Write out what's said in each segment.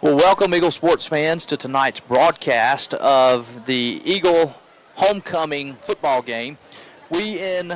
Well, welcome, Eagle sports fans, to tonight's broadcast of the Eagle homecoming football game. We, in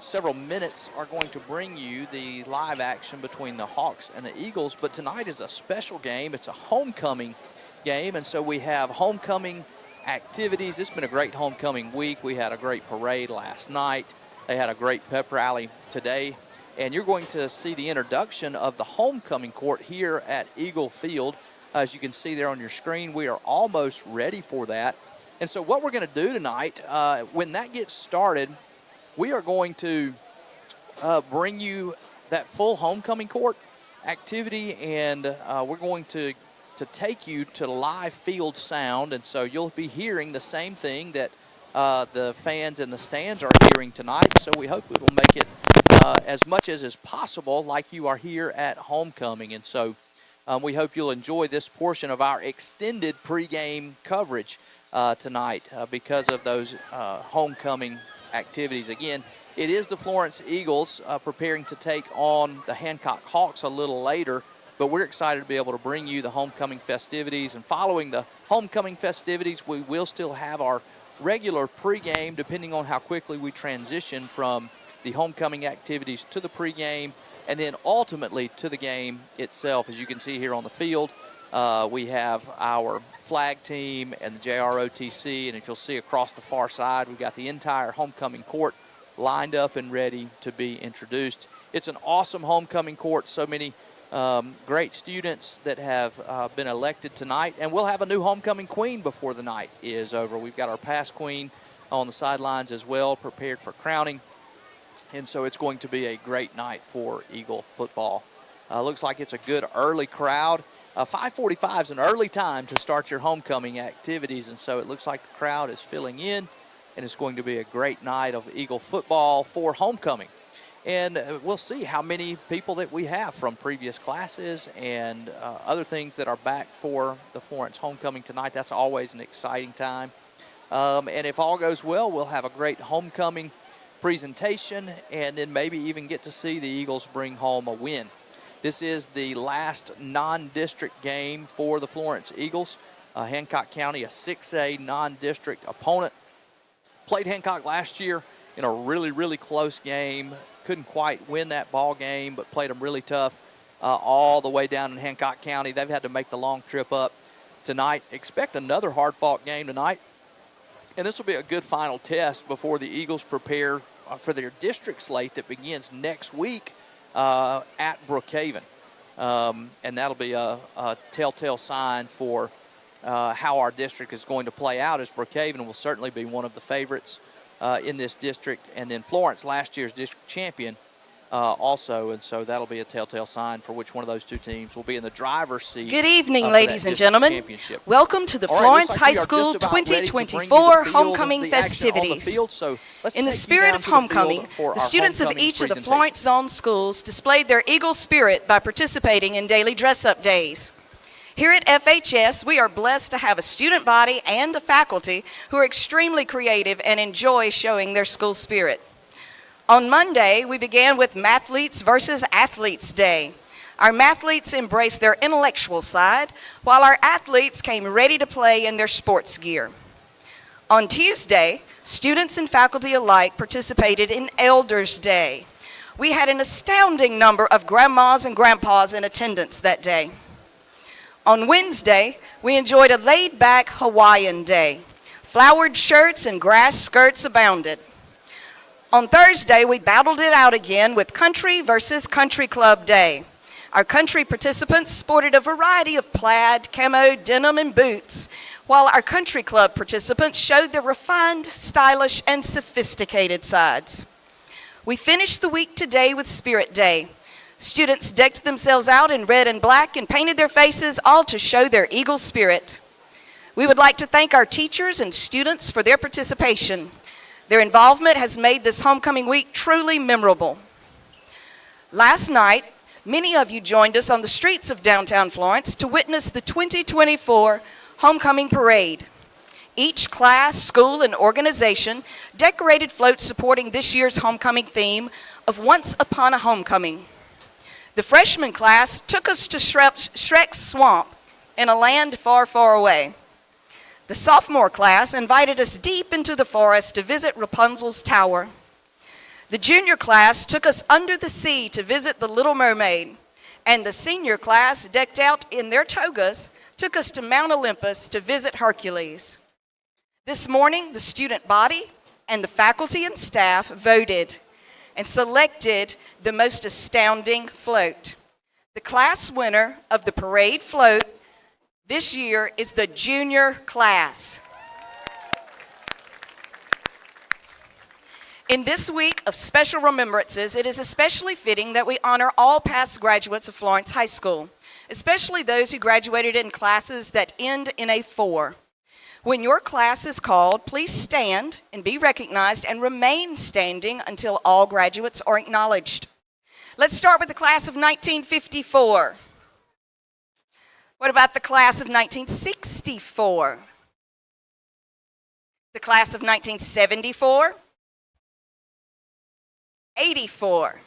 several minutes, are going to bring you the live action between the Hawks and the Eagles, but tonight is a special game. It's a homecoming game, and so we have homecoming activities. It's been a great homecoming week. We had a great parade last night. They had a great pep rally today. And you're going to see the introduction of the homecoming court here at Eagle Field. As you can see there on your screen, we are almost ready for that. And so what we're going to do tonight, when that gets started, we are going to bring you that full homecoming court activity, and we're going to take you to live field sound. And so you'll be hearing the same thing that the fans in the stands are hearing tonight. So we hope it will make it as much as is possible like you are here at homecoming. And so we hope you'll enjoy this portion of our extended pregame coverage tonight because of those homecoming activities. Again, it is the Florence Eagles preparing to take on the Hancock Hawks a little later, but we're excited to be able to bring you the homecoming festivities. And following the homecoming festivities, we will still have our regular pregame, depending on how quickly we transition from the homecoming activities to the pregame, and then ultimately to the game itself. As you can see here on the field, we have our flag team and the JROTC, and if you'll see across the far side, we've got the entire homecoming court lined up and ready to be introduced. It's an awesome homecoming court. So many great students that have been elected tonight, and we'll have a new homecoming queen before the night is over. We've got our past queen on the sidelines as well, prepared for crowning. And so it's going to be a great night for Eagle football. Looks like it's a good early crowd. 5:45 is an early time to start your homecoming activities, and so it looks like the crowd is filling in, and it's going to be a great night of Eagle football for homecoming. And we'll see how many people that we have from previous classes and other things that are back for the Florence homecoming tonight. That's always an exciting time. And if all goes well, we'll have a great homecoming presentation, and then maybe even get to see the Eagles bring home a win. This is the last non-district game for the Florence Eagles. Hancock County, a 6A non-district opponent. Played Hancock last year in a really close game. Couldn't quite win that ball game, but played them really tough all the way down in Hancock County. They've had to make the long trip up tonight. Expect another hard-fought game tonight. And this will be a good final test before the Eagles prepare for their district slate that begins next week at Brookhaven. And that'll be a telltale sign for how our district is going to play out, as Brookhaven will certainly be one of the favorites in this district. And then Florence, last year's district champion, also, and so that'll be a telltale sign for which one of those two teams will be in the driver's seat. Good evening, ladies and gentlemen. Welcome to the Florence High School 2024 homecoming festivities. In the spirit of homecoming, the students of each of the Florence Zone schools displayed their Eagle spirit by participating in daily dress-up days. Here at FHS, we are blessed to have a student body and a faculty who are extremely creative and enjoy showing their school spirit. On Monday, we began with Mathletes versus Athletes Day. Our mathletes embraced their intellectual side, while our athletes came ready to play in their sports gear. On Tuesday, students and faculty alike participated in Elders Day. We had an astounding number of grandmas and grandpas in attendance that day. On Wednesday, we enjoyed a laid-back Hawaiian day. Flowered shirts and grass skirts abounded. On Thursday, we battled it out again with Country versus Country Club Day. Our country participants sported a variety of plaid, camo, denim, and boots, while our country club participants showed their refined, stylish, and sophisticated sides. We finished the week today with Spirit Day. Students decked themselves out in red and black and painted their faces, all to show their Eagle spirit. We would like to thank our teachers and students for their participation. Their involvement has made this homecoming week truly memorable. Last night, many of you joined us on the streets of downtown Florence to witness the 2024 Homecoming Parade. Each class, school, and organization decorated floats supporting this year's homecoming theme of Once Upon a Homecoming. The freshman class took us to Shrek's swamp in a land far, far away. The sophomore class invited us deep into the forest to visit Rapunzel's tower. The junior class took us under the sea to visit the Little Mermaid. And the senior class, decked out in their togas, took us to Mount Olympus to visit Hercules. This morning, the student body and the faculty and staff voted and selected the most astounding float. The class winner of the parade float this year is the junior class. In this week of special remembrances, it is especially fitting that we honor all past graduates of Florence High School, especially those who graduated in classes that end in a 4. When your class is called, please stand and be recognized and remain standing until all graduates are acknowledged. Let's start with the class of 1954. What about the class of 1964? The class of 1974? 84.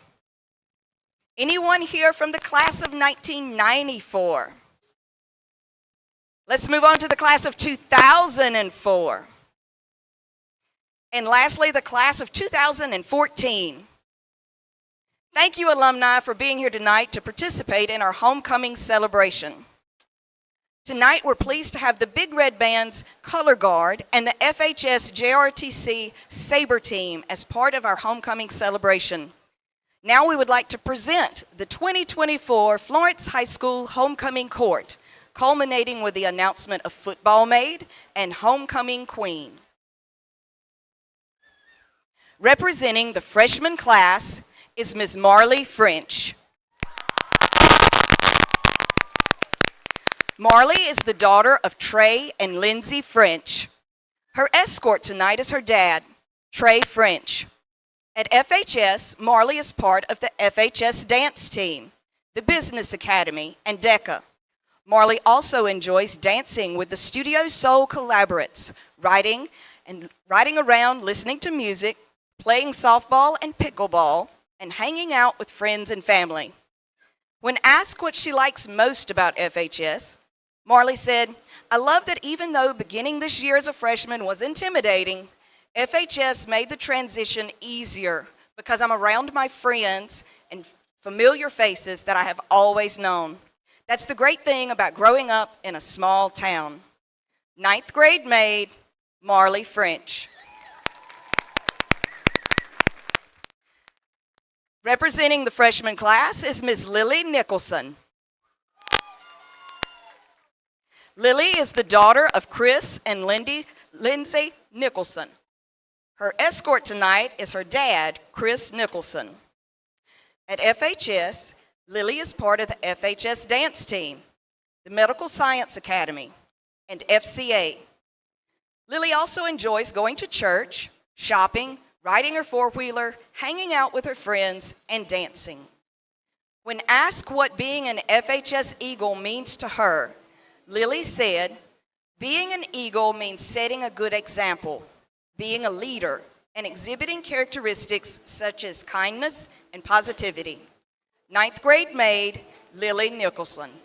Anyone here from the class of 1994? Let's move on to the class of 2004. And lastly, the class of 2014. Thank you, alumni, for being here tonight to participate in our homecoming celebration. Tonight, we're pleased to have the Big Red Band's Color Guard and the FHS JRTC Sabre Team as part of our homecoming celebration. Now we would like to present the 2024 Florence High School Homecoming Court, culminating with the announcement of Football Maid and Homecoming Queen. Representing the freshman class is Ms. Marley French. Marley is the daughter of Trey and Lindsay French. Her escort tonight is her dad, Trey French. At FHS, Marley is part of the FHS dance team, the Business Academy, and DECA. Marley also enjoys dancing with the Studio Soul collaborates, riding around listening to music, playing softball and pickleball, and hanging out with friends and family. When asked what she likes most about FHS, Marley said, "I love that even though beginning this year as a freshman was intimidating, FHS made the transition easier because I'm around my friends and familiar faces that I have always known. That's the great thing about growing up in a small town." 9th grade maid, Marley French. Representing the freshman class is Ms. Lily Nicholson. Lily is the daughter of Chris and Lindsay Nicholson. Her escort tonight is her dad, Chris Nicholson. At FHS, Lily is part of the FHS dance team, the Medical Science Academy, and FCA. Lily also enjoys going to church, shopping, riding her four-wheeler, hanging out with her friends, and dancing. When asked what being an FHS Eagle means to her, Lily said, "Being an Eagle means setting a good example, being a leader, and exhibiting characteristics such as kindness and positivity." 9th grade maid, Lily Nicholson.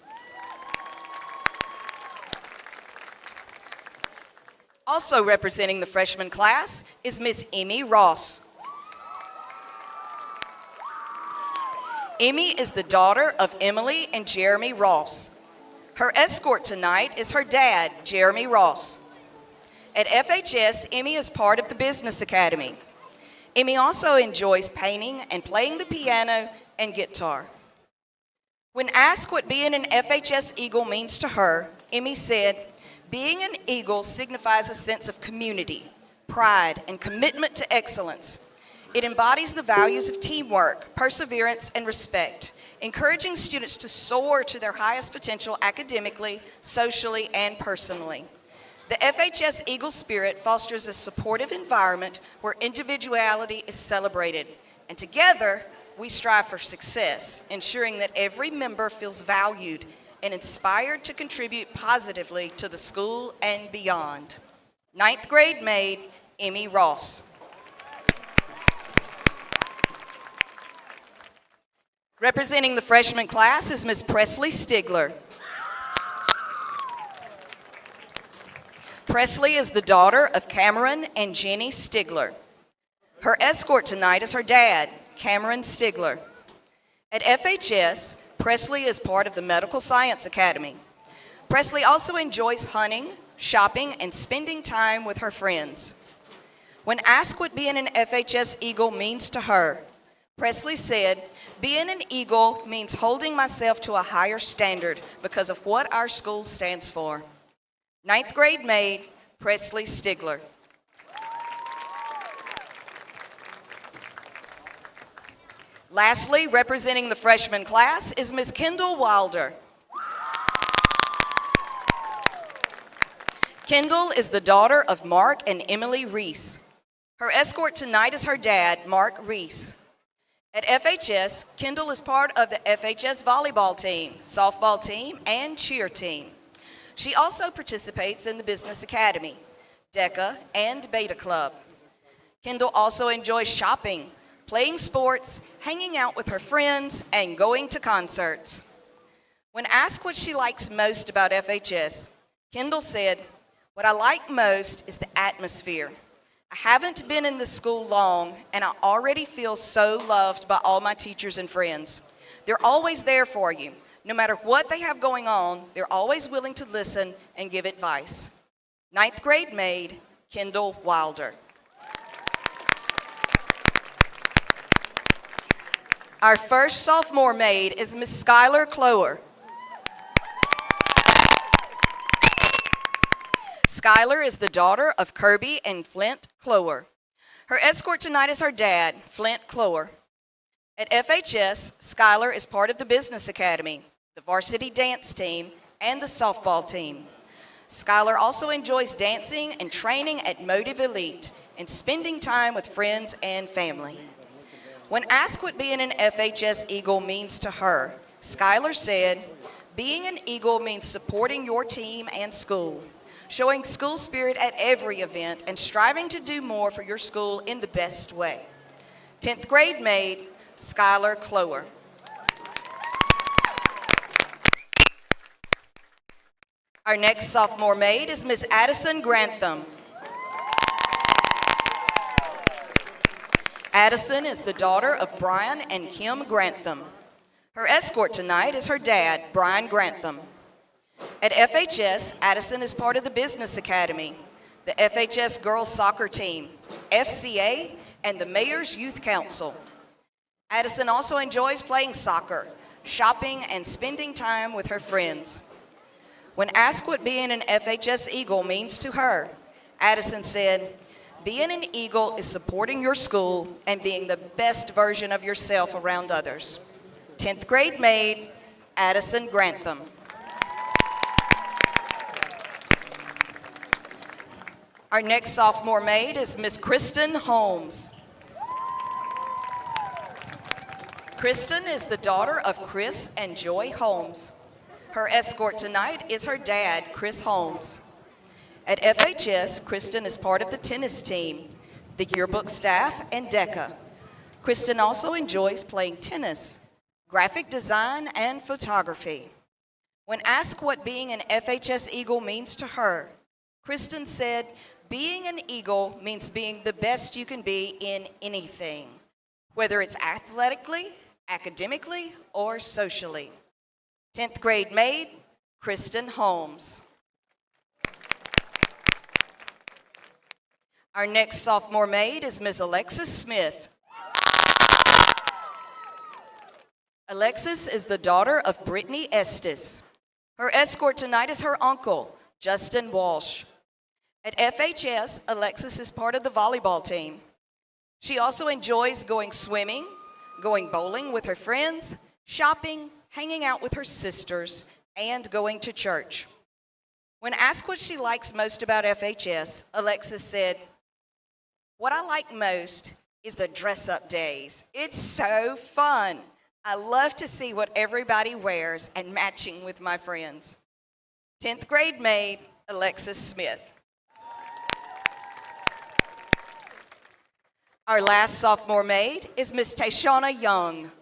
Also representing the freshman class is Miss Emmy Ross. Emmy is the daughter of Emily and Jeremy Ross. Her escort tonight is her dad, Jeremy Ross. At FHS, Emmy is part of the Business Academy. Emmy also enjoys painting and playing the piano and guitar. When asked what being an FHS Eagle means to her, Emmy said, "Being an Eagle signifies a sense of community, pride, and commitment to excellence. It embodies the values of teamwork, perseverance, and respect, encouraging students to soar to their highest potential academically, socially, and personally. The FHS Eagle spirit fosters a supportive environment where individuality is celebrated, and together we strive for success, ensuring that every member feels valued and inspired to contribute positively to the school and beyond." 9th grade maid, Emmy Ross. Representing the freshman class is Miss Presley Stigler. Presley is the daughter of Cameron and Jenny Stigler. Her escort tonight is her dad, Cameron Stigler. At FHS, Presley is part of the Medical Science Academy. Presley also enjoys hunting, shopping, and spending time with her friends. When asked what being an FHS Eagle means to her, Presley said, "Being an Eagle means holding myself to a higher standard because of what our school stands for." Ninth grade maid, Presley Stigler. Lastly, representing the freshman class is Miss Kendall Wilder. Kendall is the daughter of Mark and Emily Reese. Her escort tonight is her dad, Mark Reese. At FHS, Kendall is part of the FHS volleyball team, softball team, and cheer team. She also participates in the Business Academy, DECA, and Beta Club. Kendall also enjoys shopping, playing sports, hanging out with her friends, and going to concerts. When asked what she likes most about FHS, Kendall said, "What I like most is the atmosphere. I haven't been in this school long, and I already feel so loved by all my teachers and friends. They're always there for you. No matter what they have going on, they're always willing to listen and give advice." Ninth grade maid, Kendall Wilder. Our first sophomore maid is Miss Skylar Clower. Skylar is the daughter of Kirby and Flint Clower. Her escort tonight is her dad, Flint Clower. At FHS, Skylar is part of the Business Academy, the varsity dance team, and the softball team. Skylar also enjoys dancing and training at Motive Elite and spending time with friends and family. When asked what being an FHS Eagle means to her, Skylar said, "Being an Eagle means supporting your team and school, showing school spirit at every event, and striving to do more for your school in the best way." 10th grade maid, Skylar Clower. Our next sophomore maid is Miss Addison Grantham. Addison is the daughter of Brian and Kim Grantham. Her escort tonight is her dad, Brian Grantham. At FHS, Addison is part of the Business Academy, the FHS Girls Soccer Team, FCA, and the Mayor's Youth Council. Addison also enjoys playing soccer, shopping, and spending time with her friends. When asked what being an FHS Eagle means to her, Addison said, "Being an Eagle is supporting your school and being the best version of yourself around others." 10th grade maid, Addison Grantham. Our next sophomore maid is Miss Kristen Holmes. Kristen is the daughter of Chris and Joy Holmes. Her escort tonight is her dad, Chris Holmes. At FHS, Kristen is part of the tennis team, the yearbook staff, and DECA. Kristen also enjoys playing tennis, graphic design, and photography. When asked what being an FHS Eagle means to her, Kristen said, "Being an Eagle means being the best you can be in anything, whether it's athletically, academically, or socially." 10th grade maid, Kristen Holmes. Our next sophomore maid is Miss Alexis Smith. Alexis is the daughter of Brittany Estes. Her escort tonight is her uncle, Justin Walsh. At FHS, Alexis is part of the volleyball team. She also enjoys going swimming, going bowling with her friends, shopping, hanging out with her sisters, and going to church. When asked what she likes most about FHS, Alexis said, "What I like most is the dress-up days. It's so fun. I love to see what everybody wears and matching with my friends." 10th grade maid, Alexis Smith. Our last sophomore maid is Miss Tashana Young.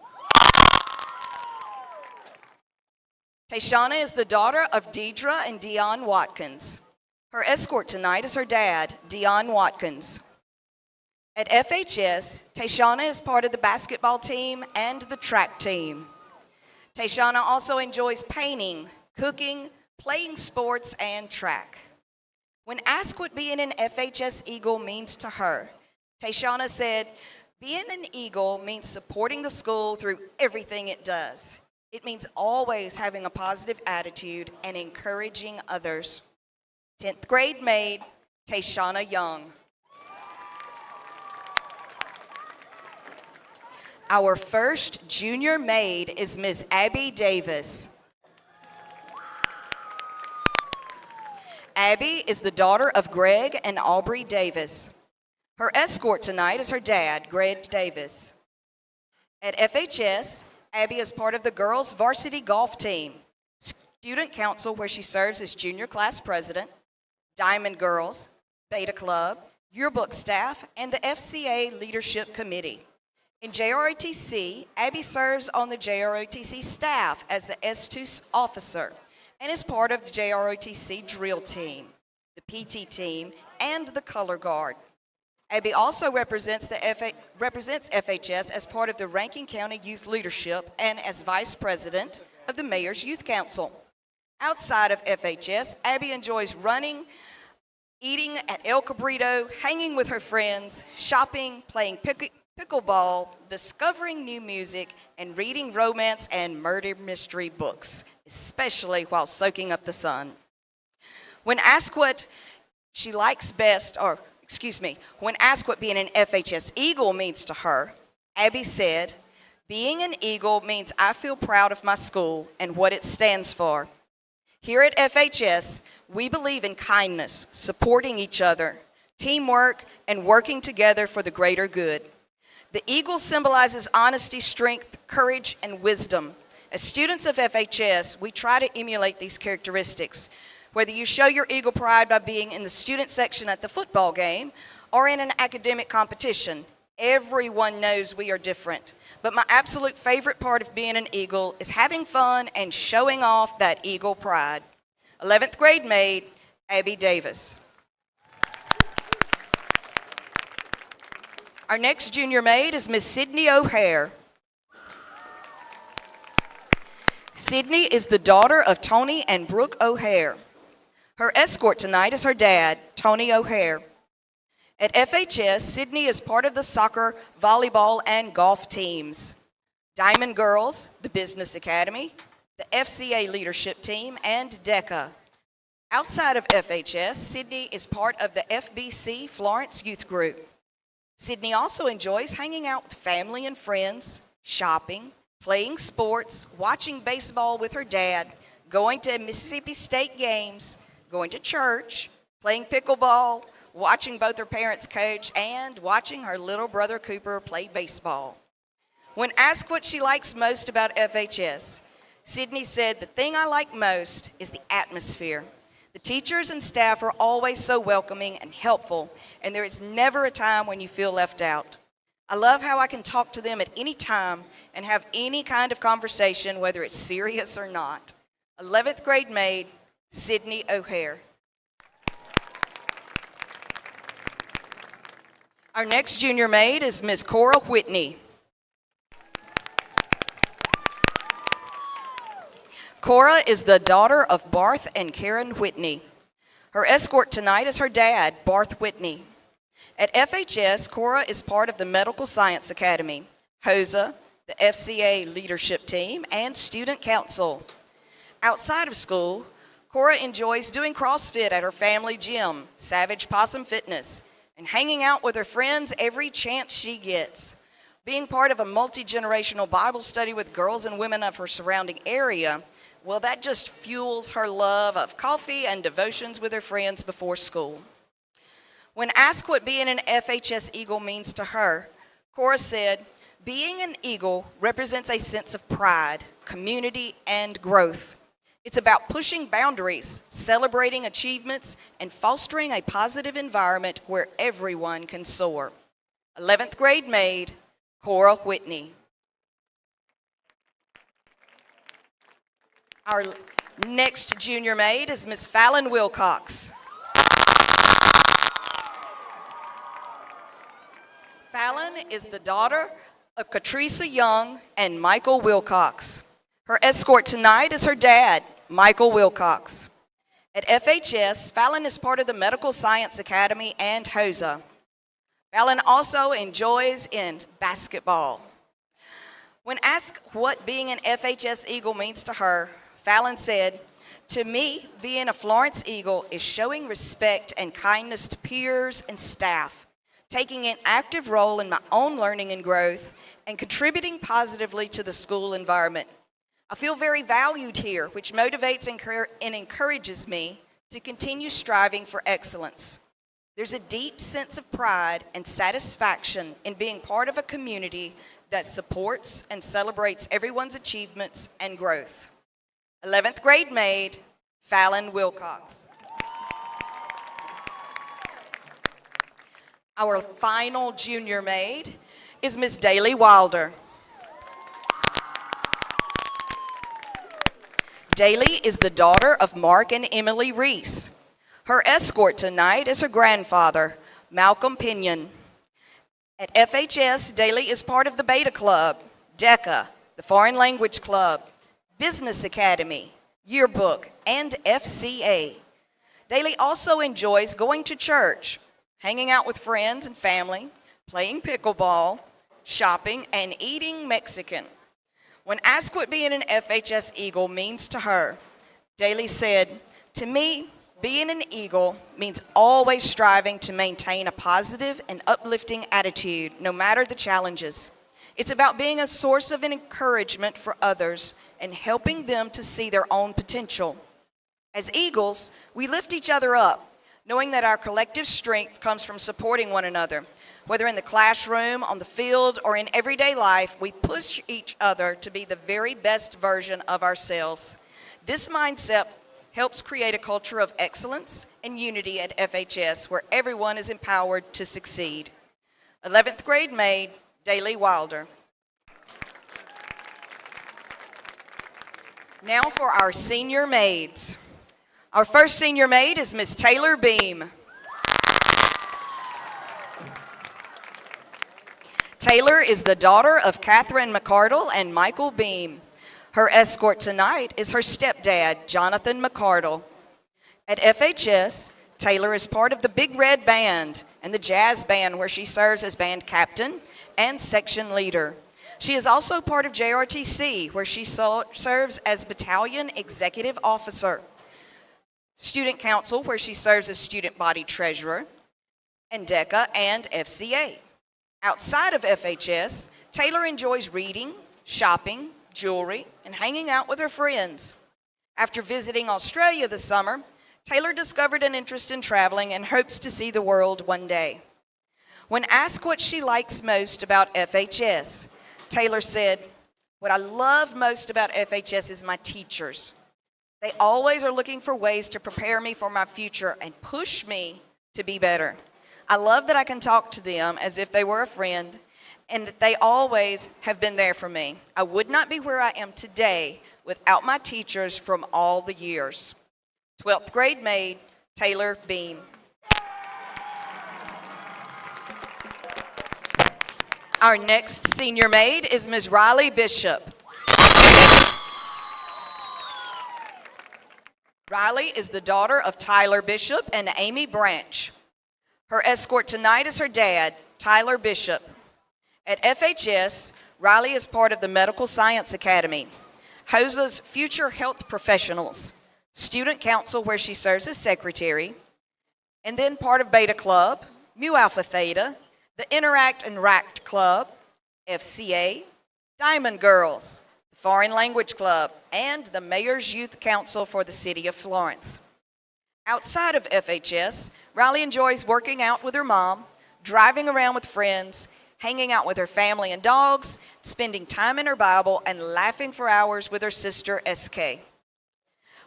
Tayshana is the daughter of Deidre and Dion Watkins. Her escort tonight is her dad, Dion Watkins. At FHS, Tayshana is part of the basketball team and the track team. Tayshana also enjoys painting, cooking, playing sports, and track. When asked what being an FHS Eagle means to her, Tayshana said, being an Eagle means supporting the school through everything it does. It means always having a positive attitude and encouraging others. 10th grade maid, Tayshana Young. Our first junior maid is Ms. Abby Davis. Abby is the daughter of Greg and Aubrey Davis. Her escort tonight is her dad, Greg Davis. At FHS, Abby is part of the girls' varsity golf team, student council where she serves as junior class president, Diamond Girls, Beta Club, yearbook staff, and the FCA leadership committee. In JROTC, Abby serves on the JROTC staff as the S2 officer and is part of the JROTC drill team, the PT team, and the color guard. Abby also represents FHS as part of the Rankin County Youth Leadership and as vice president of the Mayor's Youth Council. Outside of FHS, Abby enjoys running, eating at El Cabrito, hanging with her friends, shopping, playing pickleball, discovering new music, and reading romance and murder mystery books, especially while soaking up the sun. When asked what she likes best, when asked what being an FHS Eagle means to her, Abby said, being an Eagle means I feel proud of my school and what it stands for. Here at FHS, we believe in kindness, supporting each other, teamwork, and working together for the greater good. The Eagle symbolizes honesty, strength, courage, and wisdom. As students of FHS, we try to emulate these characteristics. Whether you show your Eagle pride by being in the student section at the football game or in an academic competition, everyone knows we are different. But my absolute favorite part of being an Eagle is having fun and showing off that Eagle pride. 11th grade maid, Abby Davis. Our next junior maid is Miss Sydney O'Hare. Sydney is the daughter of Tony and Brooke O'Hare. Her escort tonight is her dad, Tony O'Hare. At FHS, Sydney is part of the soccer, volleyball, and golf teams. Diamond Girls, the Business Academy, the FCA leadership team, and DECA. Outside of FHS, Sydney is part of the FBC Florence Youth Group. Sydney also enjoys hanging out with family and friends, shopping, playing sports, watching baseball with her dad, going to Mississippi State games, going to church, playing pickleball, watching both her parents coach, and watching her little brother Cooper play baseball. When asked what she likes most about FHS, Sydney said, the thing I like most is the atmosphere. The teachers and staff are always so welcoming and helpful, and there is never a time when you feel left out. I love how I can talk to them at any time and have any kind of conversation, whether it's serious or not. 11th grade maid, Sydney O'Hare. Our next junior maid is Ms. Cora Whitney. Cora is the daughter of Barth and Karen Whitney. Her escort tonight is her dad, Barth Whitney. At FHS, Cora is part of the Medical Science Academy, HOSA, the FCA leadership team, and student council. Outside of school, Cora enjoys doing CrossFit at her family gym, Savage Possum Fitness, and hanging out with her friends every chance she gets. Being part of a multi-generational Bible study with girls and women of her surrounding area, well, that just fuels her love of coffee and devotions with her friends before school. When asked what being an FHS Eagle means to her, Cora said, being an Eagle represents a sense of pride, community, and growth. It's about pushing boundaries, celebrating achievements, and fostering a positive environment where everyone can soar. 11th grade maid, Cora Whitney. Our next junior maid is Miss Fallon Wilcox. Fallon is the daughter of Katrisa Young and Michael Wilcox. Her escort tonight is her dad, Michael Wilcox. At FHS, Fallon is part of the Medical Science Academy and HOSA. Fallon also enjoys in basketball. When asked what being an FHS Eagle means to her, Fallon said, "To me, being a Florence Eagle is showing respect and kindness to peers and staff, taking an active role in my own learning and growth, and contributing positively to the school environment. I feel very valued here, which motivates and encourages me to continue striving for excellence. There's a deep sense of pride and satisfaction in being part of a community that supports and celebrates everyone's achievements and growth." 11th grade maid, Fallon Wilcox. Our final junior maid is Miss Daly Wilder. Daly is the daughter of Mark and Emily Reese. Her escort tonight is her grandfather, Malcolm Pinion. At FHS, Daly is part of the Beta Club, DECA, the Foreign Language Club, Business Academy, Yearbook, and FCA. Daly also enjoys going to church, hanging out with friends and family, playing pickleball, shopping, and eating Mexican. When asked what being an FHS Eagle means to her, Daly said, "To me, being an Eagle means always striving to maintain a positive and uplifting attitude no matter the challenges. It's about being a source of encouragement for others and helping them to see their own potential. As Eagles, we lift each other up, knowing that our collective strength comes from supporting one another. Whether in the classroom, on the field, or in everyday life, we push each other to be the very best version of ourselves. This mindset helps create a culture of excellence and unity at FHS where everyone is empowered to succeed." 11th grade maid, Daly Wilder. Now for our senior maids. Our first senior maid is Miss Taylor Beam. Taylor is the daughter of Catherine McCardle and Michael Beam. Her escort tonight is her stepdad, Jonathan McCardle. At FHS, Taylor is part of the Big Red Band and the jazz band where she serves as band captain and section leader. She is also part of JRTC where she serves as battalion executive officer, student council where she serves as student body treasurer, and DECA and FCA. Outside of FHS, Taylor enjoys reading, shopping, jewelry, and hanging out with her friends. After visiting Australia this summer, Taylor discovered an interest in traveling and hopes to see the world one day. When asked what she likes most about FHS, Taylor said, "What I love most about FHS is my teachers. They always are looking for ways to prepare me for my future and push me to be better. I love that I can talk to them as if they were a friend and that they always have been there for me. I would not be where I am today without my teachers from all the years." 12th grade maid, Taylor Beam. Our next senior maid is Ms. Riley Bishop. Riley is the daughter of Tyler Bishop and Amy Branch. Her escort tonight is her dad, Tyler Bishop. At FHS, Riley is part of the Medical Science Academy, HOSA's Future Health Professionals, Student Council where she serves as secretary, and then part of Beta Club, Mu Alpha Theta, the Interact and RACT Club, FCA, Diamond Girls, the Foreign Language Club, and the Mayor's Youth Council for the City of Florence. Outside of FHS, Riley enjoys working out with her mom, driving around with friends, hanging out with her family and dogs, spending time in her Bible, and laughing for hours with her sister, SK.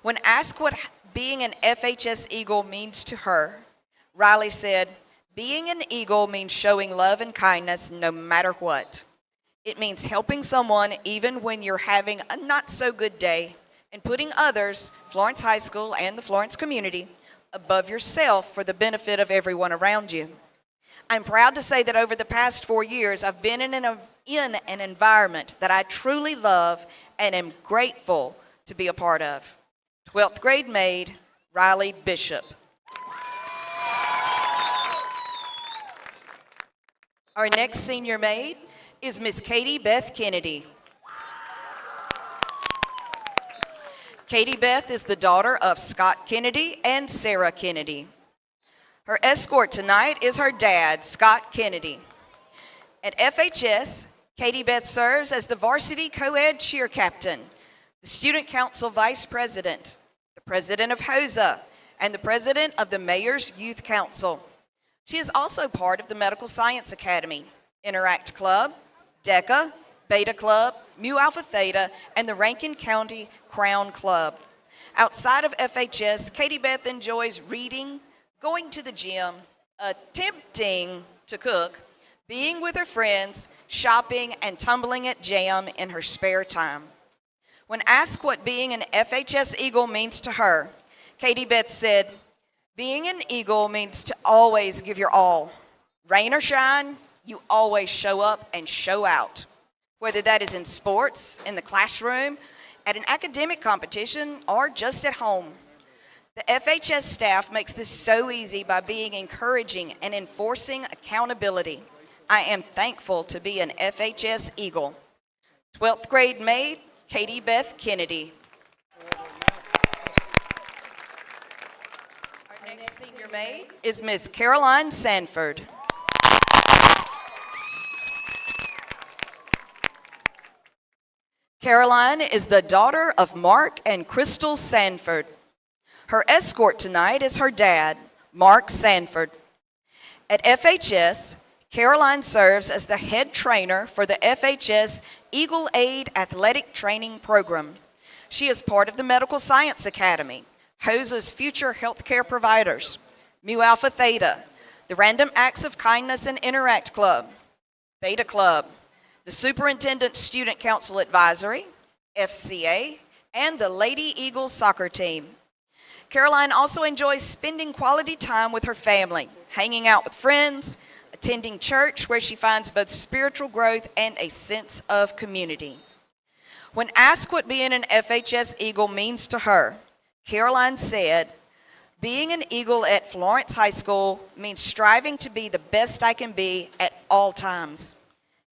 When asked what being an FHS Eagle means to her, Riley said, "Being an Eagle means showing love and kindness no matter what. It means helping someone even when you're having a not so good day and putting others, Florence High School and the Florence community, above yourself for the benefit of everyone around you. I'm proud to say that over the past 4 years, I've been in an environment that I truly love and am grateful to be a part of. 12th grade maid, Riley Bishop. Our next senior maid is Miss Katie Beth Kennedy. Katie Beth is the daughter of Scott Kennedy and Sarah Kennedy. Her escort tonight is her dad, Scott Kennedy. At FHS, Katie Beth serves as the varsity co-ed cheer captain, the student council vice president, the president of HOSA, and the president of the Mayor's Youth Council. She is also part of the Medical Science Academy, Interact Club, DECA, Beta Club, Mu Alpha Theta, and the Rankin County Crown Club. Outside of FHS, Katie Beth enjoys reading, going to the gym, attempting to cook, being with her friends, shopping, and tumbling at jam in her spare time. When asked what being an FHS Eagle means to her, Katie Beth said, "Being an Eagle means to always give your all. Rain or shine, you always show up and show out. Whether that is in sports, in the classroom, at an academic competition, or just at home. The FHS staff makes this so easy by being encouraging and enforcing accountability. I am thankful to be an FHS Eagle." 12th grade maid, Katie Beth Kennedy. Our next senior maid is Miss Caroline Sanford. Caroline is the daughter of Mark and Crystal Sanford. Her escort tonight is her dad, Mark Sanford. At FHS, Caroline serves as the head trainer for the FHS Eagle Aid Athletic Training Program. She is part of the Medical Science Academy, HOSA's Future Healthcare Providers, Mu Alpha Theta, the Random Acts of Kindness and Interact Club, Beta Club, the Superintendent Student Council Advisory, FCA, and the Lady Eagles soccer team. Caroline also enjoys spending quality time with her family, hanging out with friends, attending church where she finds both spiritual growth and a sense of community. When asked what being an FHS Eagle means to her, Caroline said, "Being an Eagle at Florence High School means striving to be the best I can be at all times.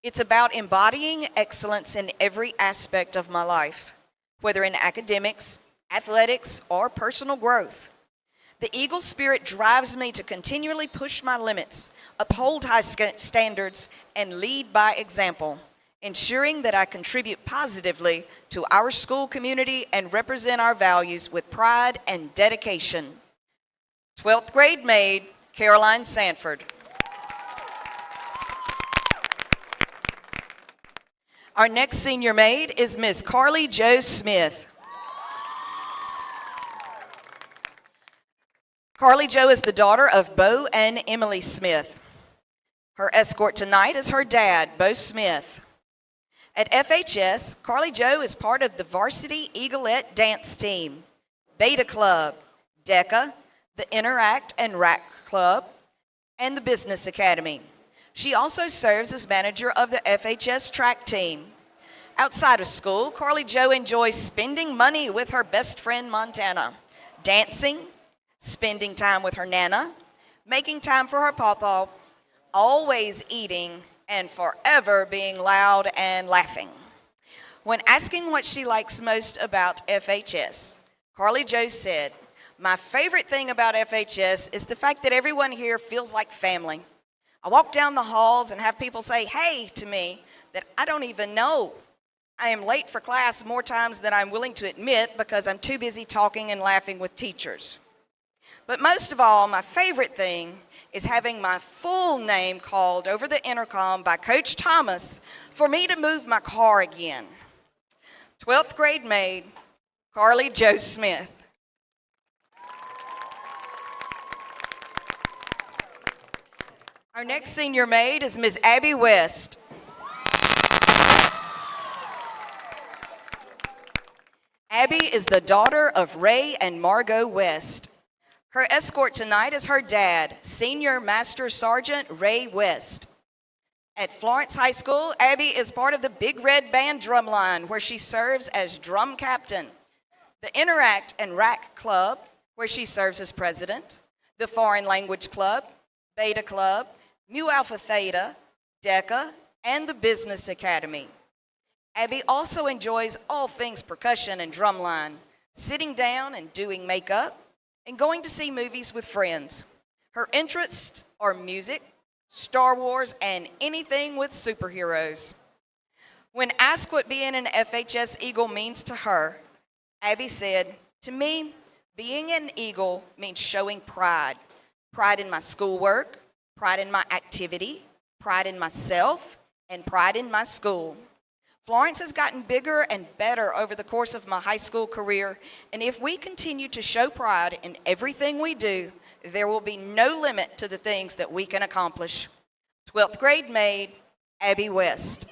It's about embodying excellence in every aspect of my life, whether in academics, athletics, or personal growth. The Eagle spirit drives me to continually push my limits, uphold high standards, and lead by example, ensuring that I contribute positively to our school community and represent our values with pride and dedication." 12th grade maid, Caroline Sanford. Our next senior maid is Miss Carly Jo Smith. Carly Jo is the daughter of Bo and Emily Smith. Her escort tonight is her dad, Bo Smith. At FHS, Carly Jo is part of the varsity Eagleette dance team, Beta Club, DECA, the Interact and RAC Club, and the Business Academy. She also serves as manager of the FHS track team. Outside of school, Carly Jo enjoys spending money with her best friend Montana, dancing, spending time with her Nana, making time for her pawpaw, always eating, and forever being loud and laughing. When asking what she likes most about FHS, Carly Jo said, "My favorite thing about FHS is the fact that everyone here feels like family. I walk down the halls and have people say, 'Hey,' to me that I don't even know. I am late for class more times than I'm willing to admit because I'm too busy talking and laughing with teachers. But most of all, my favorite thing is having my full name called over the intercom by Coach Thomas for me to move my car again." 12th grade maid, Carly Jo Smith. Our next senior maid is Miss Abby West. Abby is the daughter of Ray and Margot West. Her escort tonight is her dad, Senior Master Sergeant Ray West. At Florence High School, Abby is part of the Big Red Band drumline, where she serves as drum captain, the Interact and Rack Club, where she serves as president, the Foreign Language Club, Beta Club, Mu Alpha Theta, DECA, and the Business Academy. Abby also enjoys all things percussion and drumline, sitting down and doing makeup, and going to see movies with friends. Her interests are music, Star Wars, and anything with superheroes. When asked what being an FHS Eagle means to her, Abby said, "To me, being an Eagle means showing pride. Pride in my schoolwork, pride in my activity, pride in myself, and pride in my school." Florence has gotten bigger and better over the course of my high school career, and if we continue to show pride in everything we do, there will be no limit to the things that we can accomplish. 12th grade maid, Abby West.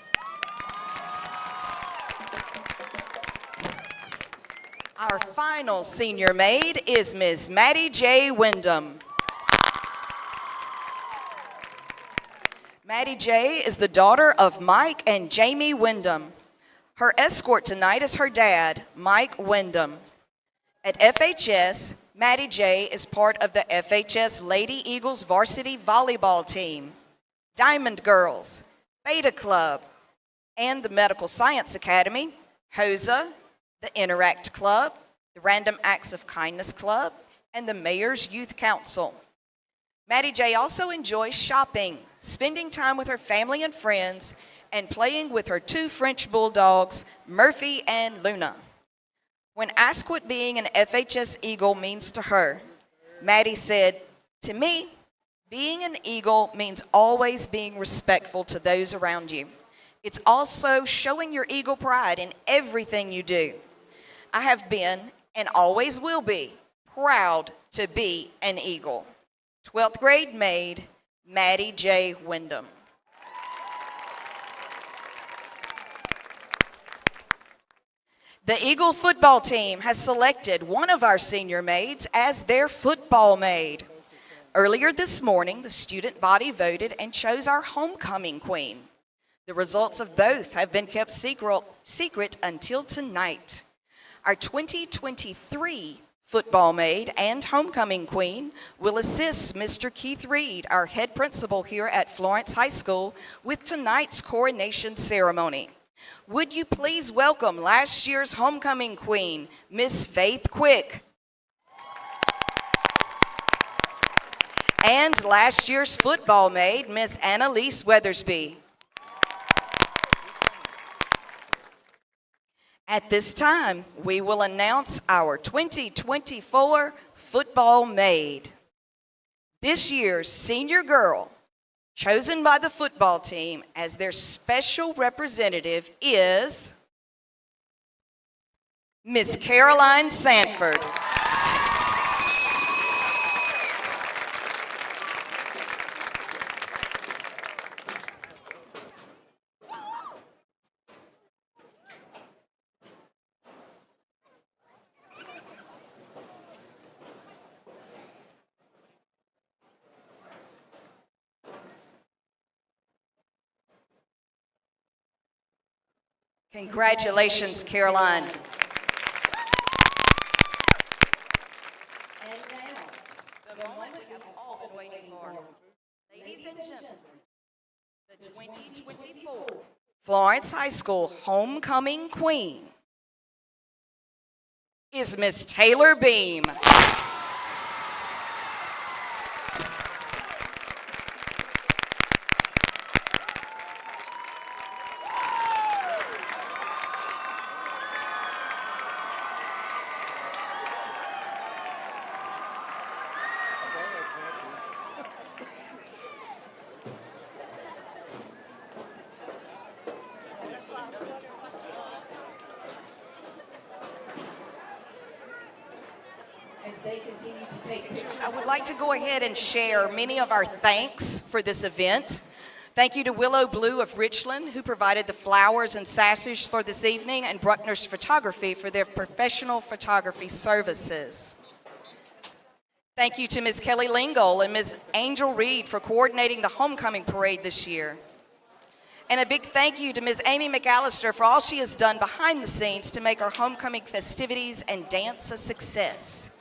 Our final senior maid is Ms. Maddie J. Wyndham. Maddie J. is the daughter of Mike and Jamie Wyndham. Her escort tonight is her dad, Mike Wyndham. At FHS, Maddie J. is part of the FHS Lady Eagles varsity volleyball team, Diamond Girls, Beta Club, and the Medical Science Academy, HOSA, the Interact Club, the Random Acts of Kindness Club, and the Mayor's Youth Council. Maddie J. also enjoys shopping, spending time with her family and friends, and playing with her two French bulldogs, Murphy and Luna. When asked what being an FHS Eagle means to her, Maddie said, "To me, being an Eagle means always being respectful to those around you. It's also showing your Eagle pride in everything you do. I have been, and always will be, proud to be an Eagle." 12th grade maid, Maddie J. Wyndham. The Eagle football team has selected one of our senior maids as their football maid. Earlier this morning, the student body voted and chose our homecoming queen. The results of both have been kept secret until tonight. Our 2023 football maid and homecoming queen will assist Mr. Keith Reed, our head principal here at Florence High School, with tonight's coronation ceremony. Would you please welcome last year's homecoming queen, Miss Faith Quick, and last year's football maid, Miss Annalise Weathersby. At this time, we will announce our 2024 football maid. This year's senior girl, chosen by the football team as their special representative, is Miss Caroline Sanford. Congratulations, Caroline. And now, the moment we have all been waiting for. Ladies and gentlemen, the 2024 Florence High School homecoming queen is Miss Taylor Beam. As they continue to take pictures, I would like to go ahead and share many of our thanks for this event. Thank you to Willow Blue of Richland, who provided the flowers and sausage for this evening, and Bruckner's Photography for their professional photography services. Thank you to Ms. Kelly Lingle and Ms. Angel Reed for coordinating the homecoming parade this year. And a big thank you to Ms. Amy McAllister for all she has done behind the scenes to make our homecoming festivities and dance a success.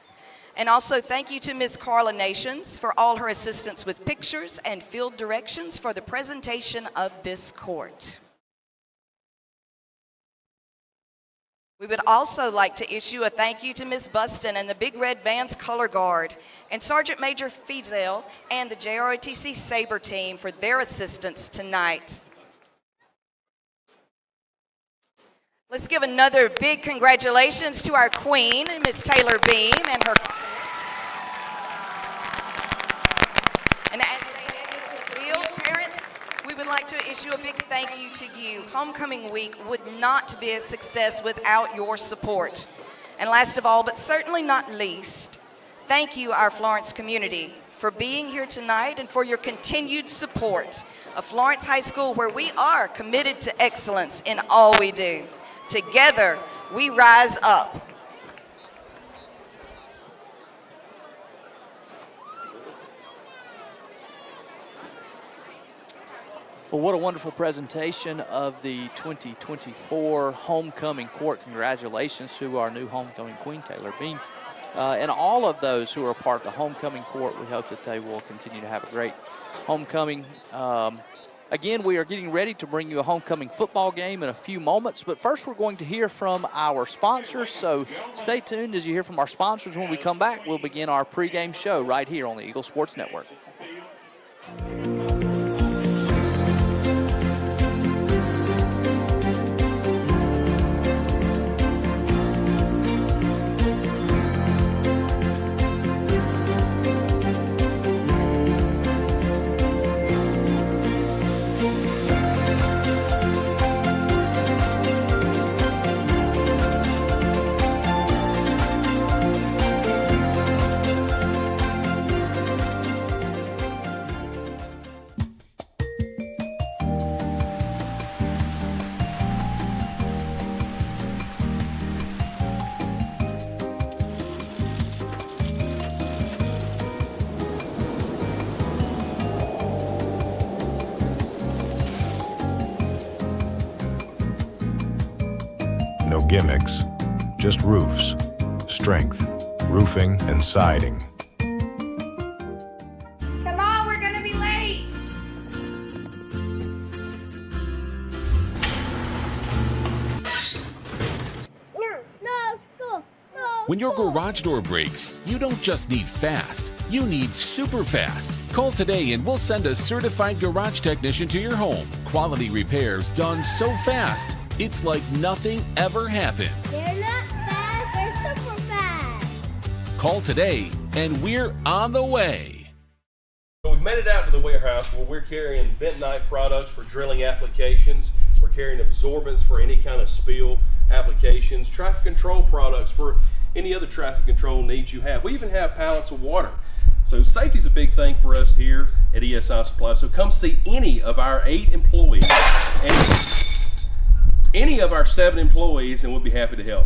And also thank you to Ms. Coronation for all her assistance with pictures and field directions for the presentation of this court. We would also like to issue a thank you to Ms. Buston and the Big Red Band's Color Guard, and Sergeant Major Fiesel and the JROTC Sabre team for their assistance tonight. Let's give another big congratulations to our queen, Ms. Taylor Beam, and her. And as they head to the field, parents, we would like to issue a big thank you to you. Homecoming week would not be a success without your support. And last of all, but certainly not least, thank you, our Florence community, for being here tonight and for your continued support of Florence High School, where we are committed to excellence in all we do. Together, we rise up. Well, what a wonderful presentation of the 2024 homecoming court. Congratulations to our new homecoming queen, Taylor Beam. And all of those who are a part of the homecoming court, we hope that they will continue to have a great homecoming. Again, we are getting ready to bring you a homecoming football game in a few moments, but first we're going to hear from our sponsors, so stay tuned as you hear from our sponsors. When we come back, we'll begin our pregame show right here on the Eagle Sports Network. No gimmicks, just roofs, strength, roofing, and siding. Come on, we're gonna be late. No school. No When your school. garage door breaks, you don't just need fast, you need super fast. Call today and we'll send a certified garage technician to your home. Quality repairs done so fast, it's like nothing ever happened. They're not fast, they're super fast. Call today and we're on the way. So we've made it out to the warehouse where we're carrying bentonite products for drilling applications. We're carrying absorbents for any kind of spill applications, traffic control products for any other traffic control needs you have. We even have pallets of water. So safety is a big thing for us here at ESI Supply. So come see any of our 8 employees, any of our 7 employees, and we'll be happy to help.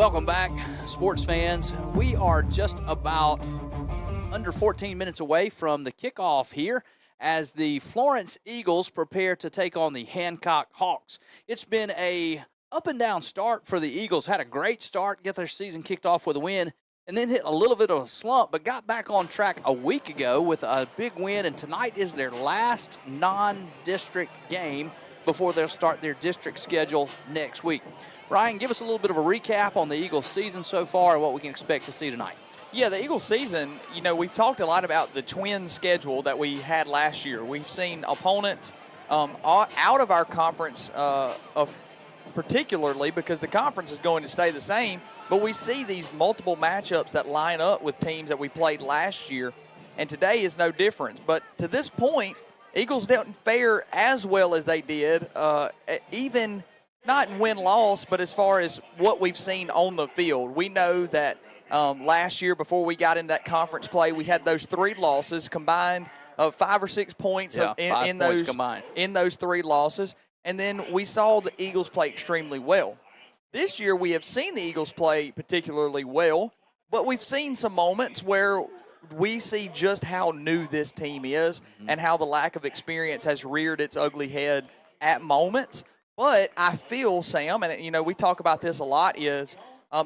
Welcome back, sports fans. We are just about under 14 minutes away from the kickoff here as the Florence Eagles prepare to take on the Hancock Hawks. It's been a up and down start for the Eagles. Had a great start, get their season kicked off with a win, and then hit a little bit of a slump, but got back on track a week ago with a big win, and tonight is their last non-district game before they'll start their district schedule next week. Ryan, give us a little bit of a recap on the Eagles season so far and what we can expect to see tonight. Yeah, the Eagles season, we've talked a lot about the twin schedule that we had last year. We've seen opponents out of our conference particularly because the conference is going to stay the same, but we see these multiple matchups that line up with teams that we played last year, and today is no different. But to this point, Eagles didn't fare as well as they did, even not in win-loss, but as far as what we've seen on the field. We know that last year, before we got into that conference play, we had those 3 losses combined of 5 or 6 points in those 3 losses. And then we saw the Eagles play extremely well. This year we have seen the Eagles play particularly well, but we've seen some moments where we see just how new this team is and how the lack of experience has reared its ugly head at moments. But I feel, Sam, and we talk about this a lot, is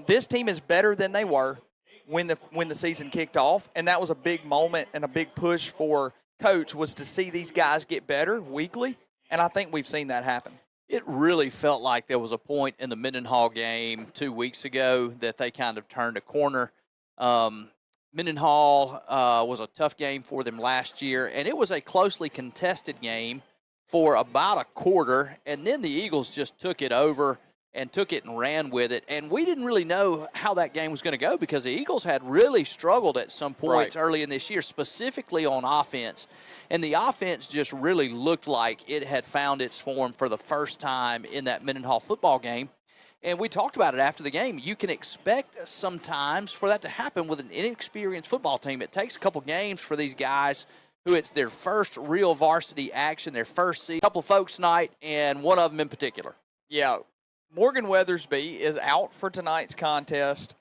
this team is better than they were when the season kicked off, and that was a big moment and a big push for Coach was to see these guys get better weekly, and I think we've seen that happen. It really felt like there was a point in the Mendenhall game 2 weeks ago that they kind of turned a corner. Mendenhall was a tough game for them last year, and it was a closely contested game for about a quarter, and then the Eagles just took it over and took it and ran with it. And we didn't really know how that game was going to go because the Eagles had really struggled at some points early in this year, specifically on offense. And the offense just really looked like it had found its form for the first time in that Mendenhall football game. And we talked about it after the game. You can expect sometimes for that to happen with an inexperienced football team. It takes a couple games for these guys who it's their first real varsity action, their first season. A couple folks tonight, and one of them in particular. Yeah, Morgan Weathersby is out for tonight's contest.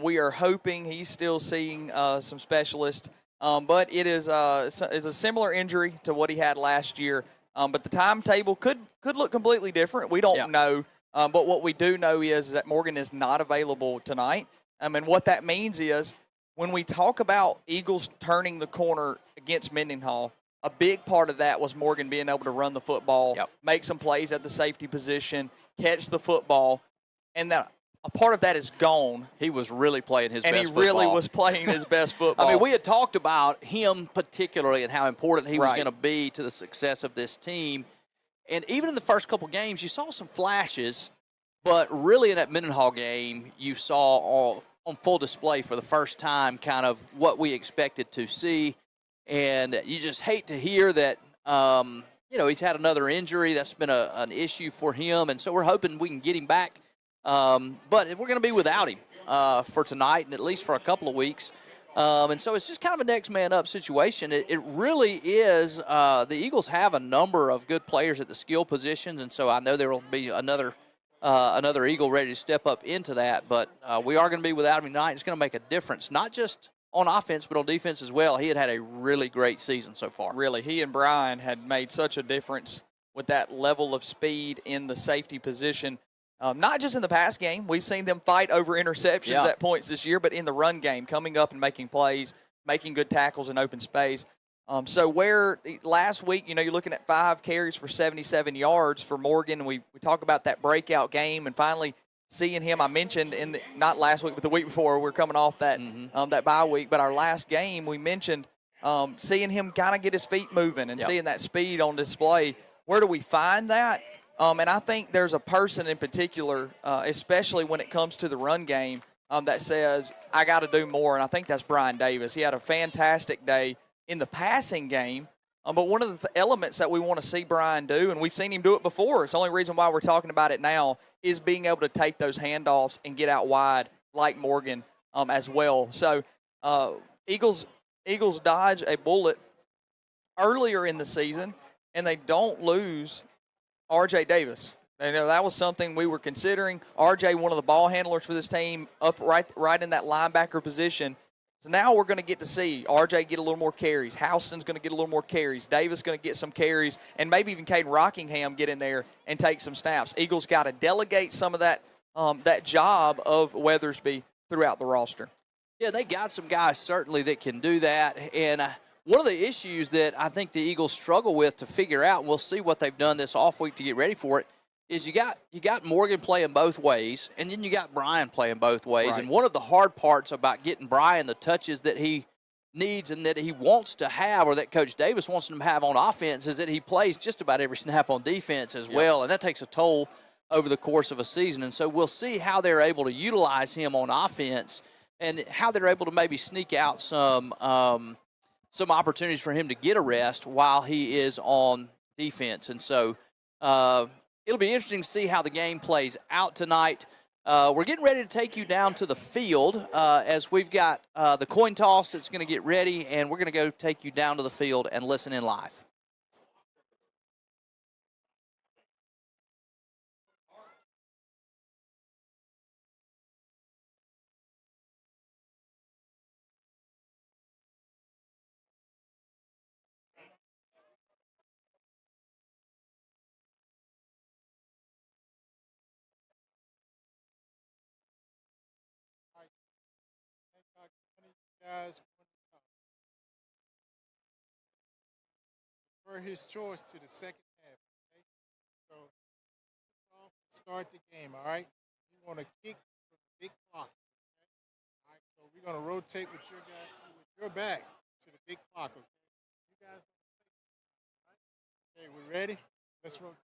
We are hoping he's still seeing some specialists, but it is a similar injury to what he had last year. But the timetable could look completely different. We don't know, but what we do know is that Morgan is not available tonight. And what that means is when we talk about Eagles turning the corner against Mendenhall, a big part of that was Morgan being able to run the football, make some plays at the safety position, catch the football, and that a part of that is gone. He was really playing his best football. And he really was playing his best football. I mean, we had talked about him particularly and how important he was going to be to the success of this team. And even in the first couple games, you saw some flashes, but really in that Mendenhall game, you saw on full display for the first time kind of what we expected to see. And you just hate to hear that, he's had another injury. That's been an issue for him. And so we're hoping we can get him back. But we're going to be without him for tonight and at least for a couple of weeks. And so it's just kind of a next man up situation. It really is. The Eagles have a number of good players at the skill positions. And so I know there will be another Eagle ready to step up into that. But we are going to be without him tonight. It's going to make a difference, not just on offense, but on defense as well. He had a really great season so far. Really, he and Brian had made such a difference with that level of speed in the safety position. Not just in the pass game. We've seen them fight over interceptions at points this year, but in the run game, coming up and making plays, making good tackles in open space. So where last week, you're looking at 5 carries for 77 yards for Morgan. And we talk about that breakout game and finally seeing him. I mentioned not last week, but the week before, we're coming off that that bye week. But our last game, we mentioned seeing him kind of get his feet moving and seeing that speed on display. Where do we find that? And I think there's a person in particular, especially when it comes to the run game, that says, I got to do more. And I think that's Brian Davis. He had a fantastic day in the passing game. But one of the elements that we want to see Brian do, and we've seen him do it before, it's the only reason why we're talking about it now, is being able to take those handoffs and get out wide like Morgan as well. So Eagles dodge a bullet earlier in the season, and they don't lose R.J. Davis. You know, that was something we were considering. RJ, one of the ball handlers for this team, up right in that linebacker position. So now we're going to get to see RJ get a little more carries. Houston's going to get a little more carries. Davis going to get some carries, and maybe even Caden Rockingham get in there and take some snaps. Eagles got to delegate some of that job of Weathersby throughout the roster. Yeah, they got some guys certainly that can do that. And one of the issues that I think the Eagles struggle with to figure out, and we'll see what they've done this off week to get ready for it, is you got Morgan playing both ways, and then you got Brian playing both ways. Right. And one of the hard parts about getting Brian the touches that he needs and that he wants to have, or that Coach Davis wants him to have on offense, is that he plays just about every snap on defense as well, and that takes a toll over the course of a season. And so we'll see how they're able to utilize him on offense and how they're able to maybe sneak out some opportunities for him to get a rest while he is on defense. And so it'll be interesting to see how the game plays out tonight. We're getting ready to take you down to the field as we've got the coin toss that's going to get ready, and we're going to go take you down to the field and listen in live. Guys, for his choice to the second half. Okay? So start the game, all right? You want to kick with the big clock. Okay? All right, so we're going to rotate with your guy with your back to the big clock, okay? You guys, all right? Okay, we ready? Let's rotate.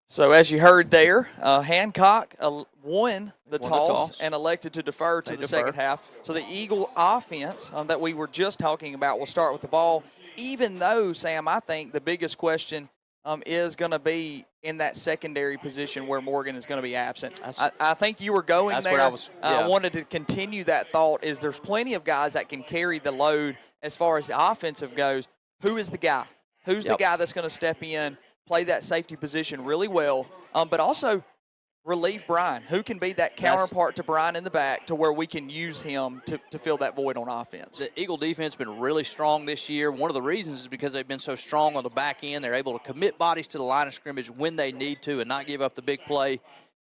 So as you heard there, Hancock won the toss and elected to defer to the second half. So the Eagle offense that we were just talking about will start with the ball, even though, Sam, I think the biggest question is going to be in that secondary position where Morgan is going to be absent. I think you were going there. I wanted to continue that thought. Is there's plenty of guys that can carry the load as far as the offensive goes. Who is the guy? Who's the guy that's going to step in, play that safety position really well, but also relieve Brian? Who can be that counterpart to Brian in the back to where we can use him to fill that void on offense? The Eagle defense has been really strong this year. One of the reasons is because they've been so strong on the back end. They're able to commit bodies to the line of scrimmage when they need to and not give up the big play.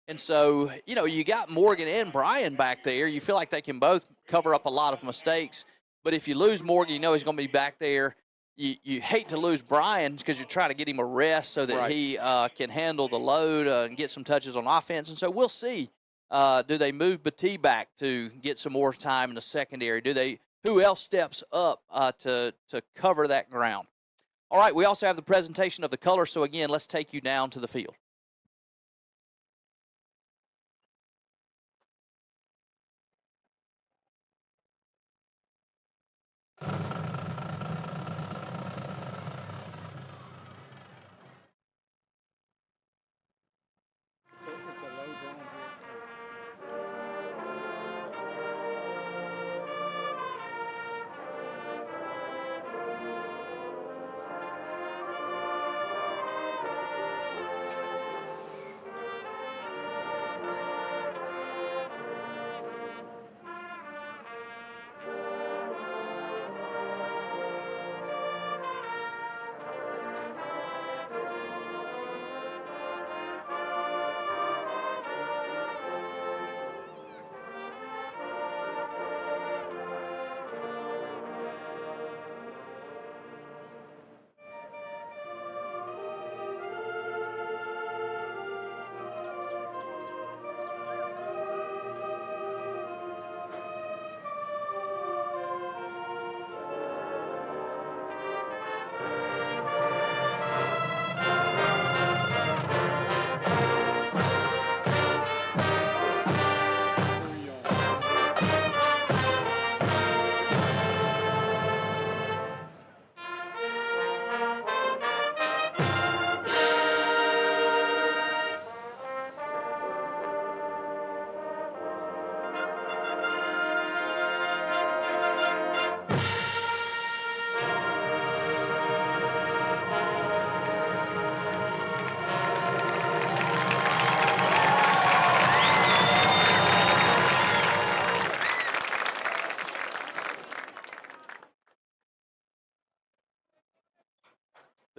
And so, you know, you got Morgan and Brian back there. You feel like they can both cover up a lot of mistakes. But if you lose Morgan, you know he's going to be back there. You hate to lose Brian because you're trying to get him a rest so that he can handle the load and get some touches on offense. And so we'll see. Do they move Batee back to get some more time in the secondary? Who else steps up to cover that ground? All right, we also have the presentation of the colors. So, again, let's take you down to the field.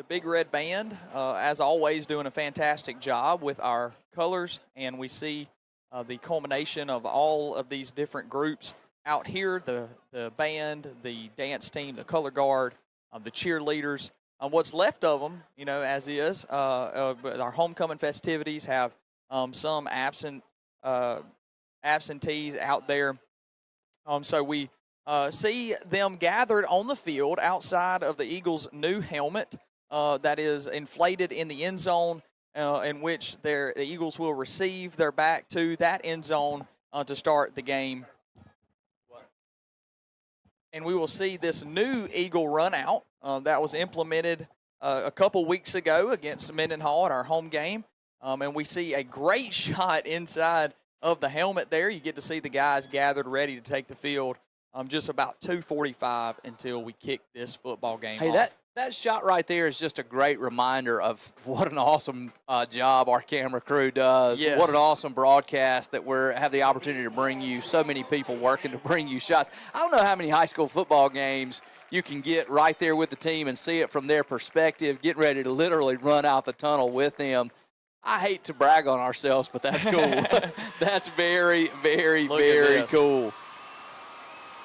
Big Red Band, as always, doing a fantastic job with our colors, and we see the culmination of all of these different groups out here, the band, the dance team, the color guard, the cheerleaders. What's left of them, as is, our homecoming festivities have some absentees out there. So we see them gathered on the field outside of the Eagles' new helmet that is inflated in the end zone, in which the Eagles will receive their back to that end zone to start the game. And we will see this new Eagle run out that was implemented a couple weeks ago against Mendenhall at our home game. And we see a great shot inside of the helmet there. You get to see the guys gathered ready to take the field just about 2:45 until we kick this football game off. That shot right there is just a great reminder of what an awesome job our camera crew does. Yes. What an awesome broadcast that we have the opportunity to bring you. So many people working to bring you shots. I don't know how many high school football games you can get right there with the team and see it from their perspective, getting ready to literally run out the tunnel with them. I hate to brag on ourselves, but that's cool. That's very, very, very cool.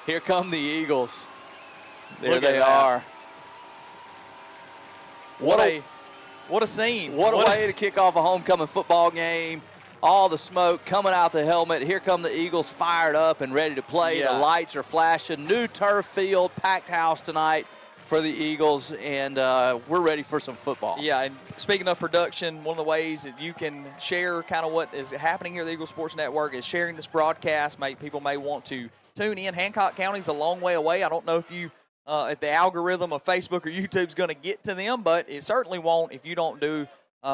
Here come the Eagles. There they are. What a scene. What a way to kick off a homecoming football game. All the smoke coming out the helmet. Here come the Eagles fired up and ready to play. Yeah. The lights are flashing. New turf field, packed house tonight for the Eagles, and we're ready for some football. Yeah, and speaking of production, one of the ways that you can share kind of what is happening here at the Eagle Sports Network is sharing this broadcast. People may want to tune in. Hancock County's a long way away. I don't know if if the algorithm of Facebook or YouTube is going to get to them, but it certainly won't if you don't do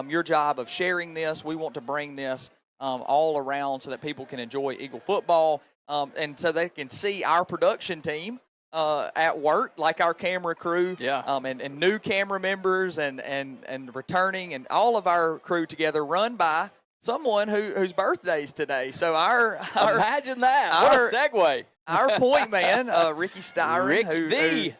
your job of sharing this. We want to bring this all around so that people can enjoy Eagle football and so they can see our production team at work, like our camera crew, and new camera members and returning, and all of our crew together, run by someone whose birthday's today. So our imagine that. What a segue. Our point man, Ricky Styron,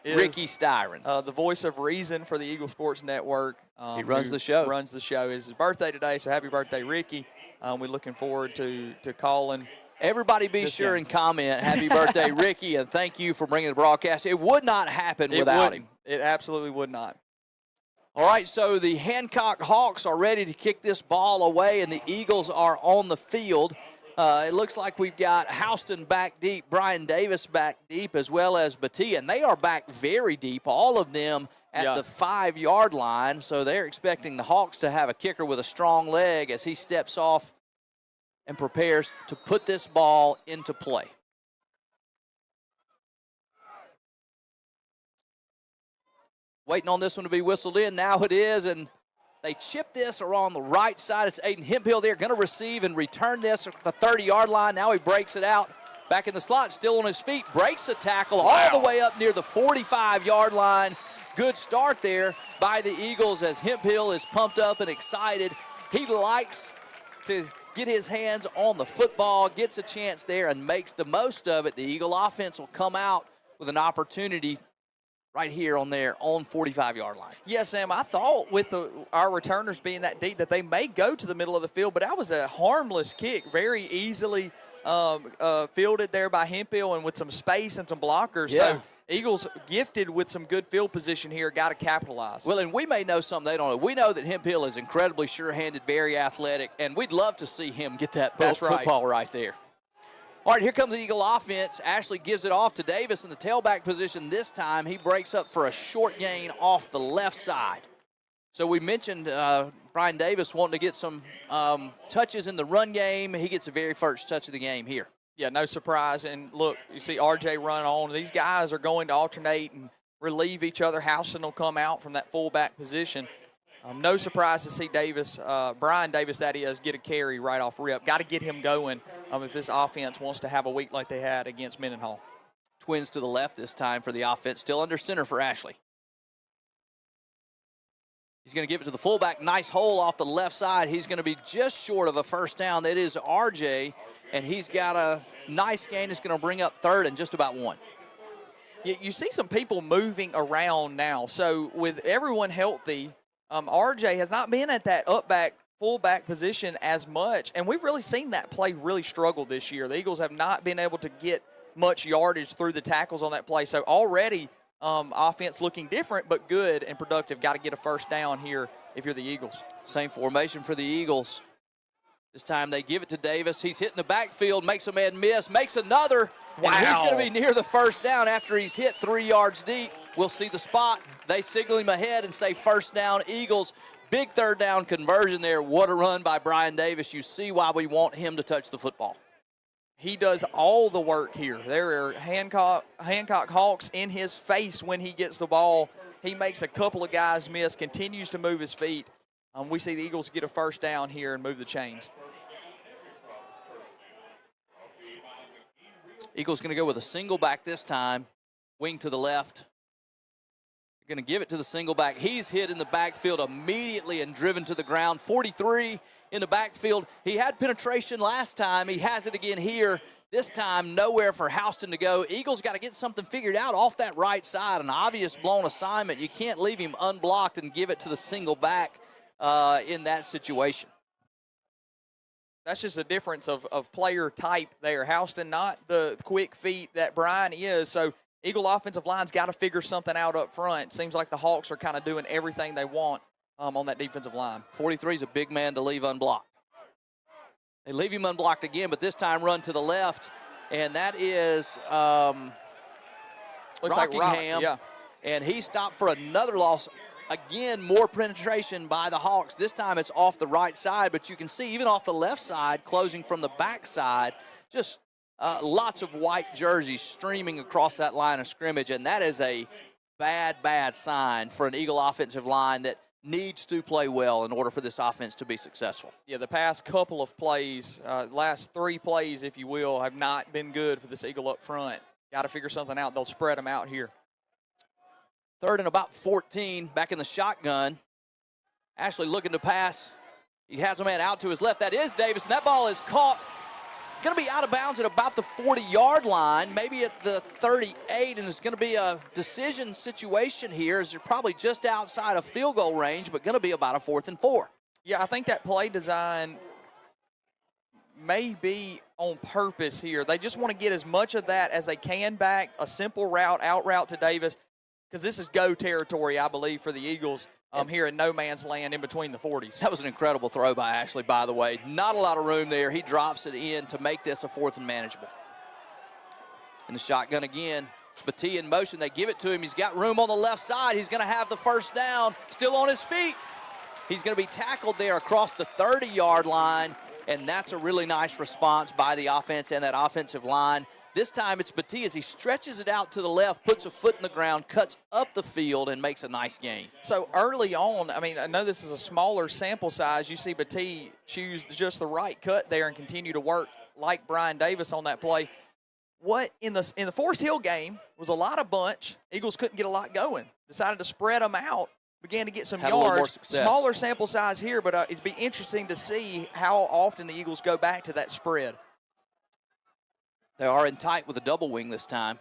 Ricky Styron, the voice of reason for the Eagle Sports Network. He runs the show. Runs the show. It's his birthday today, so happy birthday, Ricky. We're looking forward to calling. Everybody be sure and comment, happy birthday, Ricky, and thank you for bringing the broadcast. It would not happen without him. It absolutely would not. All right, so the Hancock Hawks are ready to kick this ball away, and the Eagles are on the field. It looks like we've got Houston back deep, Brian Davis back deep, as well as Batia, and they are back very deep, all of them at the 5-yard line, so they're expecting the Hawks to have a kicker with a strong leg as he steps off and prepares to put this ball into play. Waiting on this one to be whistled in. Now it is, and they chip this around the right side. It's Aiden Hemphill there, going to receive and return this at the 30-yard line. Now he breaks it out. Back in the slot, still on his feet. Breaks the tackle all the way up near the 45-yard line. Good start there by the Eagles as Hemphill is pumped up and excited. He likes to get his hands on the football, gets a chance there, and makes the most of it. The Eagle offense will come out with an opportunity right here on their own 45-yard line. Yeah, Sam, I thought with our returners being that deep that they may go to the middle of the field, but that was a harmless kick, very easily fielded there by Hemphill and with some space and some blockers. Yeah. So Eagles gifted with some good field position here, got to capitalize. Well, and we may know something they don't know. We know that Hemphill is incredibly sure-handed, very athletic, and we'd love to see him get that football right there. All right, here comes the Eagle offense. Ashley gives it off to Davis in the tailback position this time. He breaks up for a short gain off the left side. So we mentioned Brian Davis wanting to get some touches in the run game. He gets the very first touch of the game here. Yeah, no surprise. And look, you see RJ run on. These guys are going to alternate and relieve each other. Houston will come out from that fullback position. No surprise to see Davis, Brian Davis, that is, get a carry right off rip. Got to get him going if this offense wants to have a week like they had against Mendenhall. Twins to the left this time for the offense. Still under center for Ashley. He's going to give it to the fullback. Nice hole off the left side. He's going to be just short of a first down. That is RJ, and he's got a nice gain. It's going to bring up third and just about one. You see some people moving around now. So with everyone healthy, RJ has not been at that fullback position as much, and we've really seen that play really struggle this year. The Eagles have not been able to get much yardage through the tackles on that play. So already offense looking different but good and productive. Got to get a first down here if you're the Eagles. Same formation for the Eagles. This time they give it to Davis. He's hitting the backfield, makes a man miss, makes another. Wow. And he's going to be near the first down after he's hit 3 yards deep. We'll see the spot. They signal him ahead and say first down, Eagles. Big third down conversion there. What a run by Brian Davis. You see why we want him to touch the football. He does all the work here. There are Hancock Hawks in his face when he gets the ball. He makes a couple of guys miss, continues to move his feet. We see the Eagles get a first down here and move the chains. Eagles going to go with a single back this time. Wing to the left. They're going to give it to the single back. He's hit in the backfield immediately and driven to the ground. 43 in the backfield. He had penetration last time. He has it again here. This time, nowhere for Houston to go. Eagles got to get something figured out off that right side. An obvious blown assignment. You can't leave him unblocked and give it to the single back in that situation. That's just a difference of player type there. Houston, not the quick feet that Brian is. So Eagle offensive line's got to figure something out up front. Seems like the Hawks are kind of doing everything they want on that defensive line. 43 is a big man to leave unblocked. They leave him unblocked again, but this time run to the left, and that is looks like Rockingham. Yeah. And he stopped for another loss. Again, more penetration by the Hawks. This time it's off the right side, but you can see even off the left side, closing from the back side, just lots of white jerseys streaming across that line of scrimmage, and that is a bad sign for an Eagle offensive line that needs to play well in order for this offense to be successful. Yeah, the past couple of plays, last 3 plays, if you will, have not been good for this Eagle up front. Got to figure something out. They'll spread them out here. Third and about 14, back in the shotgun. Ashley looking to pass. He has a man out to his left. That is Davis, and that ball is caught. Going to be out of bounds at about the 40-yard line, maybe at the 38, and it's going to be a decision situation here as you're probably just outside of field goal range, but going to be about a 4th and 4. Yeah, I think that play design may be on purpose here. They just want to get as much of that as they can back, a simple route, out route to Davis, because this is go territory, I believe, for the Eagles here in no man's land in between the 40s. That was an incredible throw by Ashley, by the way. Not a lot of room there. He drops it in to make this a 4th and manageable. In the shotgun again. Battie in motion. They give it to him. He's got room on the left side. He's going to have the first down. Still on his feet. He's going to be tackled there across the 30-yard line, and that's a really nice response by the offense and that offensive line. This time it's Battie as he stretches it out to the left, puts a foot in the ground, cuts up the field, and makes a nice gain. So early on, I mean, I know this is a smaller sample size. You see Battie choose just the right cut there and continue to work like Brian Davis on that play. What in the Forest Hill game was a lot of bunch. Eagles couldn't get a lot going. Decided to spread them out, began to get some Had a little more yards. success. Smaller sample size here, but it'd be interesting to see how often the Eagles go back to that spread. They are in tight with a double wing this time.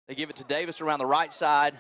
They give it to Davis around the right side.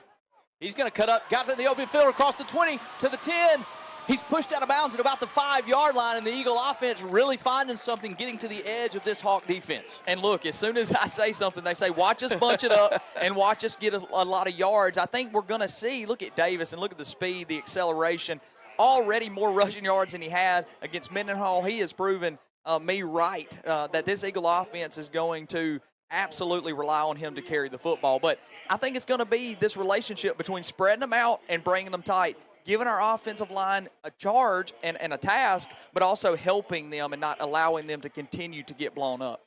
He's going to cut up, got it in the open field across the 20 to the 10. He's pushed out of bounds at about the 5-yard line, and the Eagle offense really finding something, getting to the edge of this Hawk defense. And look, as soon as I say something, they say, watch us bunch it up and watch us get a lot of yards. I think we're going to see, look at Davis and look at the speed, the acceleration. Already more rushing yards than he had against Mendenhall. He has proven me right that this Eagle offense is going to absolutely rely on him to carry the football. But I think it's going to be this relationship between spreading them out and bringing them tight, giving our offensive line a charge and a task, but also helping them and not allowing them to continue to get blown up.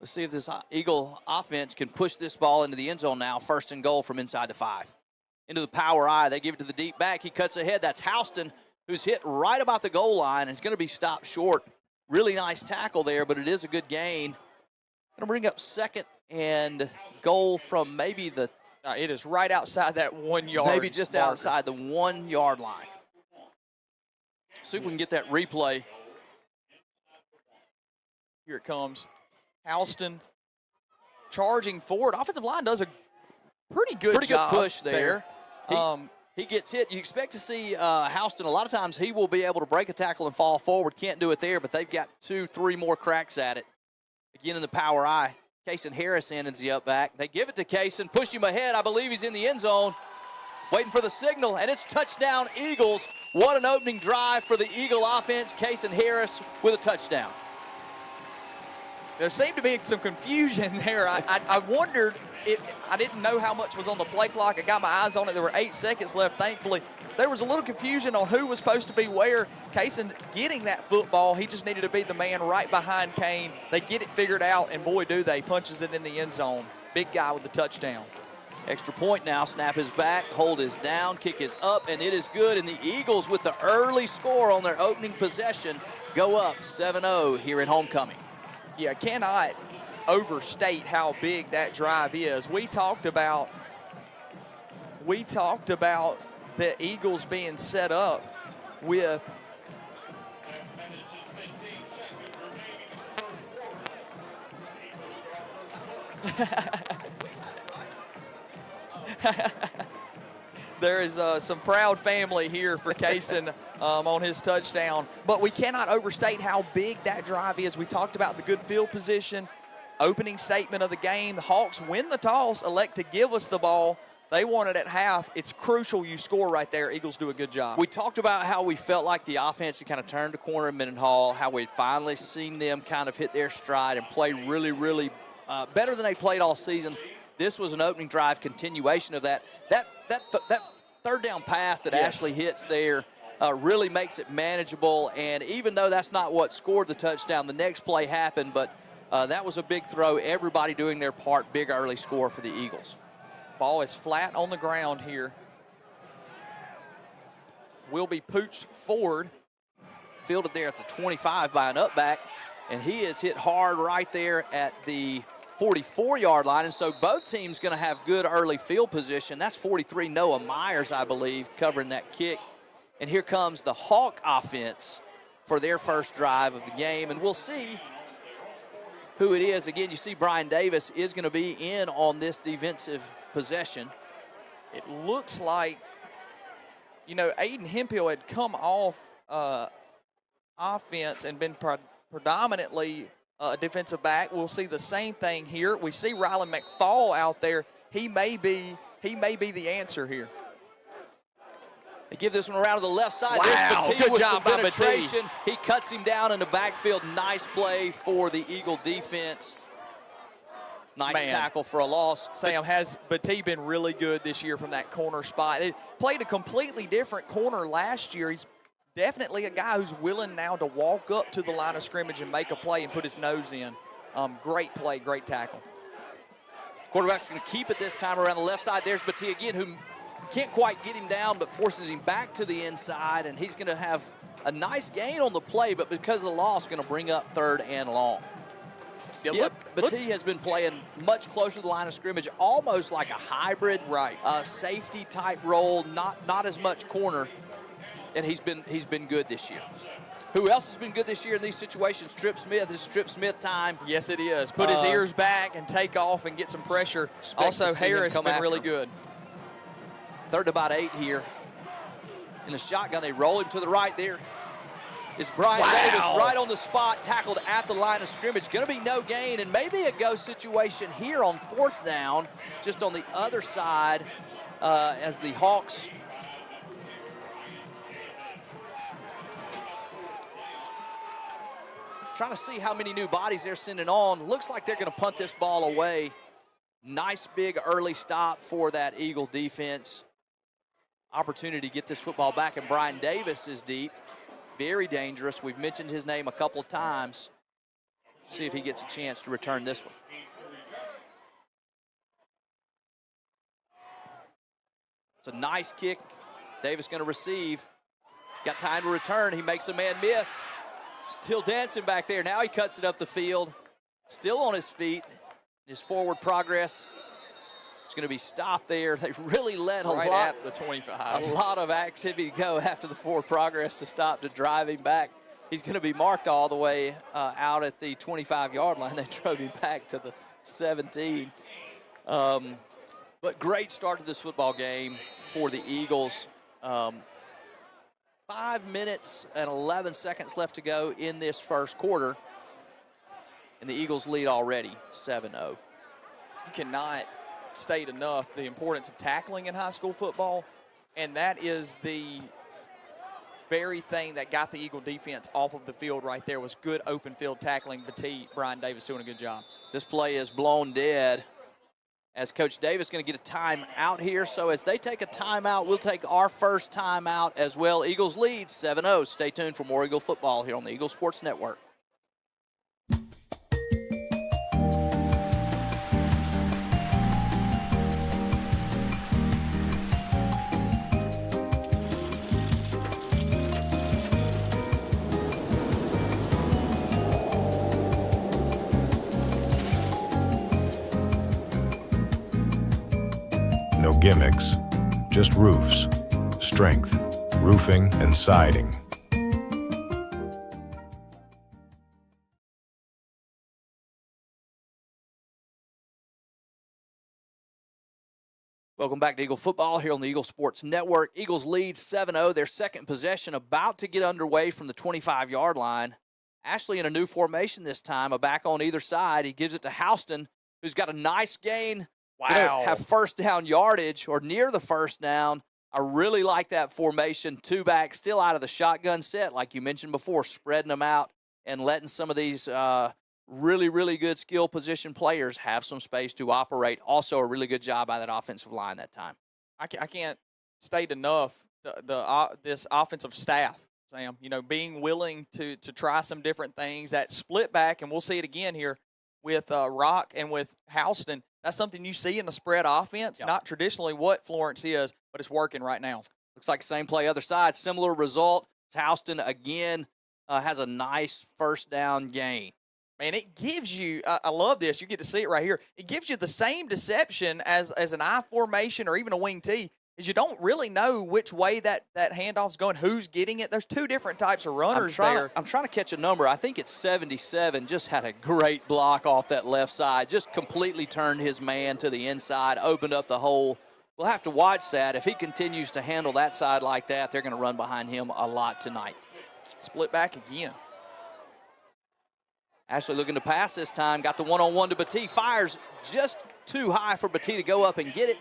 Let's see if this Eagle offense can push this ball into the end zone now. 1st and goal from inside the 5. Into the power I. They give it to the deep back. He cuts ahead. That's Houston, who's hit right about the goal line and is going to be stopped short. Really nice tackle there, but it is a good gain. Going to bring up 2nd and goal from maybe the... it is right outside that 1 yard. Maybe just marker. outside the 1 yard line. See if we can get that replay. Here it comes. Houston charging forward. Offensive line does a pretty good job push there. he gets hit. You expect to see Houston, a lot of times he will be able to break a tackle and fall forward. Can't do it there, but they've got 2-3 more cracks at it. Again in the power eye. Kaysen Harris ends the up back. They give it to Kaysen, push him ahead. I believe he's in the end zone. Waiting for the signal, and it's touchdown Eagles. What an opening drive for the Eagle offense. Kaysen Harris with a touchdown. There seemed to be some confusion there. I wondered, I didn't know how much was on the play clock. I got my eyes on it. There were 8 seconds left, thankfully. There was a little confusion on who was supposed to be where. Kaysen getting that football, he just needed to be the man right behind Kane. They get it figured out, and boy, do they. Punches it in the end zone. Big guy with the touchdown. Extra point now. Snap is back, hold is down, kick is up, and it is good. And the Eagles, with the early score on their opening possession, go up 7-0 here at homecoming. Yeah, cannot overstate how big that drive is. We talked about the Eagles being set up with there is some proud family here for Kaysen on his touchdown. But we cannot overstate how big that drive is. We talked about the good field position, opening statement of the game. The Hawks win the toss, elect to give us the ball. They won it at half. It's crucial you score right there. Eagles do a good job. We talked about how we felt like the offense had kind of turned the corner in Mendenhall, how we'd finally seen them kind of hit their stride and play really, really better than they played all season. This was an opening drive continuation of that. That third down pass that Ashley hits there really makes it manageable. And even though that's not what scored the touchdown, the next play happened. But that was a big throw. Everybody doing their part. Big early score for the Eagles. Ball is flat on the ground here. Will be pooched forward. Fielded there at the 25 by an up back. And he is hit hard right there at the 44-yard line, and so both teams going to have good early field position. That's 43 Noah Myers, I believe, covering that kick. And here comes the Hawk offense for their first drive of the game, and we'll see who it is. Again, you see Brian Davis is going to be in on this defensive possession. It looks like, you know, Aiden Hemphill had come off offense and been predominantly a defensive back. We'll see the same thing here. We see Rylan McFall out there. He may be the answer here. They give this one around to the left side. Wow, good job by penetration. He cuts him down in the backfield. Nice play for the Eagle defense. Nice tackle for a loss. Sam, has Batee been really good this year from that corner spot? It played a completely different corner last year. He's definitely a guy who's willing now to walk up to the line of scrimmage and make a play and put his nose in. Great play, great tackle. Quarterback's going to keep it this time around the left side. There's Batee again, who can't quite get him down, but forces him back to the inside, and he's going to have a nice gain on the play, but because of the loss, going to bring up 3rd and long. Batee has been playing much closer to the line of scrimmage, almost like a hybrid safety-type role, not as much corner, and he's been good this year. Who else has been good this year in these situations? Trip Smith. This is Trip Smith time. Yes, it is. Put his ears back and take off and get some pressure. Also, Harris has been really good. 3rd and about 8 here. In the shotgun, they roll him to the right there. It's Brian Davis right on the spot, tackled at the line of scrimmage. Going to be no gain, and maybe a go situation here on 4th down, just on the other side as the Hawks trying to see how many new bodies they're sending on. Looks like they're going to punt this ball away. Nice big early stop for that Eagle defense. Opportunity to get this football back, and Brian Davis is deep. Very dangerous. We've mentioned his name a couple of times. See if he gets a chance to return this one. It's a nice kick. Davis going to receive. Got time to return. He makes a man miss. Still dancing back there. Now he cuts it up the field. Still on his feet. His forward progress is going to be stopped there. They really let at the 25. A lot of activity go after the forward progress to stop to drive him back. He's going to be marked all the way out at the 25-yard line. They drove him back to the 17. But great start to this football game for the Eagles. 5 minutes and 11 seconds left to go in this first quarter. And the Eagles lead already 7-0. You cannot state enough the importance of tackling in high school football. And that is the very thing that got the Eagle defense off of the field right there was good open field tackling. Brian Davis doing a good job. This play is blown dead as Coach Davis is going to get a timeout here. So as they take a timeout, we'll take our first timeout as well. Eagles lead 7-0. Stay tuned for more Eagle football here on the Eagle Sports Network. No gimmicks, just roofs, strength, roofing, and siding. Welcome back to Eagle football here on the Eagle Sports Network. Eagles lead 7-0. Their second possession about to get underway from the 25-yard line. Ashley in a new formation this time, a back on either side. He gives it to Houston, who's got a nice gain. Wow. Have first down yardage or near the first down. I really like that formation. Two back, still out of the shotgun set, like you mentioned before, spreading them out and letting some of these really, really good skill position players have some space to operate. Also a really good job by that offensive line that time. I can't state enough this offensive staff, Sam, being willing to try some different things. That split back, and we'll see it again here with Rock and with Houston. That's something you see in the spread offense, not traditionally what Florence is, but it's working right now. Looks like the same play, other side, similar result. Houston, again, has a nice first down gain. Man, it gives you, I love this, you get to see it right here. It gives you the same deception as an I formation or even a wing T, is you don't really know which way that handoff's going, who's getting it. There's two different types of runners there. I'm trying to catch a number. I think it's 77. Just had a great block off that left side. Just completely turned his man to the inside, opened up the hole. We'll have to watch that. If he continues to handle that side like that, they're going to run behind him a lot tonight. Split back again. Ashley looking to pass this time. Got the one-on-one to Batee. Fires just too high for Batee to go up and get it.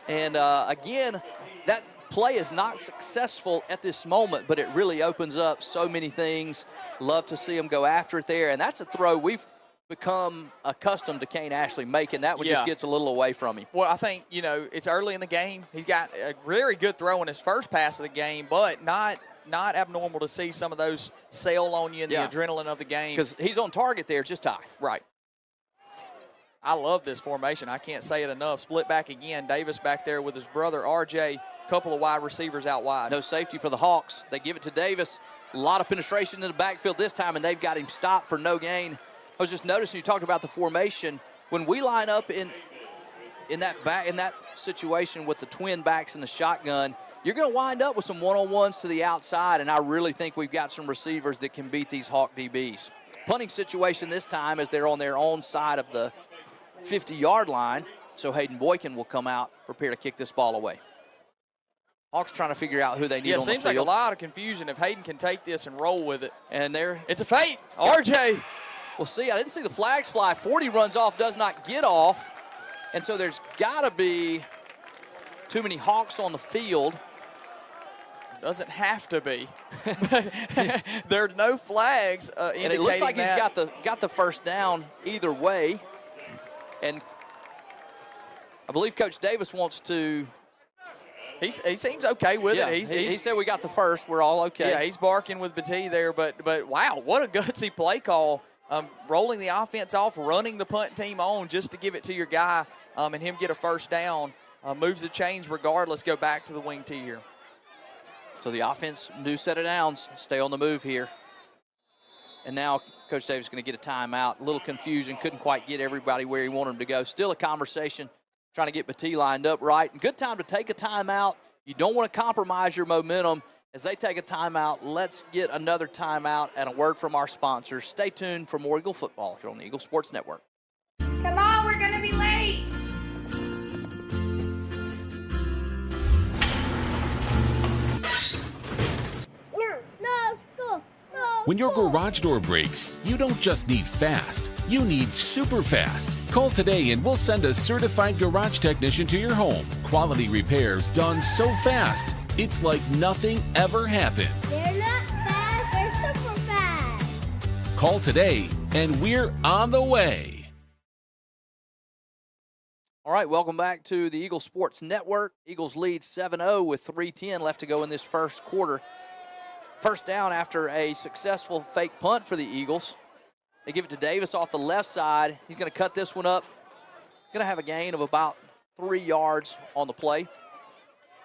And, again, that play is not successful at this moment, but it really opens up so many things. Love to see him go after it there. And that's a throw we've become accustomed to Kane Ashley making. That one just gets a little away from him. Well, I think, it's early in the game. He's got a very good throw in his first pass of the game, but not abnormal to see some of those sail on you in the adrenaline of the game. Because he's on target there, just high. Right. I love this formation. I can't say it enough. Split back again. Davis back there with his brother, RJ. Couple of wide receivers out wide. No safety for the Hawks. They give it to Davis. A lot of penetration in the backfield this time, and they've got him stopped for no gain. I was just noticing you talked about the formation. When we line up in that situation with the twin backs and the shotgun, you're going to wind up with some one-on-ones to the outside, and I really think we've got some receivers that can beat these Hawk DBs. Punting situation this time as they're on their own side of the 50-yard line, so Hayden Boykin will come out, prepare to kick this ball away. Hawks trying to figure out who they need on the field. Yeah, seems like a lot of confusion if Hayden can take this and roll with it. And it's a fake. RJ. We'll see. I didn't see the flags fly. 40 runs off, does not get off. And so there's got to be too many Hawks on the field. Doesn't have to be. There are no flags indicating and it looks like he's got the first down either way. And I believe Coach Davis wants to. He seems okay with it. He said we got the first. We're all okay. Yeah, he's barking with Batee there, but wow, what a gutsy play call. Rolling the offense off, running the punt team on just to give it to your guy and him get a first down. Moves the chains regardless. Go back to the wing T here. So the offense, new set of downs, stay on the move here. And now Coach Davis is going to get a timeout. A little confusion, couldn't quite get everybody where he wanted them to go. Still a conversation, trying to get Batee lined up right. And good time to take a timeout. You don't want to compromise your momentum. As they take a timeout, let's get another timeout and a word from our sponsors. Stay tuned for more Eagle football here on the Eagle Sports Network. Come on, we're going to be late. When your garage door breaks, you don't just need fast, you need super fast. Call today and we'll send a certified garage technician to your home. Quality repairs done so fast, it's like nothing ever happened. They're not fast, they're super fast. Call today and we're on the way. All right, welcome back to the Eagle Sports Network. Eagles lead 7-0 with 3:10 left to go in this first quarter. First down after a successful fake punt for the Eagles. They give it to Davis off the left side. He's going to cut this one up. Going to have a gain of about 3 yards on the play.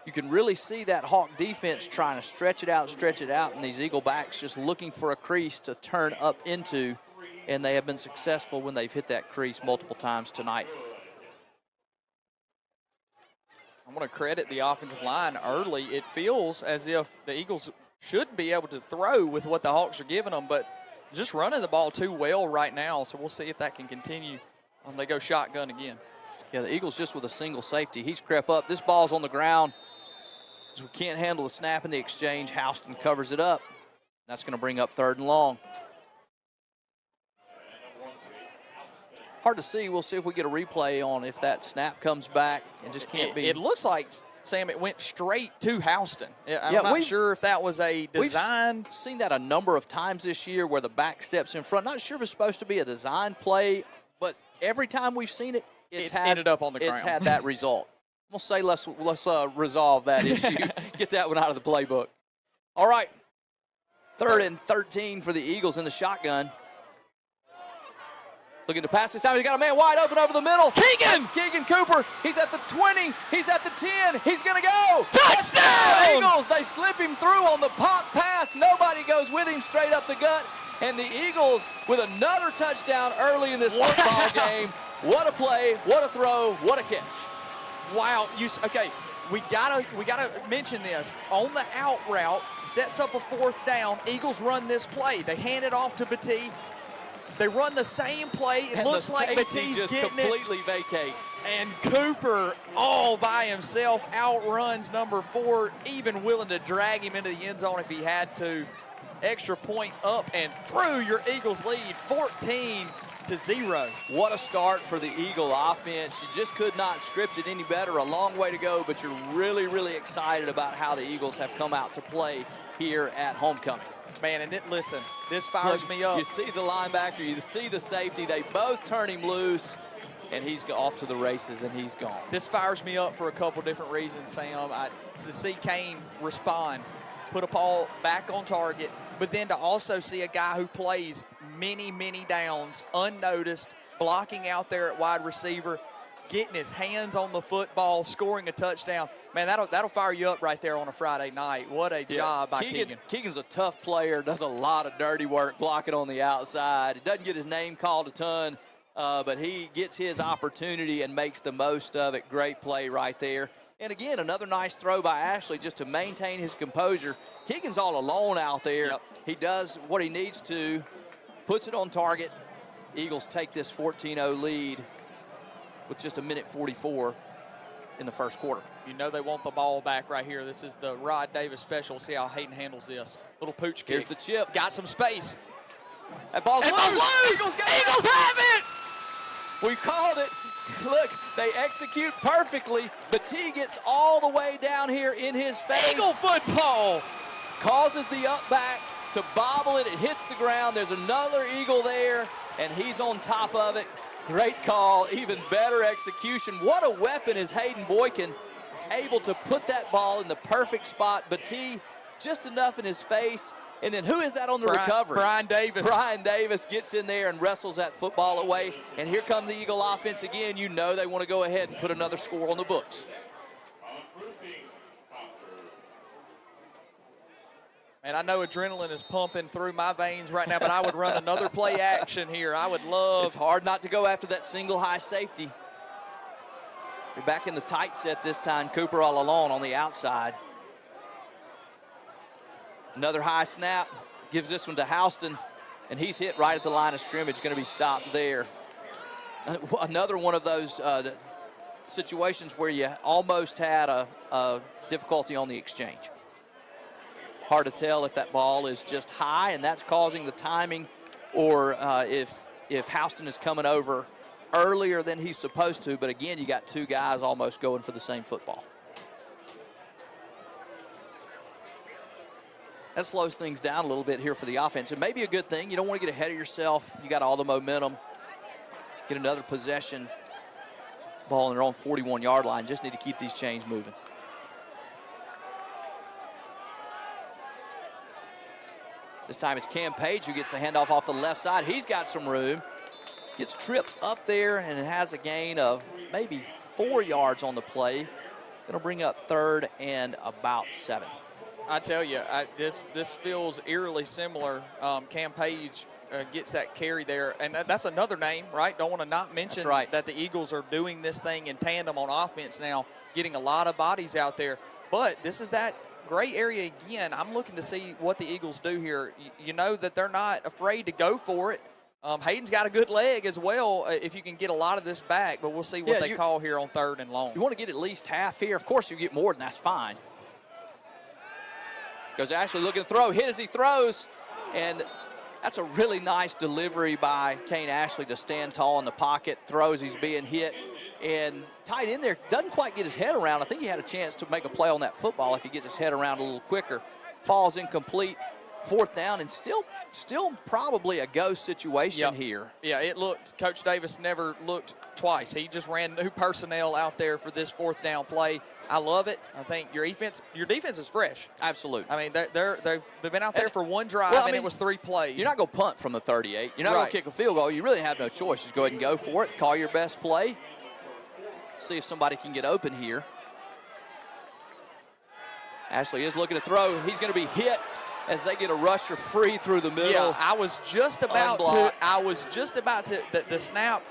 You can really see that Hawk defense trying to stretch it out, and these Eagle backs just looking for a crease to turn up into, and they have been successful when they've hit that crease multiple times tonight. I'm going to credit the offensive line early. It feels as if the Eagles should be able to throw with what the Hawks are giving them, but just running the ball too well right now, so we'll see if that can continue. They go shotgun again. Yeah, the Eagles just with a single safety. He's crept up. This ball's on the ground. So we can't handle the snap in the exchange. Houston covers it up. That's going to bring up 3rd and long. Hard to see. We'll see if we get a replay on if that snap comes back and just can't be. It looks like, Sam, it went straight to Houston. I'm not sure if that was a design. We've seen that a number of times this year where the back steps in front. Not sure if it's supposed to be a design play, but every time we've seen it, it's ended up on the ground. It's had that result. I'm going to say let's resolve that issue. Get that one out of the playbook. All right. 3rd and 13 for the Eagles in the shotgun. Looking to pass this time. He's got a man wide open over the middle. Keegan! Keegan Cooper. He's at the 20. He's at the 10. He's going to go. Touchdown! Eagles, they slip him through on the pop pass. Nobody goes with him straight up the gut. And the Eagles with another touchdown early in this football game. What a play, what a throw, what a catch. Wow. We gotta mention this. On the out route, sets up a 4th down. Eagles run this play. They hand it off to Batee. They run the same play. It looks like Batee's just getting completely vacates. And Cooper, all by himself, outruns number 4, even willing to drag him into the end zone if he had to. Extra point up and through. Your Eagles lead 14-0. What a start for the Eagle offense. You just could not script it any better. A long way to go, but you're really, really excited about how the Eagles have come out to play here at homecoming. Man, and listen, this fires me up. You see the linebacker, you see the safety. They both turn him loose, and he's off to the races, and he's gone. This fires me up for a couple different reasons, Sam. To see Kane respond, put a ball back on target, but then to also see a guy who plays many, many downs, unnoticed, blocking out there at wide receiver, getting his hands on the football, scoring a touchdown. Man, that'll fire you up right there on a Friday night. What a job by Keegan. Keegan's a tough player, does a lot of dirty work blocking on the outside. He doesn't get his name called a ton, but he gets his opportunity and makes the most of it. Great play right there. And again, another nice throw by Ashley just to maintain his composure. Keegan's all alone out there. Yep. He does what he needs to, puts it on target. Eagles take this 14-0 lead with just 1:44 in the first quarter. You know they want the ball back right here. This is the Rod Davis special. See how Hayden handles this. Little pooch kick. Here's the chip. Got some space. That ball's loose. Eagles have it. We called it. Look, they execute perfectly. Batee gets all the way down here in his face. Eagle football. Causes the up back to bobble it. It hits the ground. There's another Eagle there, and he's on top of it. Great call, even better execution. What a weapon is Hayden Boykin, able to put that ball in the perfect spot. Batee just enough in his face. And then who is that on the recovery? Brian Davis. Brian Davis gets in there and wrestles that football away. And here comes the Eagle offense again. You know they want to go ahead and put another score on the books. And I know adrenaline is pumping through my veins right now, but I would run another play action here. I would love. It's hard not to go after that single high safety. You're back in the tight set this time. Cooper all alone on the outside. Another high snap. Gives this one to Houston, and he's hit right at the line of scrimmage. Going to be stopped there. Another one of those situations where you almost had a difficulty on the exchange. Hard to tell if that ball is just high and that's causing the timing, or if Houston is coming over earlier than he's supposed to. But again, you got two guys almost going for the same football. That slows things down a little bit here for the offense. It may be a good thing. You don't want to get ahead of yourself. You got all the momentum. Get another possession. Ball on their own 41-yard line. Just need to keep these chains moving. This time it's Cam Page who gets the handoff off the left side. He's got some room. Gets tripped up there and it has a gain of maybe 4 yards on the play. Going to bring up 3rd and about 7. I tell you, this feels eerily similar. Cam Page gets that carry there, and that's another name, right? Don't want to not mention that the Eagles are doing this thing in tandem on offense now, getting a lot of bodies out there. But this is that gray area again. I'm looking to see what the Eagles do here. You know that they're not afraid to go for it. Hayden's got a good leg as well if you can get a lot of this back, but we'll see what they call here on 3rd and long. You want to get at least half here. Of course, you get more than that's fine. Goes Ashley looking to throw, hit as he throws, and that's a really nice delivery by Kane Ashley to stand tall in the pocket, throws, he's being hit, and tight in there, doesn't quite get his head around. I think he had a chance to make a play on that football if he gets his head around a little quicker. Falls incomplete, 4th down, and still probably a go situation here. Yeah, it looked, Coach Davis never looked twice. He just ran new personnel out there for this 4th down play. I love it. I think your defense is fresh. Absolutely. I mean, they've been out there for one drive, and it was 3 plays. You're not going to punt from the 38. You're not going to kick a field goal. You really have no choice. Just go ahead and go for it. Call your best play. See if somebody can get open here. Ashley is looking to throw. He's going to be hit as they get a rusher free through the middle. Yeah, I was just about to. The snap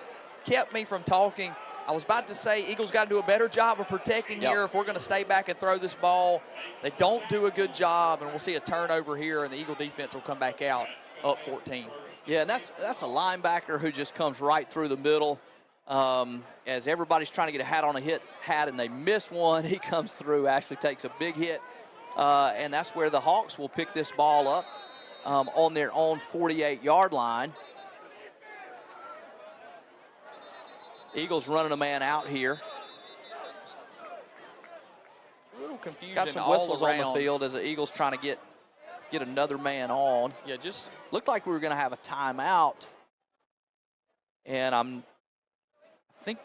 kept me from talking. I was about to say Eagles got to do a better job of protecting here if we're going to stay back and throw this ball. They don't do a good job, and we'll see a turnover here, and the Eagle defense will come back out up 14. Yeah, and that's a linebacker who just comes right through the middle. As everybody's trying to get a hat on a hat, and they miss one, he comes through, actually takes a big hit, and that's where the Hawks will pick this ball up on their own 48-yard line. Eagles running a man out here. A little confusion. Got some whistles on the field as the Eagles trying to get another man on. Yeah, just looked like we were going to have a timeout. And I think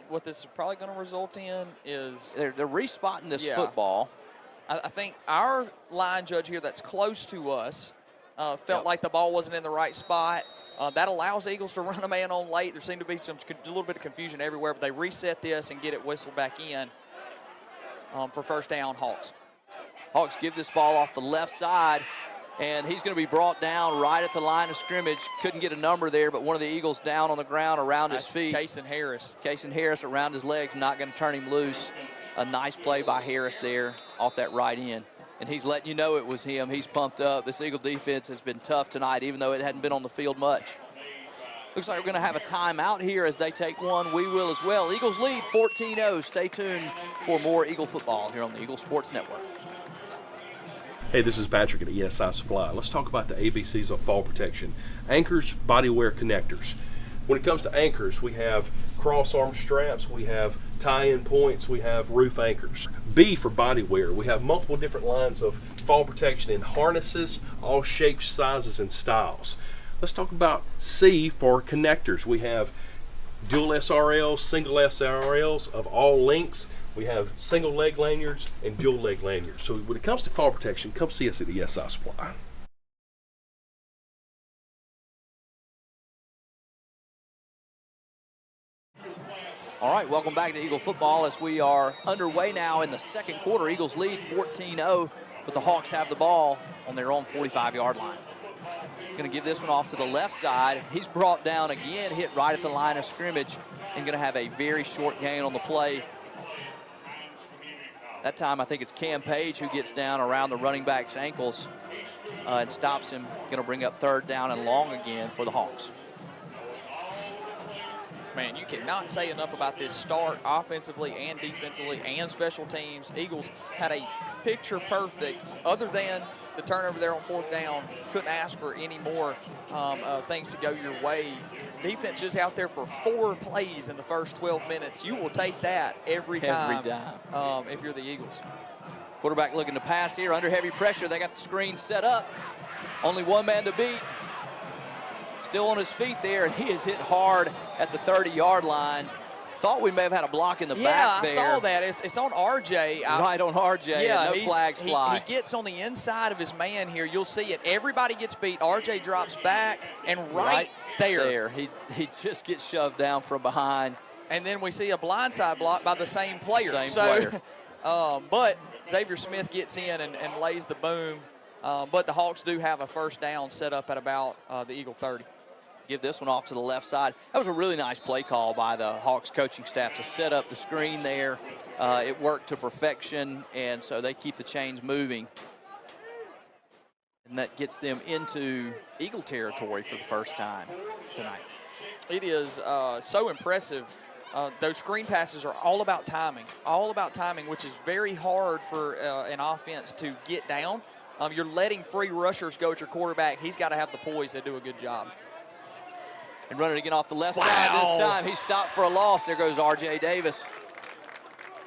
what this is probably going to result in is they're respotting this football. I think our line judge here that's close to us felt like the ball wasn't in the right spot. That allows Eagles to run a man on late. There seemed to be a little bit of confusion everywhere, but they reset this and get it whistled back in for 1st down, Hawks. Hawks give this ball off the left side, and he's going to be brought down right at the line of scrimmage. Couldn't get a number there, but one of the Eagles down on the ground around his feet. Kason Harris around his legs, not going to turn him loose. A nice play by Harris there off that right end. And he's letting you know it was him. He's pumped up. This Eagle defense has been tough tonight, even though it hadn't been on the field much. Looks like we're going to have a timeout here as they take one. We will as well. Eagles lead 14-0. Stay tuned for more Eagle football here on the Eagle Sports Network. Hey, this is Patrick at ESI Supply. Let's talk about the ABCs of fall protection. Anchors, body wear connectors. When it comes to anchors, we have cross-arm straps, we have tie-in points, we have roof anchors. B for body wear, we have multiple different lines of fall protection in harnesses, all shapes, sizes, and styles. Let's talk about C for connectors. We have dual SRLs, single SRLs of all lengths. We have single leg lanyards and dual leg lanyards. So when it comes to fall protection, come see us at ESI Supply. All right, welcome back to Eagle football as we are underway now in the second quarter. Eagles lead 14-0, but the Hawks have the ball on their own 45-yard line. Going to give this one off to the left side. He's brought down again, hit right at the line of scrimmage, and going to have a very short gain on the play. That time I think it's Cam Page who gets down around the running back's ankles and stops him. Going to bring up 3rd down and long again for the Hawks. Man, you cannot say enough about this start offensively and defensively and special teams. Eagles had a picture perfect, other than the turnover there on 4th down. Couldn't ask for any more things to go your way. Defense just out there for 4 plays in the first 12 minutes. You will take that every time. If you're the Eagles. Quarterback looking to pass here under heavy pressure. They got the screen set up. Only one man to beat. Still on his feet there, and he is hit hard at the 30-yard line. Thought we may have had a block in the back there. Yeah, I saw that. It's on RJ. Right on RJ. Yeah, no flags fly. He gets on the inside of his man here. You'll see it. Everybody gets beat. RJ drops back, and right there. He just gets shoved down from behind. And then we see a blindside block by the same player. Player. But Xavier Smith gets in and lays the boom. But the Hawks do have a first down set up at about the Eagle 30. Give this one off to the left side. That was a really nice play call by the Hawks coaching staff to set up the screen there. It worked to perfection, and so they keep the chains moving. And that gets them into Eagle territory for the first time tonight. It is so impressive. Those screen passes are all about timing, which is very hard for an offense to get down. You're letting free rushers go at your quarterback. He's got to have the poise to do a good job. And running again off the left side this time. He stopped for a loss. There goes R.J. Davis.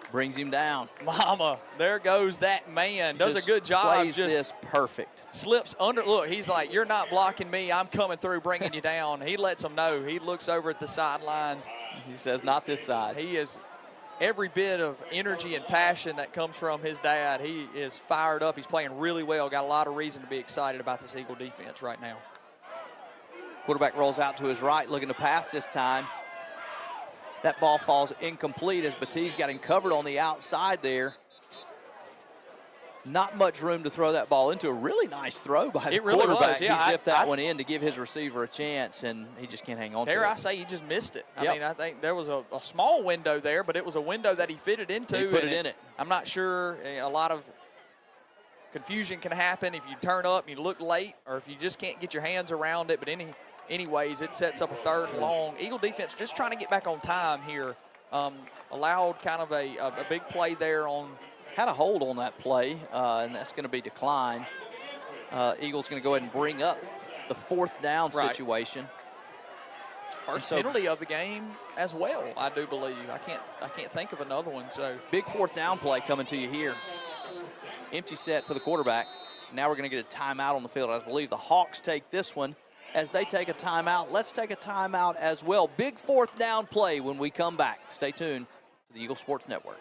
Brings him down. Mama, there goes that man. Does a good job. Plays this perfect. Slips under. Look, he's like, you're not blocking me. I'm coming through, bringing you down. He lets them know. He looks over at the sidelines. He says, not this side. He is every bit of energy and passion that comes from his dad. He is fired up. He's playing really well. Got a lot of reason to be excited about this Eagle defense right now. Quarterback rolls out to his right, looking to pass this time. That ball falls incomplete as Batiste got him covered on the outside there. Not much room to throw that ball into. A really nice throw by the quarterback. Really was. Yeah, he zipped that one in to give his receiver a chance, and he just can't hang on to it. Dare I say he just missed it. I mean, I think there was a small window there, but it was a window that he fitted into. He put it in it. I'm not sure. A lot of confusion can happen if you turn up and you look late, or if you just can't get your hands around it. But anyways, it sets up a 3rd and long. Eagle defense just trying to get back on time here. Allowed kind of a big play there on. Had a hold on that play, and that's going to be declined. Eagles going to go ahead and bring up the 4th down situation. First penalty of the game as well, I do believe. I can't think of another one. So big 4th down play coming to you here. Empty set for the quarterback. Now we're going to get a timeout on the field. I believe the Hawks take this one. As they take a timeout, let's take a timeout as well. Big 4th down play when we come back. Stay tuned to the Eagle Sports Network.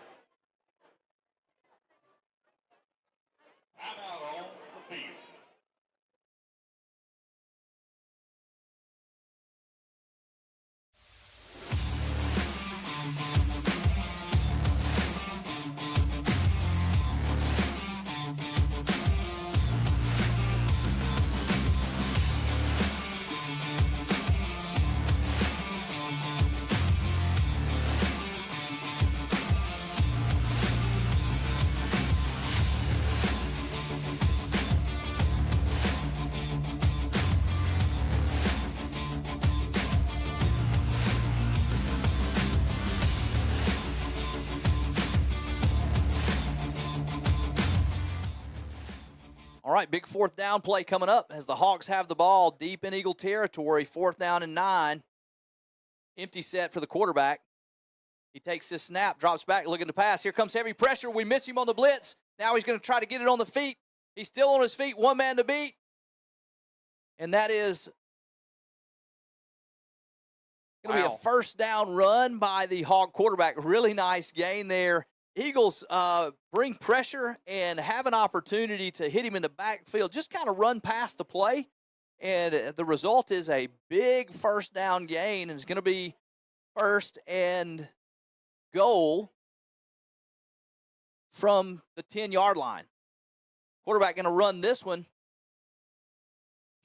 All right, big 4th down play coming up as the Hawks have the ball deep in Eagle territory, 4th down and 9. Empty set for the quarterback. He takes this snap, drops back, looking to pass. Here comes heavy pressure. We miss him on the blitz. Now he's going to try to get it on the feet. He's still on his feet, one man to beat. And that is going to be a 1st down run by the Hawk quarterback. Really nice gain there. Eagles bring pressure and have an opportunity to hit him in the backfield, just kind of run past the play, and the result is a big 1st down gain, and it's going to be 1st and goal from the 10-yard line. Quarterback going to run this one.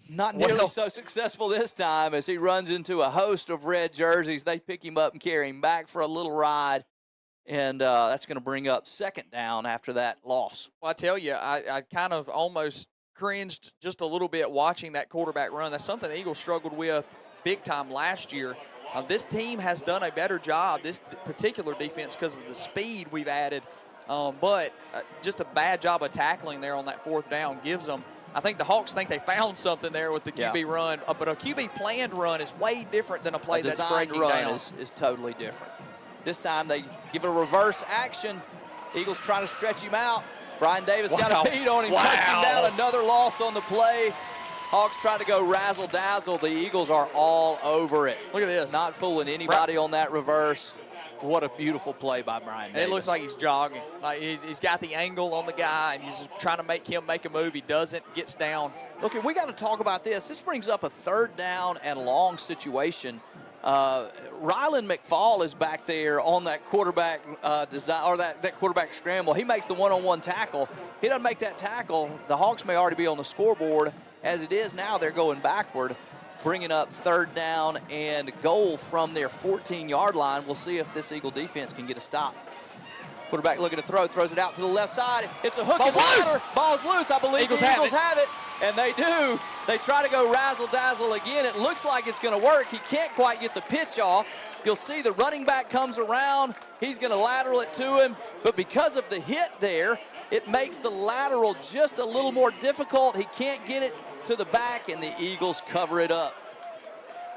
Not nearly so successful this time as he runs into a host of red jerseys. They pick him up and carry him back for a little ride. And that's going to bring up 2nd down after that loss. Well, I tell you, I kind of almost cringed just a little bit watching that quarterback run. That's something the Eagles struggled with big time last year. This team has done a better job, this particular defense, because of the speed we've added. But just a bad job of tackling there on that 4th down gives them. I think the Hawks think they found something there with the QB run, but a QB planned run is way different than a play that's breaking down. Is totally different. This time they give it a reverse action. Eagles trying to stretch him out. Brian Davis got a beat on him, cuts him down. Another loss on the play. Hawks try to go razzle-dazzle. The Eagles are all over it. Look at this. Not fooling anybody on that reverse. What a beautiful play by Brian Davis. It looks like he's jogging. Like he's got the angle on the guy, and he's just trying to make him make a move. He doesn't, gets down. Okay, we got to talk about this. This brings up a 3rd down and long situation. Rylan McFall is back there on that quarterback design, or that quarterback scramble. He makes the one-on-one tackle. He doesn't make that tackle. The Hawks may already be on the scoreboard. As it is now, they're going backward, bringing up 3rd down and goal from their 14-yard line. We'll see if this Eagle defense can get a stop. Quarterback looking to throw, throws it out to the left side. It's a hook. Ball's loose. Ball's loose. I believe Eagles the Eagles have it. And they do. They try to go razzle-dazzle again. It looks like it's going to work. He can't quite get the pitch off. You'll see the running back comes around. He's going to lateral it to him. But because of the hit there, it makes the lateral just a little more difficult. He can't get it to the back, and the Eagles cover it up.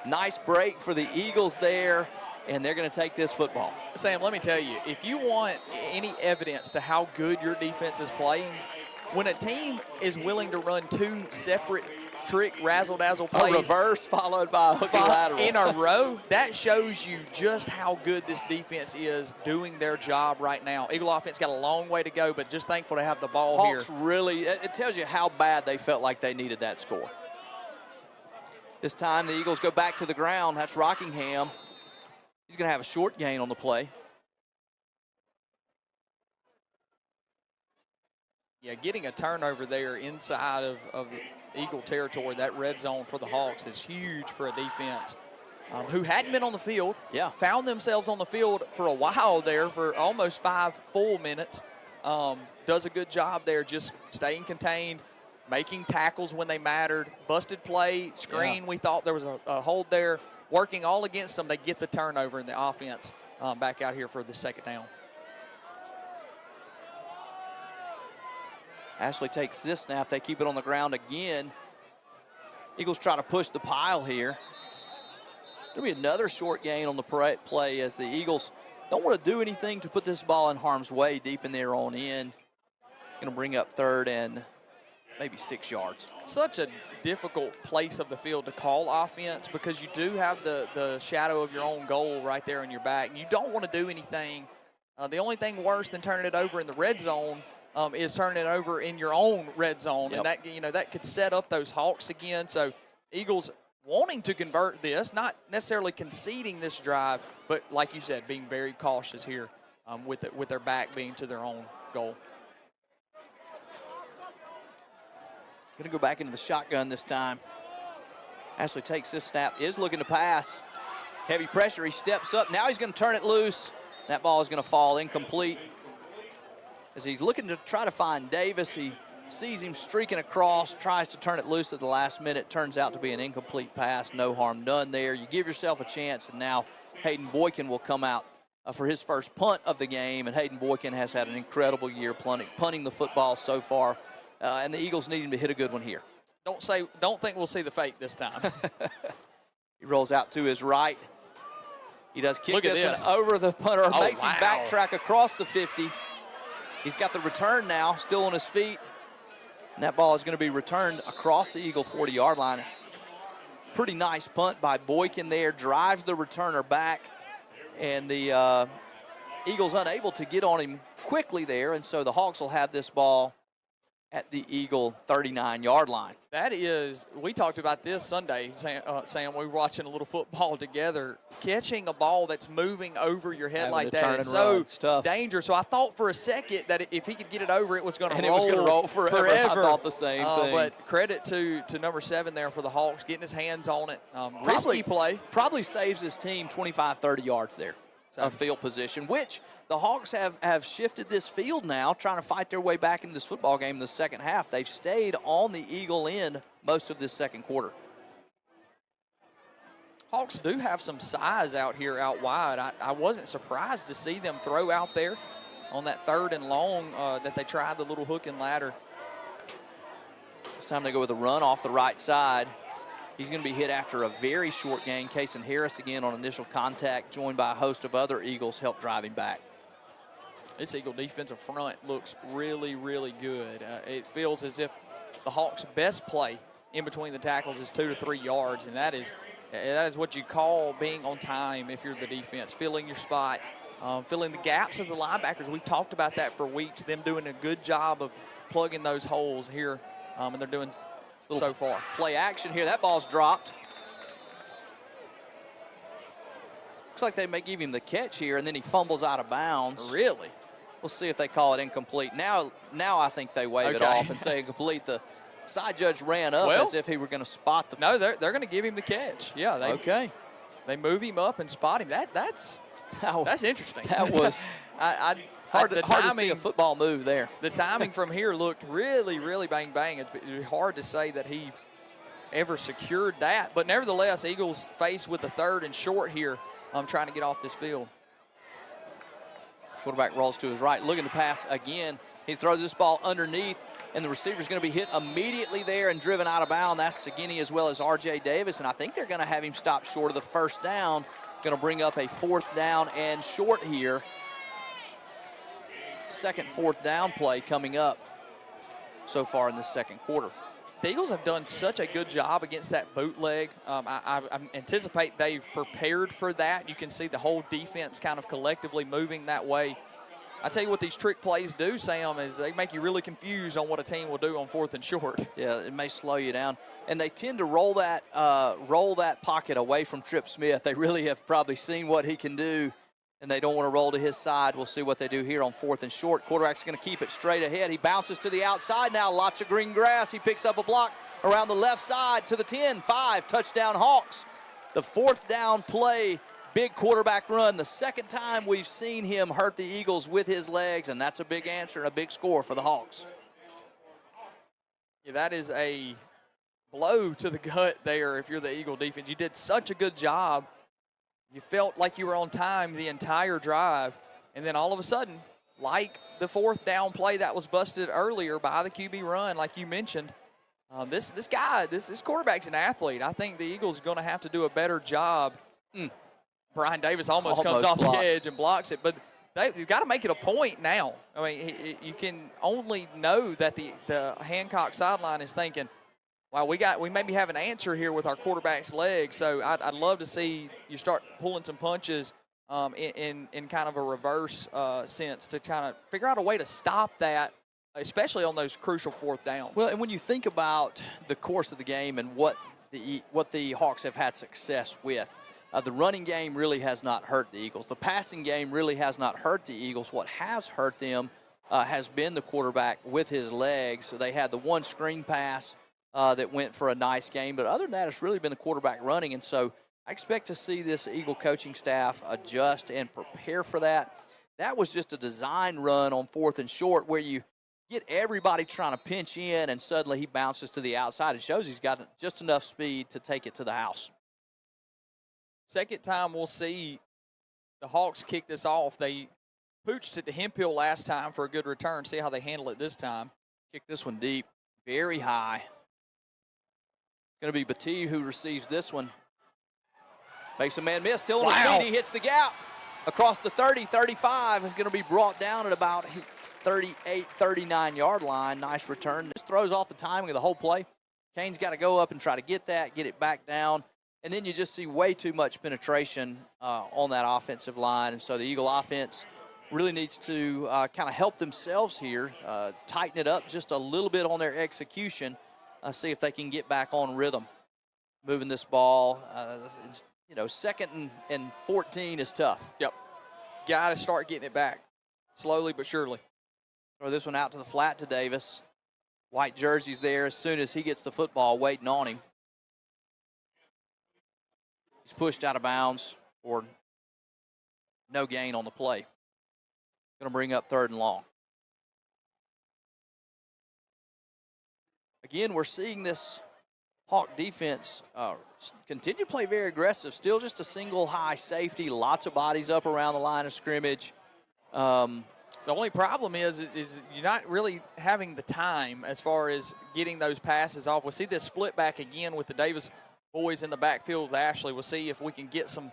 Nice break for the Eagles there, and they're going to take this football. Sam, let me tell you, if you want any evidence to how good your defense is playing, when a team is willing to run 2 separate trick razzle-dazzle plays, a reverse followed by a hook lateral in a row, that shows you just how good this defense is doing their job right now. Eagle offense got a long way to go, but just thankful to have the ball Hawks here. Really, it tells you how bad they felt like they needed that score. This time the Eagles go back to the ground. That's Rockingham. He's going to have a short gain on the play. Yeah, getting a turnover there inside of Eagle territory, that red zone for the Hawks is huge for a defense who hadn't been on the field. Yeah. Found themselves on the field for a while there, for almost 5 full minutes. Does a good job there just staying contained, making tackles when they mattered. Busted play, screen, we thought there was a hold there. Working all against them, they get the turnover in the offense back out here for the 2nd down. Ashley takes this snap. They keep it on the ground again. Eagles try to push the pile here. There'll be another short gain on the play as the Eagles don't want to do anything to put this ball in harm's way deep in their own end. Going to bring up 3rd and maybe 6 yards. Such a difficult place of the field to call offense because you do have the shadow of your own goal right there in your back. You don't want to do anything. The only thing worse than turning it over in the red zone is turning it over in your own red zone, and that could set up those Hawks again. So Eagles wanting to convert this, not necessarily conceding this drive, but like you said, being very cautious here with their back being to their own goal. Going to go back into the shotgun this time. Ashley takes this snap, is looking to pass. Heavy pressure, he steps up. Now he's going to turn it loose. That ball is going to fall incomplete. As he's looking to try to find Davis, he sees him streaking across, tries to turn it loose at the last minute. Turns out to be an incomplete pass. No harm done there. You give yourself a chance, and now Hayden Boykin will come out for his first punt of the game. And Hayden Boykin has had an incredible year punting the football so far. And the Eagles need him to hit a good one here. Don't think we'll see the fake this time. He rolls out to his right. He does kick this one over the punter. Makes him backtrack across the 50. He's got the return now, still on his feet. And that ball is going to be returned across the Eagle 40-yard line. Pretty nice punt by Boykin there. Drives the returner back. And the Eagles unable to get on him quickly there. And so the Hawks will have this ball at the Eagle 39-yard line. That is, we talked about this Sunday, Sam. We were watching a little football together. Catching a ball that's moving over your head like that is so dangerous. So I thought for a second that if he could get it over, it was going to roll. And it was going to roll forever. I thought the same thing. But credit to number 7 there for the Hawks, getting his hands on it. Risky play. Probably saves his team 25, 30 yards there of field position, which the Hawks have shifted this field now, trying to fight their way back into this football game in the second half. They've stayed on the Eagle end most of this second quarter. Hawks do have some size out here out wide. I wasn't surprised to see them throw out there on that 3rd and long that they tried the little hook and ladder. This time they go with a run off the right side. He's going to be hit after a very short gain. Cason Harris again on initial contact, joined by a host of other Eagles, help drive him back. This Eagle defensive front looks really, really good. It feels as if the Hawks' best play in between the tackles is 2 to 3 yards, and that is what you call being on time if you're the defense, filling your spot, filling the gaps of the linebackers. We've talked about that for weeks, them doing a good job of plugging those holes here, and they're doing so far. Play action here. That ball's dropped. Looks like they may give him the catch here, and then he fumbles out of bounds. Really? We'll see if they call it incomplete. Now I think they wave it off and say incomplete. The side judge ran up as if he were going to spot the. No, they're going to give him the catch. Yeah. They move him up and spot him. That's interesting. That was hard to see a football move there. The timing from here looked really, really bang bang. It's hard to say that he ever secured that, but nevertheless, Eagles faced with the 3rd and short here. Trying to get off this field. Quarterback rolls to his right, looking to pass again. He throws this ball underneath, and the receiver's going to be hit immediately there and driven out of bounds. That's Sagini as well as R.J. Davis, and I think they're going to have him stop short of the 1st down. Going to bring up a 4th down and short here. 2nd 4th down play coming up so far in the 2nd quarter. The Eagles have done such a good job against that bootleg. I anticipate they've prepared for that. You can see the whole defense kind of collectively moving that way. I tell you what these trick plays do, Sam, is they make you really confused on what a team will do on 4th and short. Yeah, it may slow you down. And they tend to roll that pocket away from Trip Smith. They really have probably seen what he can do, and they don't want to roll to his side. We'll see what they do here on 4th and short. Quarterback's going to keep it straight ahead. He bounces to the outside now. Lots of green grass. He picks up a block around the left side to the 10-5. Touchdown Hawks. The 4th down play, big quarterback run. The 2nd time we've seen him hurt the Eagles with his legs, and that's a big answer and a big score for the Hawks. Yeah, that is a blow to the gut there if you're the Eagle defense. You did such a good job. You felt like you were on time the entire drive, and then all of a sudden, like the 4th down play that was busted earlier by the QB run, like you mentioned, this quarterback's an athlete. I think the Eagles are going to have to do a better job. Brian Davis almost comes off the edge and blocks it, but you've got to make it a point now. I mean, you can only know that the Hancock sideline is thinking, wow, we maybe have an answer here with our quarterback's leg. So I'd love to see you start pulling some punches in kind of a reverse sense to kind of figure out a way to stop that, especially on those crucial 4th downs. Well, and when you think about the course of the game and what the Hawks have had success with, the running game really has not hurt the Eagles. The passing game really has not hurt the Eagles. What has hurt them has been the quarterback with his legs. So they had the one screen pass that went for a nice game. But other than that, it's really been the quarterback running. And so I expect to see this Eagle coaching staff adjust and prepare for that. That was just a design run on 4th and short where you get everybody trying to pinch in, and suddenly he bounces to the outside. It shows he's got just enough speed to take it to the house. 2nd time we'll see the Hawks kick this off. They pooched it to Hemphill last time for a good return. See how they handle it this time. Kick this one deep, very high. Going to be Batee who receives this one. Makes a man miss. Still on his feet. He hits the gap across the 30, 35. Is going to be brought down at about 38, 39-yard line. Nice return. Just throws off the timing of the whole play. Kane's got to go up and try to get that, get it back down. And then you just see way too much penetration on that offensive line. And so the Eagle offense really needs to kind of help themselves here, tighten it up just a little bit on their execution, see if they can get back on rhythm. Moving this ball, 2nd and 14 is tough. Yep. Got to start getting it back slowly but surely. Throw this one out to the flat to Davis. White jersey's there as soon as he gets the football waiting on him. He's pushed out of bounds for no gain on the play. Going to bring up 3rd and long. Again, we're seeing this Hawk defense continue to play very aggressive. Still just a single high safety. Lots of bodies up around the line of scrimmage. The only problem is you're not really having the time as far as getting those passes off. We'll see this split back again with the Davis boys in the backfield with Ashley. We'll see if we can get some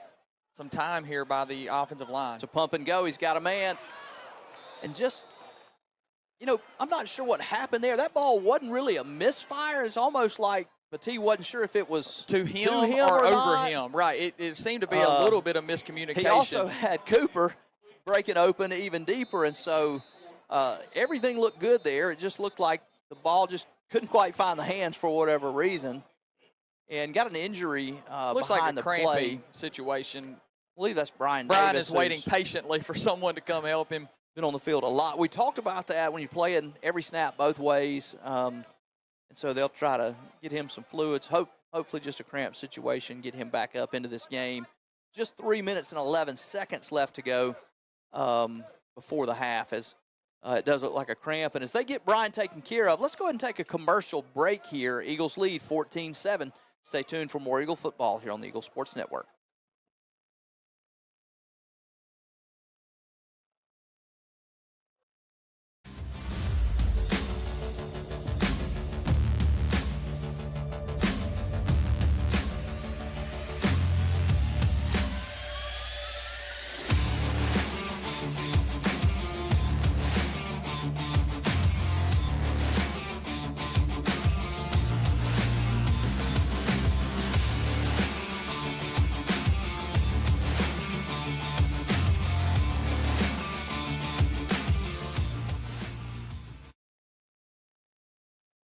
time here by the offensive line. It's a pump and go. He's got a man. And just, I'm not sure what happened there. That ball wasn't really a misfire. It's almost like Petit wasn't sure if it was to him or over him. Right. It seemed to be a little bit of miscommunication. He also had Cooper breaking open even deeper, and so everything looked good there. It just looked like the ball just couldn't quite find the hands for whatever reason, and got an injury looks behind like a crampy situation. I believe that's Brian Davis, is waiting patiently for someone to come help him. Been on the field a lot. We talked about that when you're playing every snap both ways. And so they'll try to get him some fluids, hopefully just a cramped situation, get him back up into this game. Just 3 minutes and 11 seconds left to go before the half, as it does look like a cramp. And as they get Brian taken care of, let's go ahead and take a commercial break here. Eagles lead 14-7. Stay tuned for more Eagle football here on the Eagle Sports Network.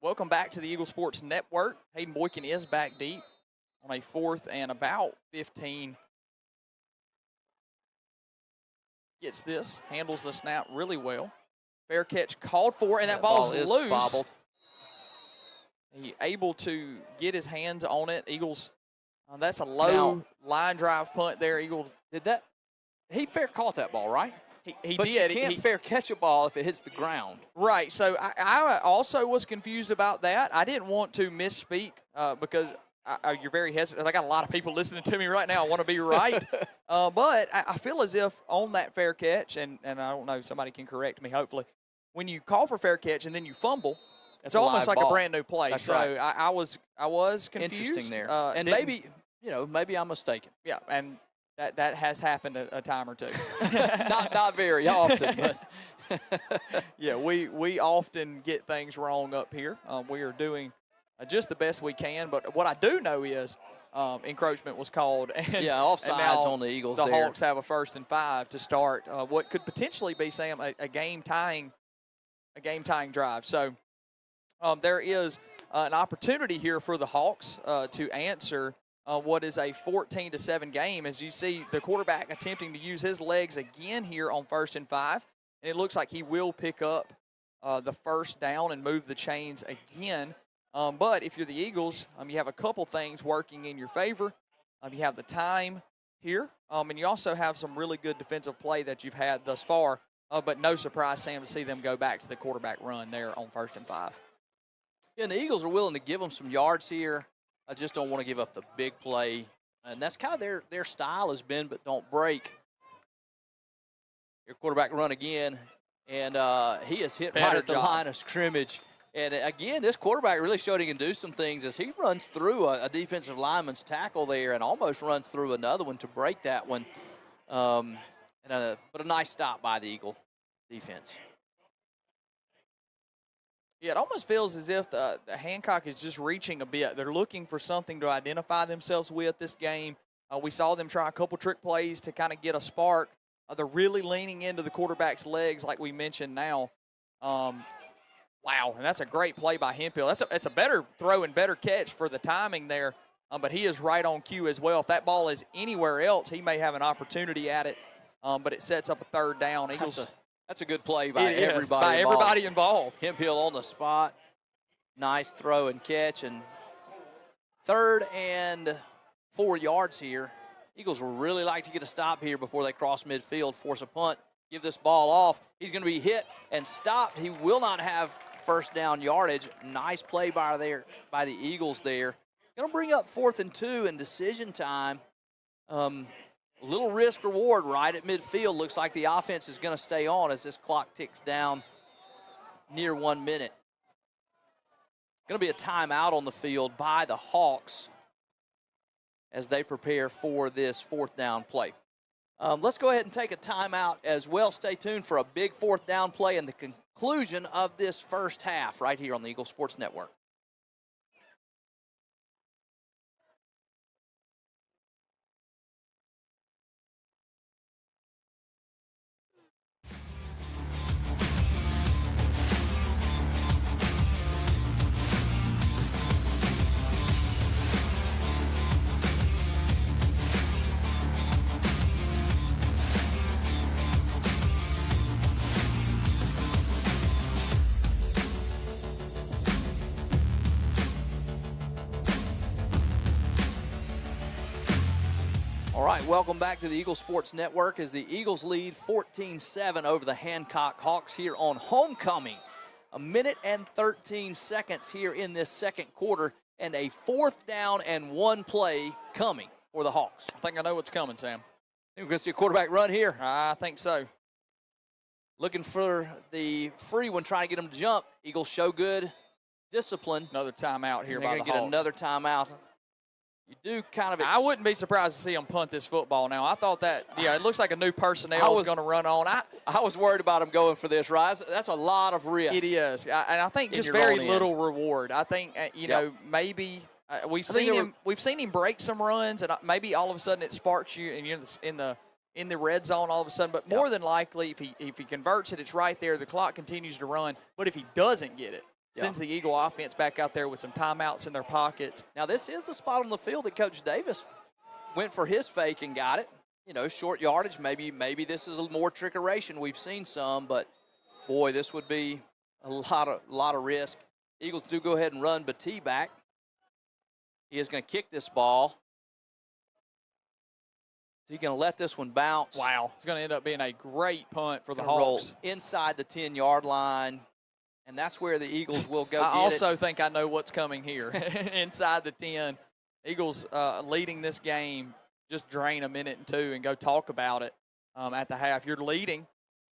Welcome back to the Eagle Sports Network. Hayden Boykin is back deep on a 4th and about 15. Gets this, handles the snap really well. Fair catch called for, and that ball's loose. Bobbled. He able to get his hands on it. Eagles, that's a low line drive punt there. Eagles did that. He fair caught that ball, right? He but did. You can't fair catch a ball if it hits the ground. Right. So I also was confused about that. I didn't want to misspeak because you're very hesitant. I got a lot of people listening to me right now. I want to be right. But I feel as if on that fair catch, and I don't know, somebody can correct me hopefully, when you call for fair catch and then you fumble, it's almost like a brand new play. That's so right. I was confused. Interesting there. And maybe I'm mistaken. Yeah, and that has happened a time or two. not very often, but yeah, we often get things wrong up here. We are doing just the best we can, but what I do know is encroachment was called. And, offsides on the Eagles. The Hawks have a 1st and 5 to start what could potentially be, Sam, a game tying drive. So there is an opportunity here for the Hawks to answer what is a 14-7 game. As you see, the quarterback attempting to use his legs again here on 1st and 5, and it looks like he will pick up the first down and move the chains again. But if you're the Eagles, you have a couple things working in your favor. You have the time here, and you also have some really good defensive play that you've had thus far. But no surprise, Sam, to see them go back to the quarterback run there on 1st and 5. Yeah, and the Eagles are willing to give them some yards here. I just don't want to give up the big play. And that's kind of their style has been, but don't break. Your quarterback run again, and he is hit right at the line of scrimmage. And, again, this quarterback really showed he can do some things as he runs through a defensive lineman's tackle there and almost runs through another one to break that one. But a nice stop by the Eagle defense. Yeah, it almost feels as if the Hancock is just reaching a bit. They're looking for something to identify themselves with this game. We saw them try a couple trick plays to kind of get a spark. They're really leaning into the quarterback's legs like we mentioned now. Wow, and that's a great play by Hemphill. It's a better throw and better catch for the timing there, but he is right on cue as well. If that ball is anywhere else, he may have an opportunity at it, but it sets up a 3rd down. Eagles. That's a good play by everybody involved. Hemphill on the spot. Nice throw and catch. And 3rd and 4 yards here. Eagles will really like to get a stop here before they cross midfield, force a punt, give this ball off. He's going to be hit and stopped. He will not have first down yardage. Nice play by the Eagles there. Going to bring up 4th and 2 in decision time. Little risk reward right at midfield. Looks like the offense is going to stay on as this clock ticks down near 1 minute. Going to be a timeout on the field by the Hawks as they prepare for this 4th down play. Let's go ahead and take a timeout as well. Stay tuned for a big 4th down play and the conclusion of this first half right here on the Eagle Sports Network. All right, welcome back to the Eagle Sports Network as the Eagles lead 14-7 over the Hancock Hawks here on homecoming. 1 minute and 13 seconds here in this second quarter and a 4th down and 1 play coming for the Hawks. I think I know what's coming, Sam. Think we're going to see a quarterback run here. I think so. Looking for the free one, trying to get him to jump. Eagles show good discipline. Another timeout here by the Hawks. They're going to get another timeout. You do kind of. I wouldn't be surprised to see them punt this football now. I thought that, it looks like a new personnel was going to run on. I was worried about them going for this, right? That's a lot of risk. It is. And I think just very little reward. I think, maybe we've seen him break some runs, and maybe all of a sudden it sparks you, and you're in the red zone all of a sudden. But more than likely, if he converts it, it's right there. The clock continues to run. But if he doesn't get it, sends the Eagle offense back out there with some timeouts in their pockets. Now, this is the spot on the field that Coach Davis went for his fake and got it. Short yardage. Maybe this is a more trickeration. We've seen some, but, boy, this would be a lot of risk. Eagles do go ahead and run Batee back. He is going to kick this ball. He's going to let this one bounce. Wow. It's going to end up being a great punt for the Hawks. Roll inside the 10-yard line. And that's where the Eagles will go. I also think I know what's coming here. Inside the 10, Eagles leading this game, just drain a minute and 2 and go talk about it at the half. You're leading.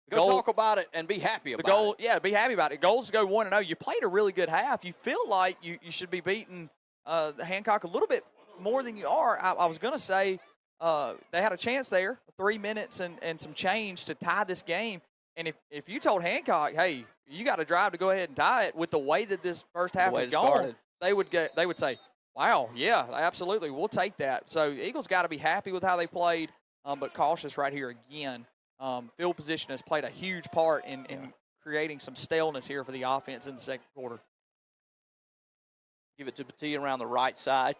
Go talk about it and be happy about it. Yeah, be happy about it. Goals to go 1-0. You played a really good half. You feel like you should be beating Hancock a little bit more than you are. I was going to say they had a chance there, 3 minutes and some change to tie this game. And if you told Hancock, hey, you got to drive to go ahead and tie it with the way that this first half has gone, they would say, wow, yeah, absolutely, we'll take that. So Eagles got to be happy with how they played, but cautious right here again. Field position has played a huge part in creating some staleness here for the offense in the second quarter. Give it to Batee around the right side.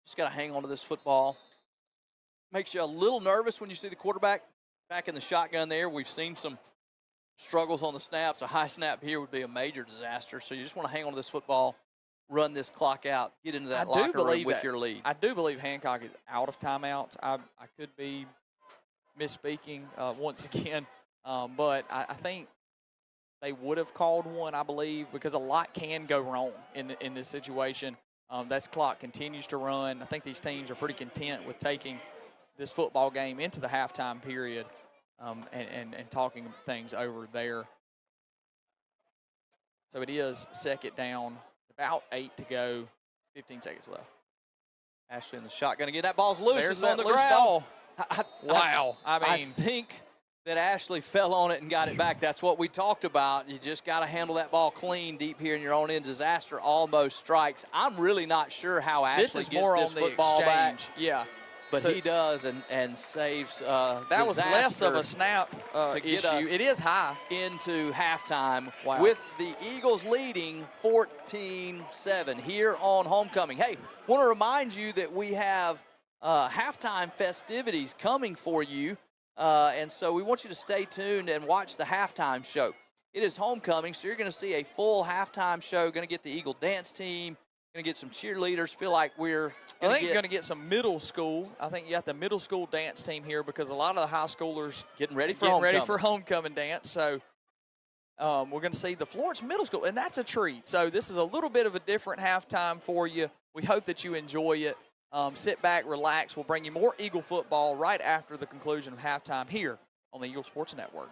Just got to hang on to this football. Makes you a little nervous when you see the quarterback back in the shotgun there. We've seen some struggles on the snaps. A high snap here would be a major disaster. So you just want to hang on to this football, run this clock out, get into that locker room with your lead. I do believe Hancock is out of timeouts. I could be misspeaking once again, but I think they would have called one, I believe, because a lot can go wrong in this situation. That clock continues to run. I think these teams are pretty content with taking this football game into the halftime period and talking things over there. So it is second down, about 8 to go, 15 seconds left. Ashley in the shot, going to get that ball's loose. There's it's on that the loose ground. ball. Wow. I think that Ashley fell on it and got it back. That's what we talked about. You just got to handle that ball clean deep here in your own end. Disaster almost strikes. I'm really not sure how Ashley gets this football back. Yeah. But he does and saves that was less of a snap to get issue. us it is high into halftime with the Eagles leading 14-7 here on homecoming. Hey, want to remind you that we have halftime festivities coming for you, and so we want you to stay tuned and watch the halftime show. It is homecoming, so you're going to see a full halftime show. Going to get the Eagle dance team. Going to get some cheerleaders. Feel like we're I think you're going to get some middle school. I think you got the middle school dance team here because a lot of the high schoolers getting ready for homecoming dance. So we're going to see the Florence Middle School, and that's a treat. So this is a little bit of a different halftime for you. We hope that you enjoy it. Sit back, relax. We'll bring you more Eagle football right after the conclusion of halftime here on the Eagle Sports Network.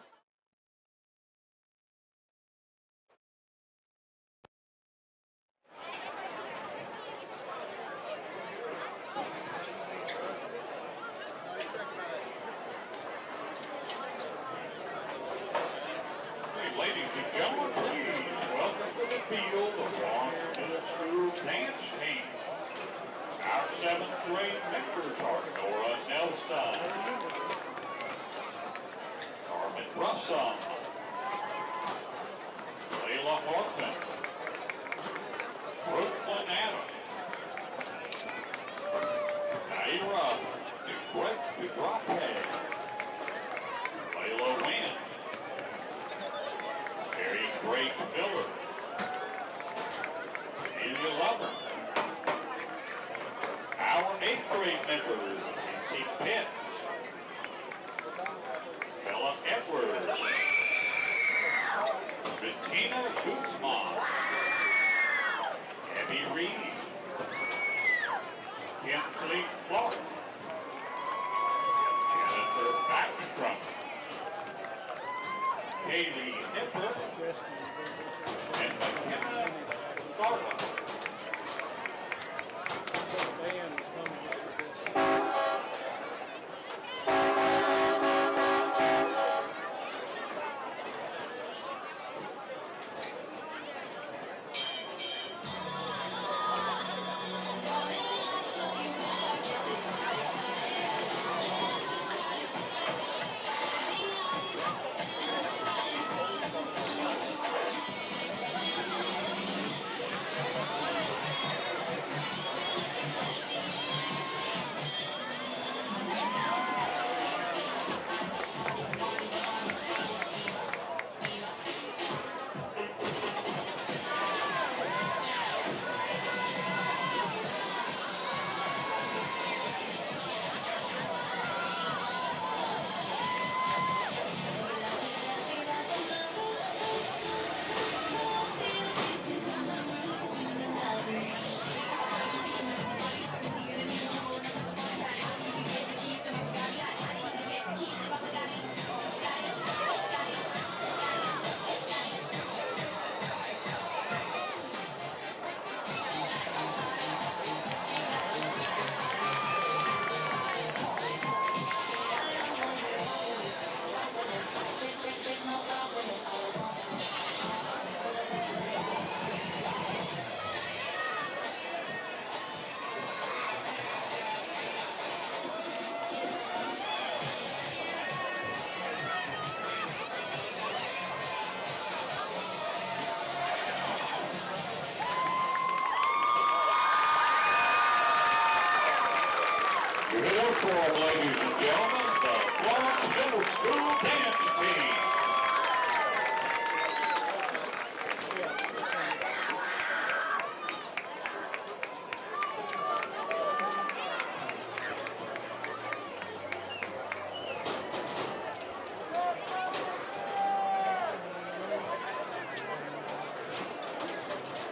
Ladies and gentlemen, please welcome to the field the Florence Middle School dance team. Our 7th grade members are Nora Nelson, Carmen Russell, Layla Horton, Brooklyn Adams, Naira DeGrape, Layla Wynn, Terry Grace Miller, Amelia Lover. Our 8th grade members, Casey Pitts, Bella Edwards, Bettina Guzman, Abby Reed, Kinsley Clark, Jennifer Backstrom, Kaylee Nipper, and McKenna Sarla. Uniform, ladies and gentlemen, the Florence Middle School dance team.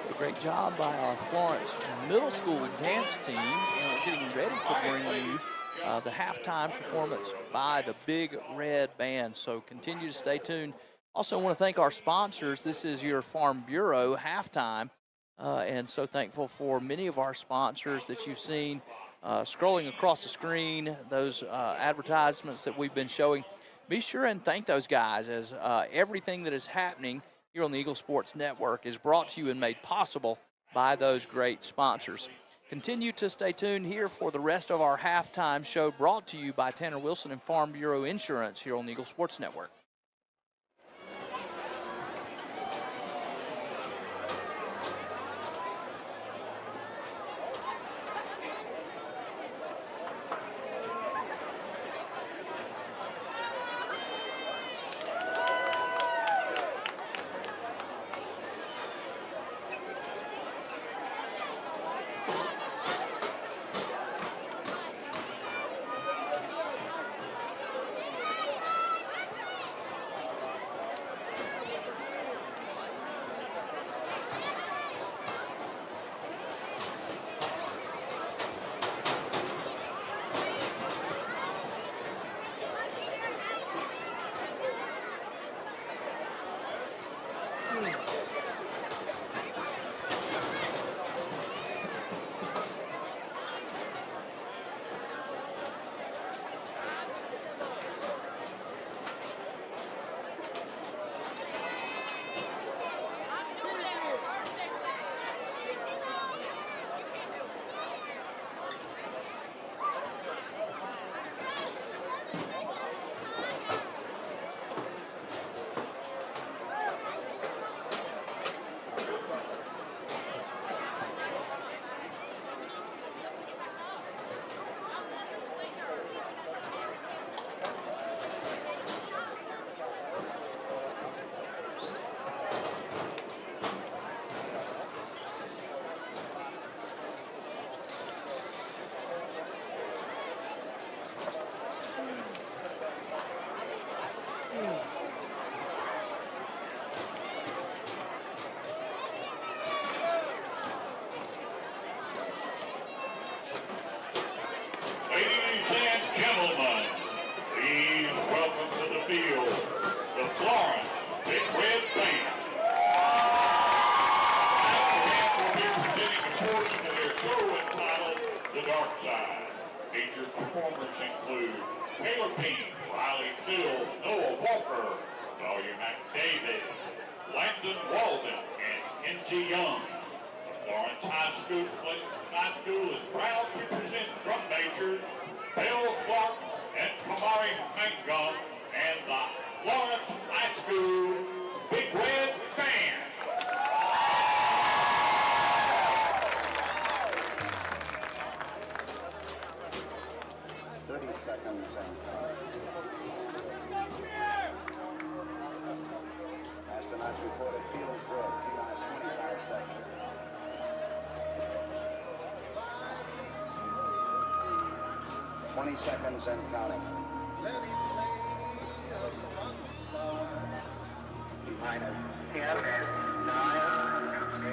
A great job by our Florence Middle School dance team, getting ready to bring you the halftime performance by the Big Red Band. So continue to stay tuned. Also want to thank our sponsors. This is your Farm Bureau halftime, and so thankful for many of our sponsors that you've seen scrolling across the screen, those advertisements that we've been showing. Be sure and thank those guys, as everything that is happening here on the Eagle Sports Network is brought to you and made possible by those great sponsors. Continue to stay tuned here for the rest of our halftime show, brought to you by Tanner Wilson and Farm Bureau Insurance here on the Eagle Sports Network. Featured performers include Taylor Payne, Riley Sills, Noah Walker, Sawyer McDavid, Landon Walden, and Kinsey Young. The Florence High School is proud to present drum majors Bill Clark and Kamari Mangum and the Florence High School Big Red Band. Astronauts reported feeling good. T-minus 25 seconds. Seconds and counting. Minus 10, 9, 8.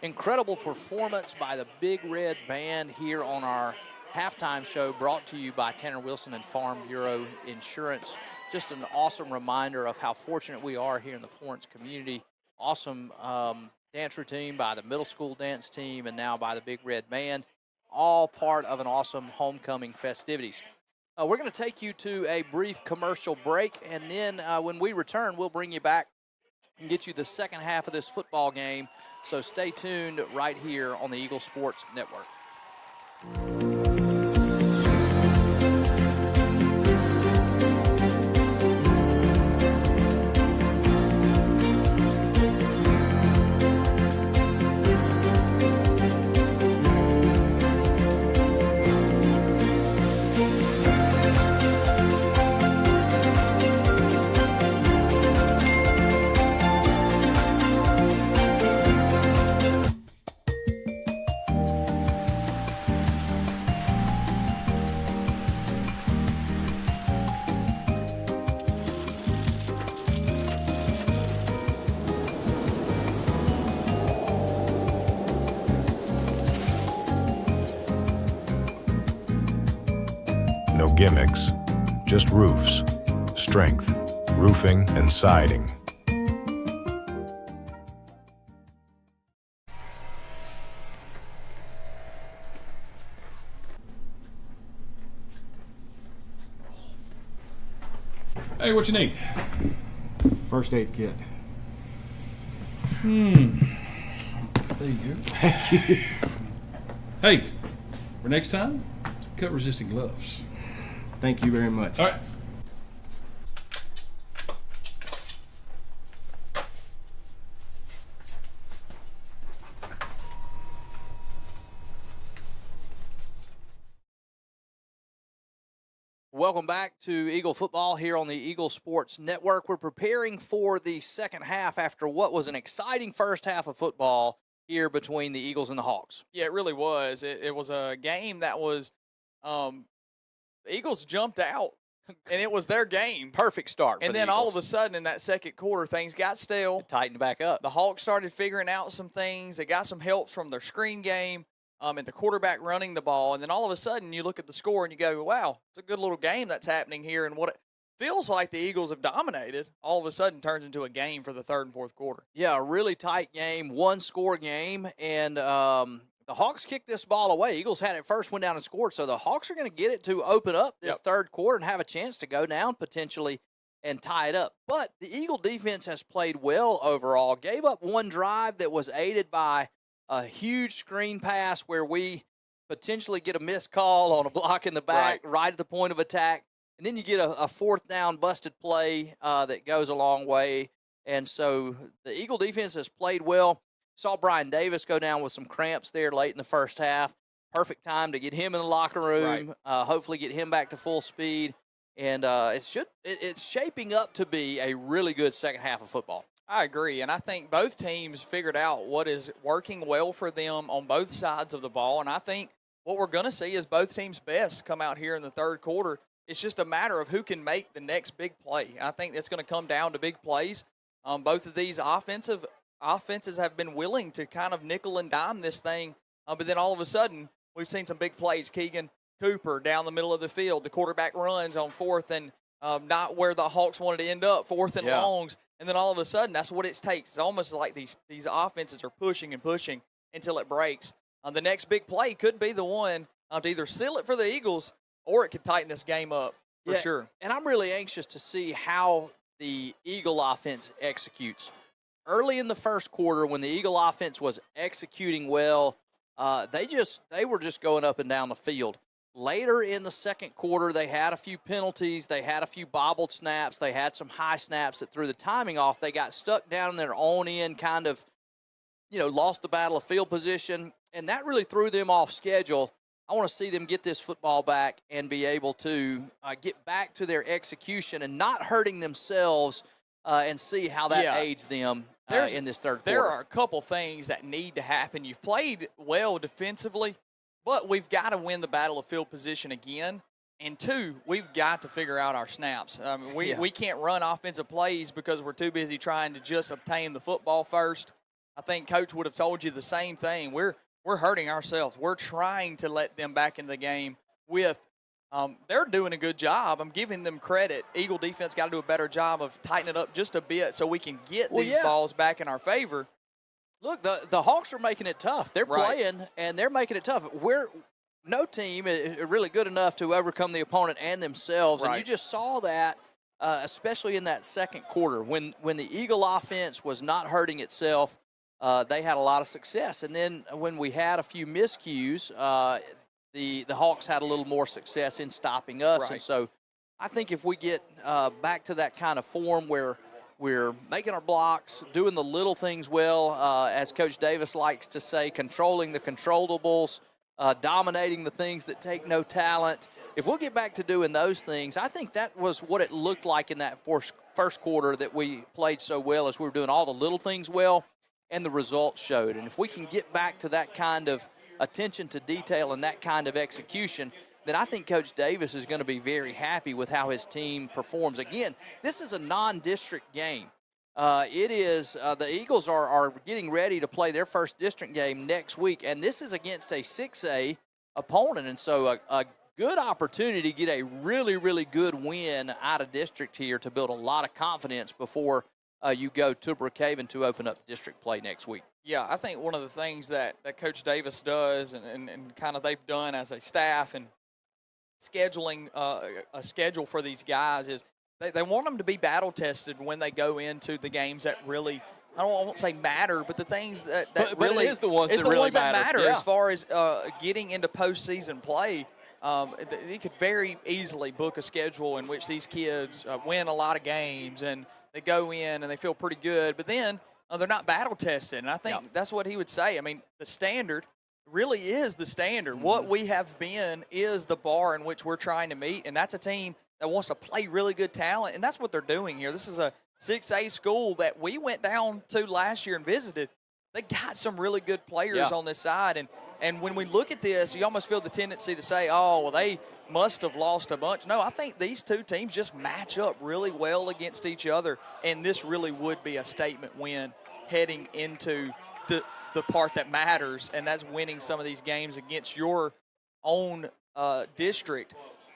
incredible performance by the Big Red Band here on our halftime show, brought to you by Tanner Wilson and Farm Bureau Insurance. Just an awesome reminder of how fortunate we are here in the Florence community. Awesome dance routine by the middle school dance team and now by the Big Red Band, all part of an awesome homecoming festivities. We're going to take you to a brief commercial break, and then when we return, we'll bring you back and get you the second half of this football game. So stay tuned right here on the Eagle Sports Network. No gimmicks, just roofs, strength, roofing and siding. Hey, what you need? First aid kit. There you go. Thank you. Hey, for next time, cut resistant gloves. Thank you very much. All right. Welcome back to Eagle Football here on the Eagle Sports Network. We're preparing for the second half after what was an exciting first half of football here between the Eagles and the Hawks. Yeah, it really was. It was a game that was the Eagles jumped out, and it was their game. Perfect start. And then all of a sudden in that second quarter, things got stale. It tightened back up. The Hawks started figuring out some things. They got some help from their screen game and the quarterback running the ball. And then all of a sudden you look at the score and you go, wow, it's a good little game that's happening here. And what it feels like the Eagles have dominated all of a sudden turns into a game for the third and fourth quarter. Yeah, a really tight game, one-score game. And the Hawks kicked this ball away. Eagles had it first, went down and scored. So the Hawks are going to get it to open up this third quarter and have a chance to go down potentially and tie it up. But the Eagle defense has played well overall. Gave up one drive that was aided by a huge screen pass where we potentially get a missed call on a block in the back right at the point of attack. And then you get a fourth down busted play that goes a long way. And so the Eagle defense has played well. Saw Brian Davis go down with some cramps there late in the first half. Perfect time to get him in the locker room, hopefully get him back to full speed. And it's shaping up to be a really good second half of football. I agree, and I think both teams figured out what is working well for them on both sides of the ball, and I think what we're going to see is both teams' best come out here in the third quarter. It's just a matter of who can make the next big play. I think it's going to come down to big plays. Both of these offenses have been willing to kind of nickel and dime this thing, but then all of a sudden we've seen some big plays. Keegan Cooper down the middle of the field. The quarterback runs on fourth and not where the Hawks wanted to end up, fourth and longs. And then all of a sudden, that's what it takes. It's almost like these offenses are pushing and pushing until it breaks. The next big play could be the one to either seal it for the Eagles or it could tighten this game up for sure. And I'm really anxious to see how the Eagle offense executes. Early in the first quarter, when the Eagle offense was executing well, they were just going up and down the field. Later in the second quarter, they had a few penalties. They had a few bobbled snaps. They had some high snaps that threw the timing off. They got stuck down in their own end, kind of, lost the battle of field position, and that really threw them off schedule. I want to see them get this football back and be able to get back to their execution and not hurting themselves and see how that aids them in this third quarter. There are a couple things that need to happen. You've played well defensively, but we've got to win the battle of field position again. And two, we've got to figure out our snaps. We can't run offensive plays because we're too busy trying to just obtain the football first. I think Coach would have told you the same thing. We're hurting ourselves. We're trying to let them back into the game with they're doing a good job. I'm giving them credit. Eagle defense got to do a better job of tightening it up just a bit so we can get these balls back in our favor. Look, the Hawks are making it tough. They're playing, and they're making it tough. No team is really good enough to overcome the opponent and themselves, and you just saw that, especially in that second quarter. When the Eagle offense was not hurting itself, they had a lot of success. And then when we had a few miscues, the Hawks had a little more success in stopping us. And so I think if we get back to that kind of form where we're making our blocks, doing the little things well, as Coach Davis likes to say, controlling the controllables, dominating the things that take no talent. If we'll get back to doing those things, I think that was what it looked like in that first quarter that we played so well, as we were doing all the little things well, and the results showed. And if we can get back to that kind of attention to detail and that kind of execution, then I think Coach Davis is going to be very happy with how his team performs. Again, this is a non-district game. It is the Eagles are getting ready to play their first district game next week, and this is against a 6A opponent. And so a good opportunity to get a really, really good win out of district here to build a lot of confidence before you go to Brookhaven to open up district play next week. Yeah, I think one of the things that Coach Davis does and kind of they've done as a staff and scheduling a schedule for these guys is they want them to be battle-tested when they go into the games that really, I won't say matter, but the things that really it is the ones that really matter. As far as getting into postseason play. You could very easily book a schedule in which these kids win a lot of games and they go in and they feel pretty good, but then they're not battle-tested. And I think that's what he would say. I mean, the standard really is the standard. Mm-hmm. What we have been is the bar in which we're trying to meet, and that's a team that wants to play really good talent, and that's what they're doing here. This is a 6A school that we went down to last year and visited. They got some really good players on this side, and when we look at this, you almost feel the tendency to say, oh, well, they must have lost a bunch. No, I think these two teams just match up really well against each other, and this really would be a statement win heading into the part that matters, and that's winning some of these games against your own district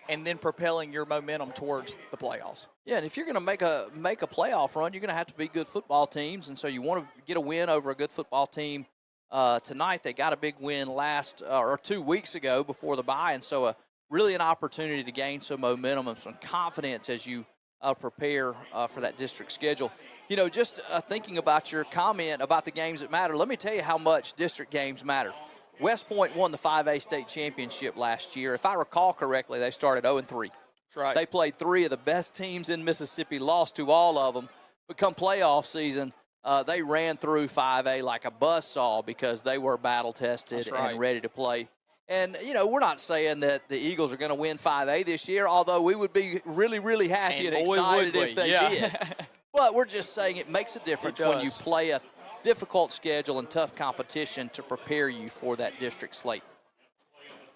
and then propelling your momentum towards the playoffs. Yeah, and if you're going to make a playoff run, you're going to have to be good football teams, and so you want to get a win over a good football team. Tonight they got a big win or 2 weeks ago before the bye, and so really an opportunity to gain some momentum and some confidence as you prepare for that district schedule. You know, just thinking about your comment about the games that matter, let me tell you how much district games matter. West Point won the 5A state championship last year. If I recall correctly, they started 0-3. That's right. They played 3 of the best teams in Mississippi, lost to all of them. But come playoff season, they ran through 5A like a buzzsaw because they were battle-tested and ready to play. And, you know, we're not saying that the Eagles are going to win 5A this year, although we would be really, really happy and excited if they did. But we're just saying it makes a difference when you play a difficult schedule and tough competition to prepare you for that district slate.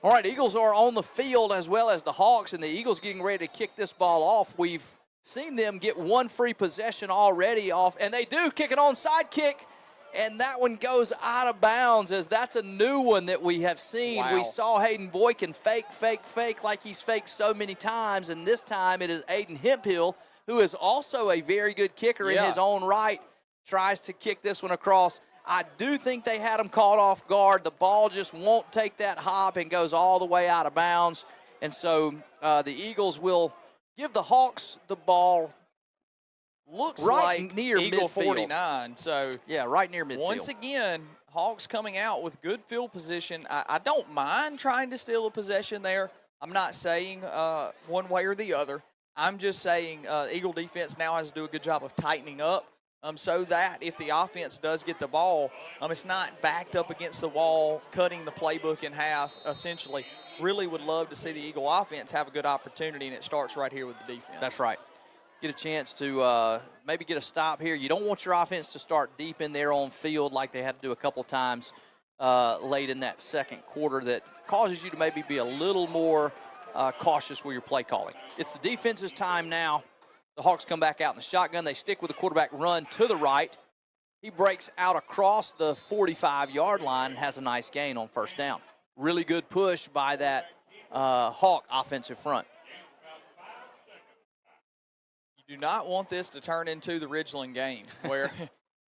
All right, Eagles are on the field as well as the Hawks, and the Eagles getting ready to kick this ball off. We've seen them get one free possession already off, and they do kick an onside kick, and that one goes out of bounds, as that's a new one that we have seen. Wow. We saw Hayden Boykin fake like he's faked so many times, and this time it is Aiden Hemphill, who is also a very good kicker in his own right, tries to kick this one across. I do think they had him caught off guard. The ball just won't take that hop and goes all the way out of bounds. And so the Eagles will give the Hawks the ball. Looks right like near Eagle midfield. 49. So yeah, right near midfield. Once again, Hawks coming out with good field position. I don't mind trying to steal a possession there. I'm not saying one way or the other. I'm just saying Eagle defense now has to do a good job of tightening up so that if the offense does get the ball, it's not backed up against the wall, cutting the playbook in half, essentially. Really would love to see the Eagle offense have a good opportunity, and it starts right here with the defense. That's right. Get a chance to maybe get a stop here. You don't want your offense to start deep in their own field like they had to do a couple times late in that second quarter that causes you to maybe be a little more cautious with your play calling. It's the defense's time now. The Hawks come back out in the shotgun. They stick with the quarterback run to the right. He breaks out across the 45-yard line and has a nice gain on first down. Really good push by that Hawk offensive front. You do not want this to turn into the Ridgeland game where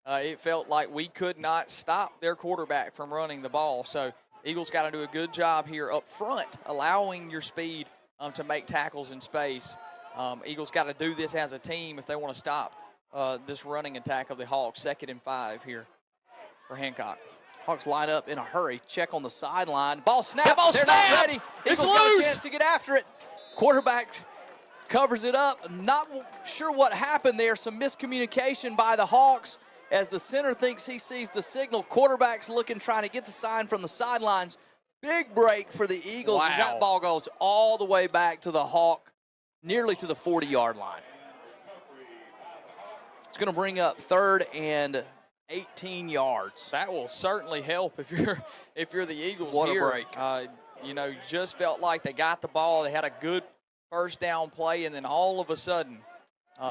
it felt like we could not stop their quarterback from running the ball. So Eagles got to do a good job here up front, allowing your speed to make tackles in space. Eagles got to do this as a team if they want to stop this running attack of the Hawks. 2nd and 5 here for Hancock. Hawks line up in a hurry. Check on the sideline. Ball snapped. That ball They're snapped. not ready. It's Eagles got a loose. chance to get after it. Quarterback covers it up. Not sure what happened there. Some miscommunication by the Hawks as the center thinks he sees the signal. Quarterback's looking, trying to get the sign from the sidelines. Big break for the Eagles as that ball goes all the way back to the Hawk, nearly to the 40-yard line. It's going to bring up 3rd and 18 yards. That will certainly help if you're the Eagles. What here. A break. Just felt like they got the ball. They had a good first down play, and then all of a sudden,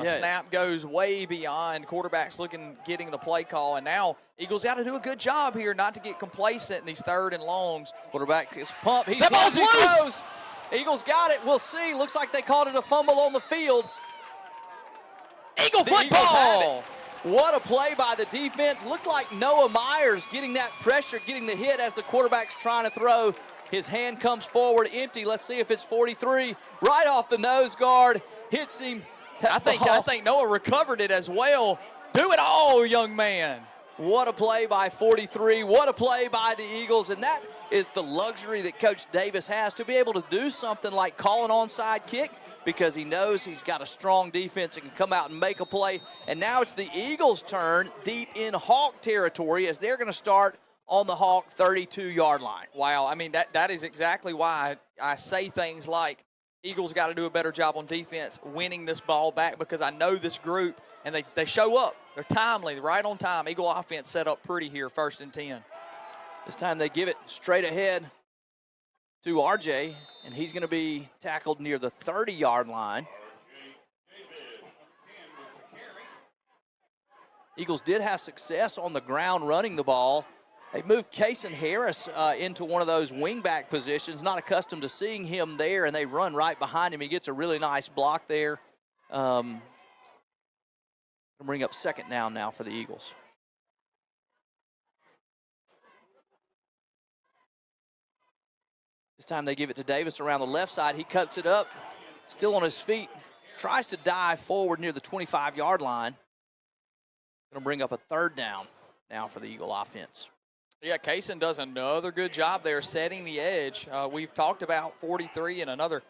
snap goes way beyond. Quarterback's getting the play call, and now Eagles got to do a good job here not to get complacent in these 3rd and longs. Quarterback is pumped. He's that ball's loose. Eagles got it. We'll see. Looks like they called it a fumble on the field. Eagle football. What a play by the defense. Looked like Noah Myers getting that pressure, getting the hit as the quarterback's trying to throw. His hand comes forward empty. Let's see if it's 43. Right off the nose guard. Hits him. I think Noah recovered it as well. Do it all, young man. What a play by 43. What a play by the Eagles. And that is the luxury that Coach Davis has, to be able to do something like call an onside kick, because he knows he's got a strong defense and can come out and make a play. And now it's the Eagles' turn deep in Hawk territory as they're going to start on the Hawk 32-yard line. Wow, I mean, that is exactly why I say things like Eagles got to do a better job on defense winning this ball back, because I know this group, and they show up. They're timely, right on time. Eagle offense set up pretty here, 1st and 10. This time they give it straight ahead to RJ, and he's going to be tackled near the 30-yard line. Eagles did have success on the ground running the ball. They moved Kason Harris into one of those wingback positions, not accustomed to seeing him there, and they run right behind him. He gets a really nice block there. Going to bring up 2nd down now for the Eagles. This time they give it to Davis around the left side. He cuts it up, still on his feet, tries to dive forward near the 25-yard line. Going to bring up a 3rd down now for the Eagle offense. Yeah, Kason does another good job there setting the edge. We've talked about 43 and another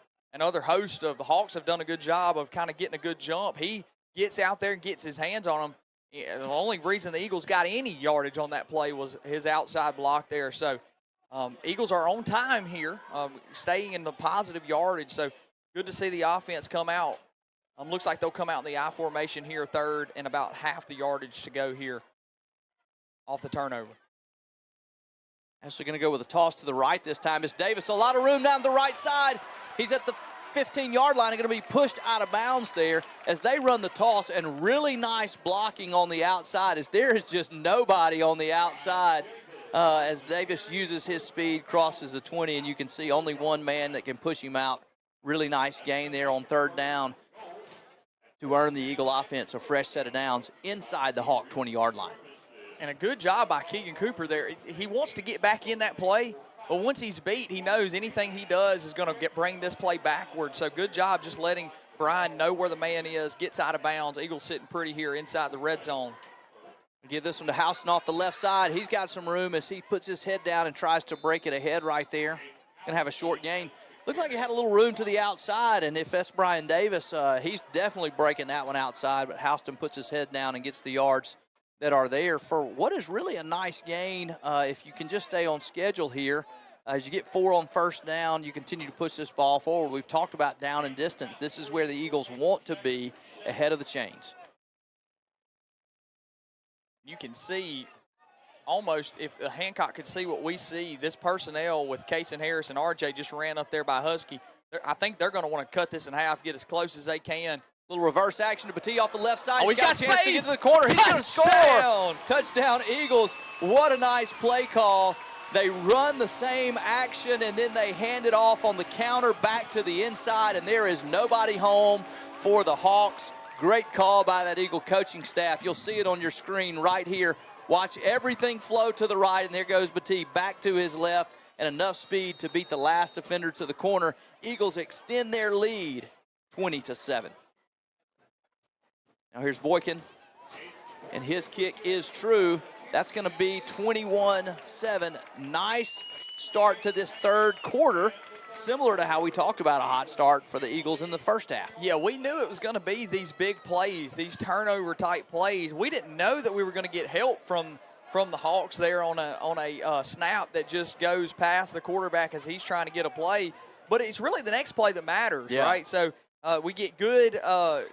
host of the Hawks have done a good job of kind of getting a good jump. He gets out there and gets his hands on him. Yeah, the only reason the Eagles got any yardage on that play was his outside block there. So Eagles are on time here, staying in the positive yardage. So good to see the offense come out. Looks like they'll come out in the I formation here, 3rd, and about half the yardage to go here off the turnover. Actually going to go with a toss to the right this time. It's Davis. A lot of room down the right side. He's at the 15-yard line and going to be pushed out of bounds there as they run the toss, and really nice blocking on the outside as there is just nobody on the outside as Davis uses his speed, crosses the 20, and you can see only one man that can push him out. Really nice gain there on 3rd down to earn the Eagle offense a fresh set of downs inside the Hawk 20-yard line. And a good job by Keegan Cooper there. He wants to get back in that play, but once he's beat, he knows anything he does is going to bring this play backward. So good job just letting Brian know where the man is, gets out of bounds. Eagles sitting pretty here inside the red zone. Give this one to Houston off the left side. He's got some room as he puts his head down and tries to break it ahead right there. Going to have a short gain. Looks like he had a little room to the outside, and if that's Brian Davis, he's definitely breaking that one outside, but Houston puts his head down and gets the yards that are there for what is really a nice gain if you can just stay on schedule here. As you get 4 on 1st down, you continue to push this ball forward. We've talked about down and distance. This is where the Eagles want to be, ahead of the chains. You can see almost, if Hancock could see what we see, this personnel with Kason Harris and RJ just ran up there by Husky. I think they're going to want to cut this in half, get as close as they can, Little reverse action to Petit off the left side. Oh, he's got a chance to get space. to the corner. He's going to Touchdown. score. Touchdown, Eagles. What a nice play call. They run the same action, and then they hand it off on the counter back to the inside, and there is nobody home for the Hawks. Great call by that Eagle coaching staff. You'll see it on your screen right here. Watch everything flow to the right, and there goes Petit back to his left, and enough speed to beat the last defender to the corner. Eagles extend their lead 20-7. Now here's Boykin, and his kick is true. That's going to be 21-7. Nice start to this third quarter, similar to how we talked about a hot start for the Eagles in the first half. Yeah, we knew it was going to be these big plays, these turnover-type plays. We didn't know that we were going to get help from the Hawks there on a snap that just goes past the quarterback as he's trying to get a play. But it's really the next play that matters, right? So we get good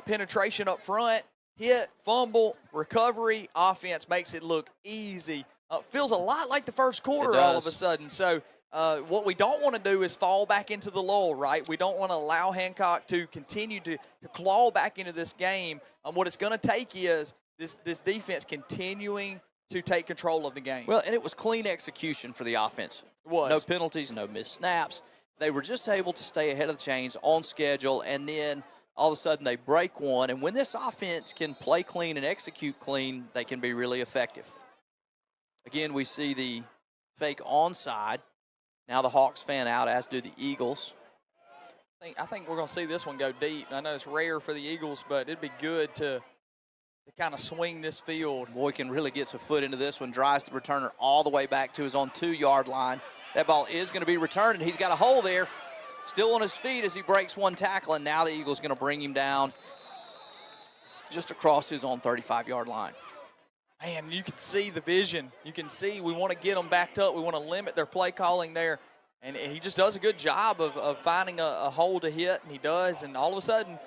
penetration up front. Hit, fumble, recovery, offense makes it look easy. Feels a lot like the first quarter all of a sudden. So what we don't want to do is fall back into the lull, right? We don't want to allow Hancock to continue to claw back into this game. What it's going to take is this defense continuing to take control of the game. Well, and it was clean execution for the offense. It was. No penalties, no missed snaps. They were just able to stay ahead of the chains on schedule, and then all of a sudden they break one. And when this offense can play clean and execute clean, they can be really effective. Again, we see the fake onside. Now the Hawks fan out, as do the Eagles. I think we're going to see this one go deep. I know it's rare for the Eagles, but it'd be good to kind of swing this field. Boykin really gets a foot into this one, drives the returner all the way back to his own 2-yard line. That ball is going to be returned, and he's got a hole there. Still on his feet as he breaks one tackle, and now the Eagles going to bring him down just across his own 35-yard line. Man, you can see the vision. You can see we want to get them backed up. We want to limit their play calling there. And he just does a good job of finding a hole to hit, and he does. And all of a sudden,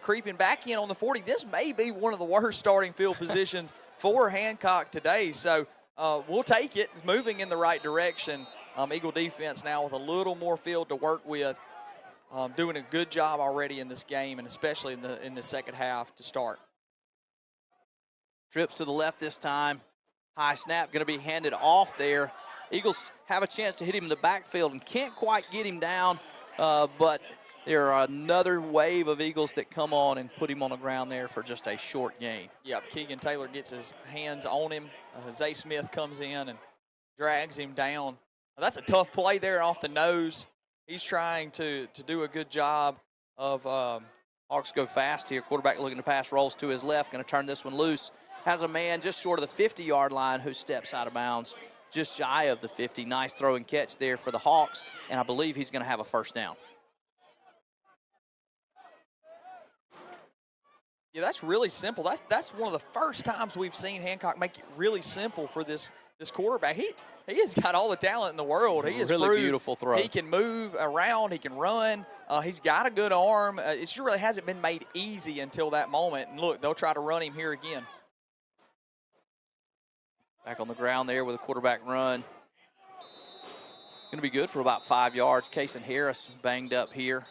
creeping back in on the 40. This may be one of the worst starting field positions for Hancock today. So we'll take it. It's moving in the right direction. Eagle defense now with a little more field to work with, doing a good job already in this game, and especially in the second half to start. Trips to the left this time. High snap going to be handed off there. Eagles have a chance to hit him in the backfield and can't quite get him down, but there are another wave of Eagles that come on and put him on the ground there for just a short gain. Yep, Keegan Taylor gets his hands on him. Zay Smith comes in and drags him down. That's a tough play there off the nose. He's trying to do a good job of Hawks go fast here. Quarterback looking to pass, rolls to his left, going to turn this one loose. Has a man just short of the 50-yard line who steps out of bounds just shy of the 50. Nice throw and catch there for the Hawks, and I believe he's going to have a first down. Yeah, that's really simple. That's one of the first times we've seen Hancock make it really simple for this quarterback. He has got all the talent in the world. He has really proved beautiful throw. He can move around. He can run. He's got a good arm. It just really hasn't been made easy until that moment. And look, they'll try to run him here again. Back on the ground there with a quarterback run. Going to be good for about 5 yards. Kaysen Harris banged up here.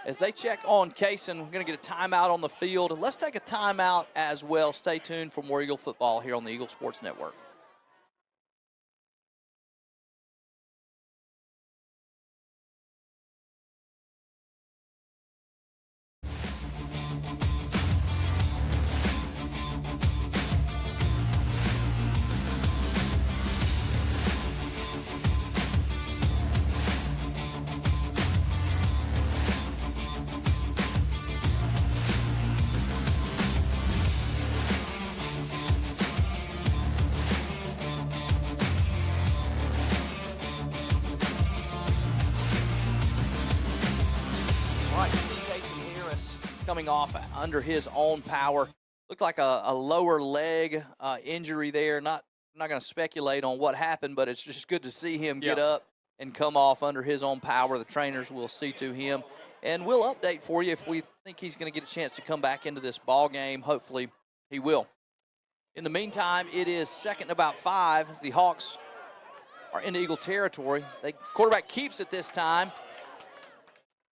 As they check on Kaysen, we're going to get a timeout on the field. Let's take a timeout as well. Stay tuned for more Eagle football here on the Eagle Sports Network. Coming off under his own power. Looked like a lower leg injury there. I'm not going to speculate on what happened, but it's just good to see him get up and come off under his own power. The trainers will see to him. And we'll update for you if we think he's going to get a chance to come back into this ball game. Hopefully he will. In the meantime, it is second and about 5 as the Hawks are in Eagle territory. The quarterback keeps it this time.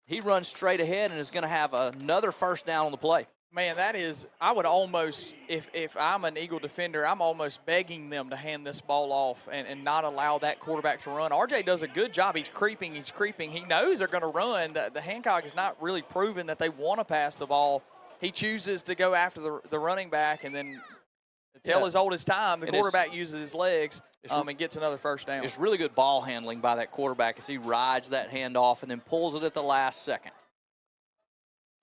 He runs straight ahead and is going to have another first down on the play. Man, that is, I would almost, if I'm an Eagle defender, I'm almost begging them to hand this ball off and not allow that quarterback to run. RJ does a good job. He's creeping. He knows they're going to run. The Hancock has not really proven that they want to pass the ball. He chooses to go after the running back, and then until as old as time, the quarterback uses his legs and gets another first down. It's really good ball handling by that quarterback as he rides that handoff and then pulls it at the last second.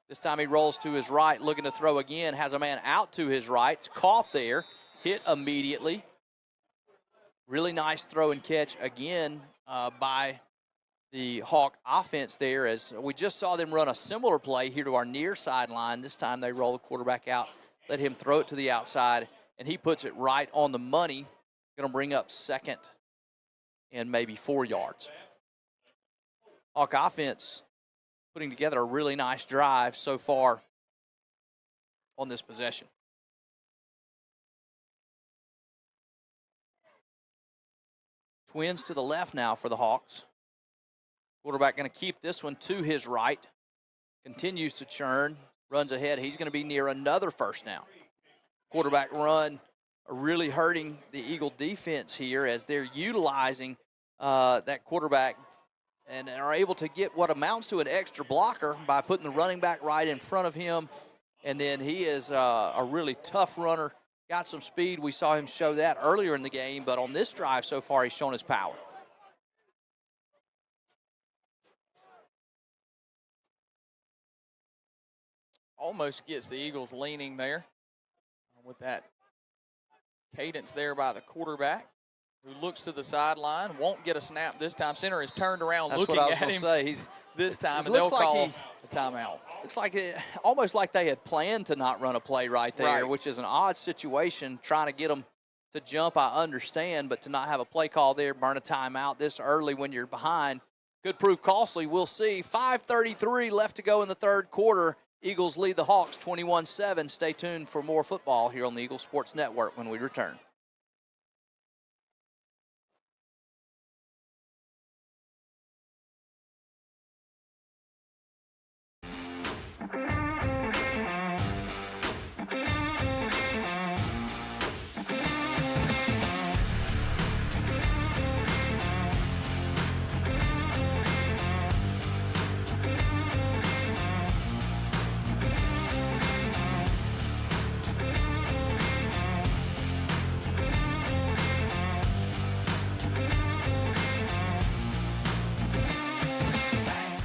This time he rolls to his right, looking to throw again, has a man out to his right. It's caught there, hit immediately. Really nice throw and catch again by the Hawk offense there, as we just saw them run a similar play here to our near sideline. This time they roll the quarterback out, let him throw it to the outside, and he puts it right on the money. Going to bring up second and maybe 4 yards. Hawk offense putting together a really nice drive so far on this possession. Twins to the left now for the Hawks. Quarterback going to keep this one to his right. Continues to churn, runs ahead. He's going to be near another first down. Quarterback run really hurting the Eagle defense here as they're utilizing that quarterback and are able to get what amounts to an extra blocker by putting the running back right in front of him. And then he is a really tough runner, got some speed. We saw him show that earlier in the game, but on this drive so far, he's shown his power. Almost gets the Eagles leaning there with that cadence there by the quarterback, who looks to the sideline, won't get a snap this time. Center is turned around. That's looking what I was at gonna him say. He's, this time, and looks they'll like call a timeout. Looks like almost like they had planned to not run a play right there, which is an odd situation, trying to get them to jump, I understand, but to not have a play call there, burn a timeout this early when you're behind, could prove costly. We'll see. 5:33 left to go in the third quarter. Eagles lead the Hawks 21-7. Stay tuned for more football here on the Eagle Sports Network when we return.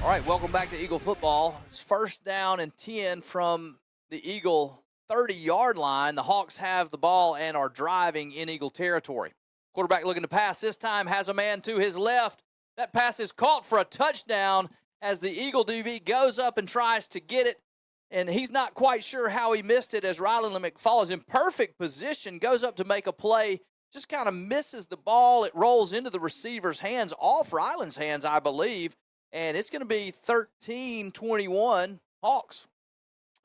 All right, welcome back to Eagle football. It's first down and 10 from the Eagle 30-yard line. The Hawks have the ball and are driving in Eagle territory. Quarterback looking to pass this time, has a man to his left. That pass is caught for a touchdown as the Eagle DB goes up and tries to get it, and he's not quite sure how he missed it as Ryland McFall is in perfect position, goes up to make a play, just kind of misses the ball. It rolls into the receiver's hands, off Ryland's hands, I believe. And it's going to be 13-21 Hawks.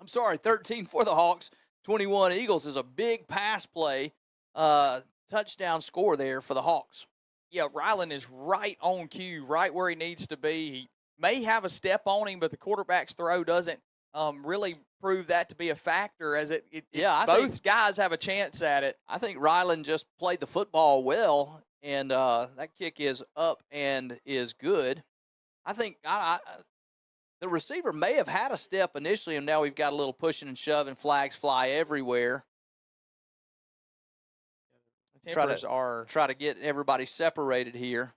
I'm sorry, 13 for the Hawks, 21 Eagles. Is a big pass play, touchdown score there for the Hawks. Yeah, Ryland is right on cue, right where he needs to be. He may have a step on him, but the quarterback's throw doesn't really prove that to be a factor, as both guys have a chance at it. I think Ryland just played the football well, and that kick is up and is good. I think the receiver may have had a step initially, and now we've got a little pushing and shoving. Flags fly everywhere. Try to get everybody separated here.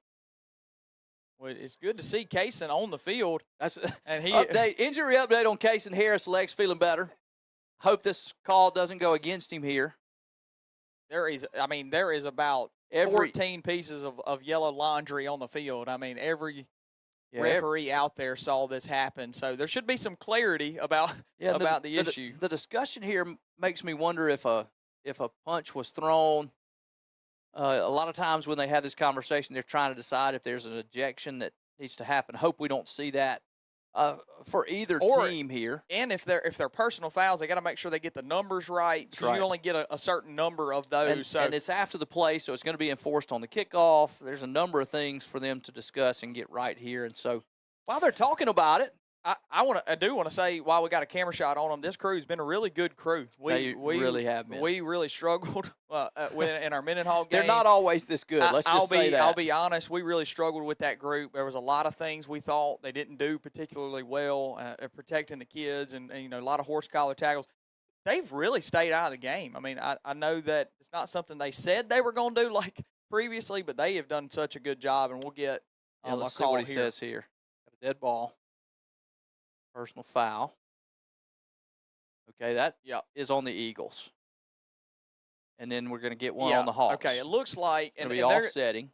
Well, it's good to see Kaysen on the field. Injury update on Kaysen Harris. Legs feeling better. Hope this call doesn't go against him here. There is about 14 pieces of yellow laundry on the field. I mean, every referee out there saw this happen, so there should be some clarity about the issue. The discussion here makes me wonder if a punch was thrown. A lot of times when they have this conversation, they're trying to decide if there's an ejection that needs to happen. Hope we don't see that for either team here. And if they're personal fouls, they got to make sure they get the numbers right, because you only get a certain number of those. And it's after the play, so it's going to be enforced on the kickoff. There's a number of things for them to discuss and get right here. And so while they're talking about it, I do want to say, while we got a camera shot on them, this crew's been a really good crew. They really have been. We really struggled in our Mendenhall game. They're not always this good. Let's just say that. I'll be honest. We really struggled with that group. There was a lot of things we thought they didn't do particularly well at protecting the kids, and a lot of horse collar tackles. They've really stayed out of the game. I mean, I know that it's not something they said they were going to do like previously, but they have done such a good job, and we'll get let's see what he says here. Got a dead ball. Personal foul. Okay, that is on the Eagles. And then we're going to get one on the Hawks. Okay, it looks like it'll be offsetting.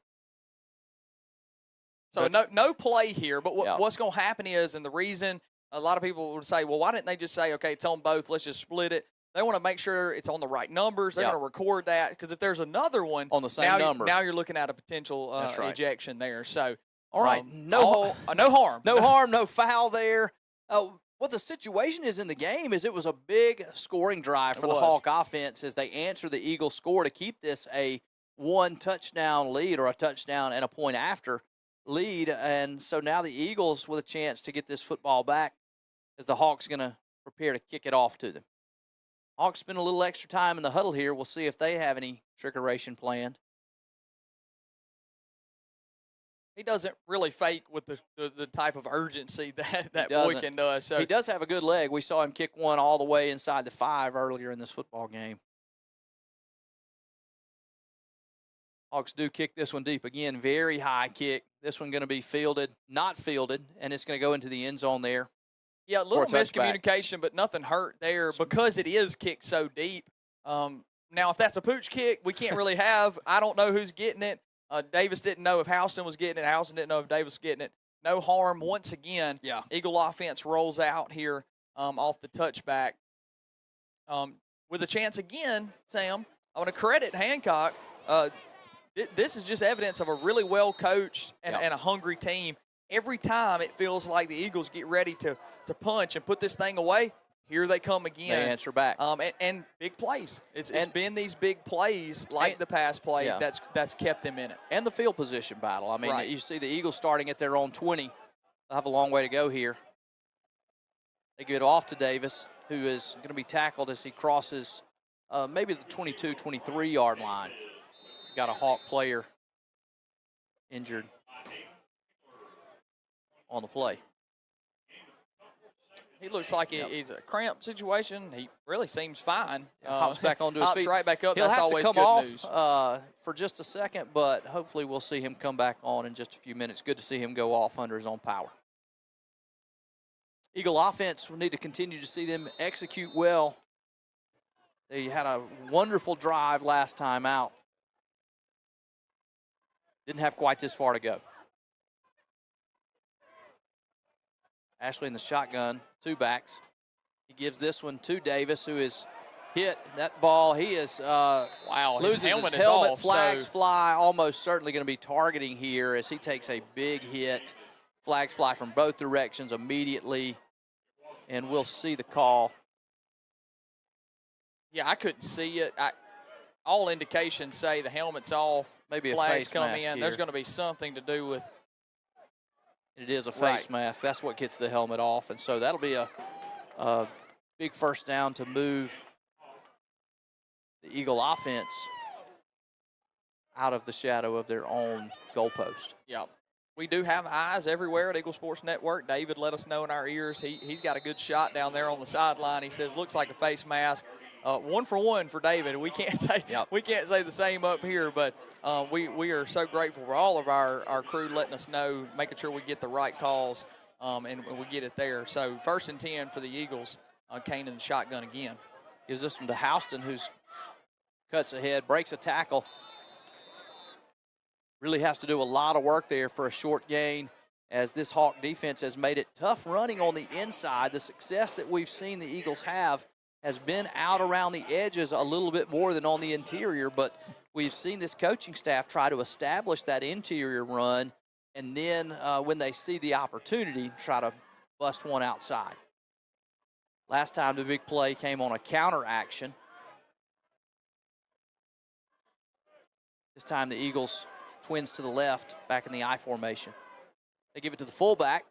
So no play here, but what's going to happen is, and the reason a lot of people would say, well, why didn't they just say, okay, it's on both, let's just split it. They want to make sure it's on the right numbers. They're going to record that, because if there's another one on the same number, now you're looking at a potential ejection there. So, all right, no harm. No harm, no foul there. What the situation is in the game is it was a big scoring drive for the Hawk offense as they answer the Eagles score to keep this a 1-touchdown lead, or a touchdown and a point after lead. And so now the Eagles with a chance to get this football back as the Hawks going to prepare to kick it off to them. Hawks spend a little extra time in the huddle here. We'll see if they have any trickeration planned. He doesn't really fake with the type of urgency that Boykin does. So he does have a good leg. We saw him kick one all the way inside the 5 earlier in this football game. Hawks do kick this one deep. Again, very high kick. This one going to be not fielded, and it's going to go into the end zone there. Yeah, a little miscommunication, but nothing hurt there because it is kicked so deep. Now, if that's a pooch kick, we can't really have. I don't know who's getting it. Davis didn't know if Houston was getting it. Houston didn't know if Davis was getting it. No harm once again. Yeah. Eagle offense rolls out here off the touchback. With a chance again, Sam, I want to credit Hancock. This is just evidence of a really well-coached and a hungry team. Every time it feels like the Eagles get ready to punch and put this thing away, here they come again. They answer back. And big plays. It's been these big plays like the pass play that's kept them in it. And the field position battle. I mean, you see the Eagles starting at their own 20. They'll have a long way to go here. They give it off to Davis, who is going to be tackled as he crosses maybe the 22, 23-yard line. Got a Hawk player injured on the play. He looks like he's a cramp situation. He really seems fine. Hops back onto his feet. Right back up. He'll That's have always to come good off news. For just a second, but hopefully we'll see him come back on in just a few minutes. Good to see him go off under his own power. Eagle offense, we need to continue to see them execute well. They had a wonderful drive last time out. Didn't have quite this far to go. Ashley in the shotgun, 2 backs. He gives this one to Davis, who is hit. That ball, he is loses his helmet off, flags fly, almost certainly going to be targeting here as he takes a big hit. Flags fly from both directions immediately, and we'll see the call. Yeah, I couldn't see it. All indications say the helmet's off. Maybe flags a face come mask in. here. There's going to be something to do with. It is a face mask. That's what gets the helmet off, and so that'll be a big first down to move the Eagle offense out of the shadow of their own goalpost. Yeah. We do have eyes everywhere at Eagle Sports Network. David let us know in our ears. He's got a good shot down there on the sideline. He says, looks like a face mask. 1 for 1 for David. We can't say the same up here, but we are so grateful for all of our crew letting us know, making sure we get the right calls, and we get it there. So 1st and 10 for the Eagles. Kane in the shotgun again. Gives this one to Houston, who's cuts ahead, breaks a tackle. Really has to do a lot of work there for a short gain, as this Hawk defense has made it tough running on the inside. The success that we've seen the Eagles have has been out around the edges a little bit more than on the interior, but we've seen this coaching staff try to establish that interior run, and then when they see the opportunity, try to bust one outside. Last time the big play came on a counter action. This time the Eagles twins to the left, back in the I formation. They give it to the fullback.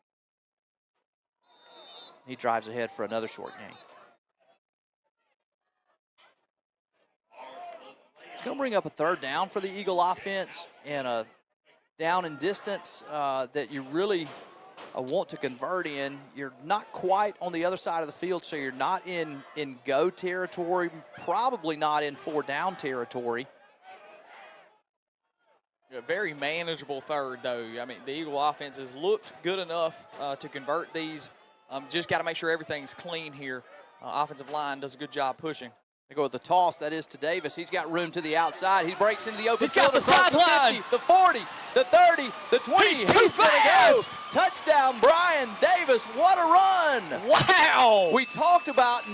He drives ahead for another short gain. It's going to bring up a third down for the Eagle offense and a down and distance that you really want to convert in. You're not quite on the other side of the field, so you're not in go territory, probably not in 4-down territory. A very manageable third, though. I mean, the Eagle offense has looked good enough to convert these. Just got to make sure everything's clean here. Offensive line does a good job pushing. They go with the toss. That is to Davis. He's got room to the outside. He breaks into the open He's field. got the sideline. The 40, the 30, the 20. He's too Go. fast. Touchdown, Brian Davis. What a run. Wow. We talked about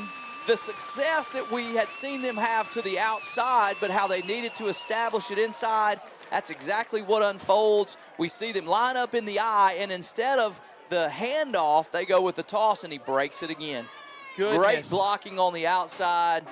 the success that we had seen them have to the outside, but how they needed to establish it inside. That's exactly what unfolds. We see them line up in the eye, and instead of the handoff, they go with the toss, and he breaks it again. Goodness. Great blocking on the outside.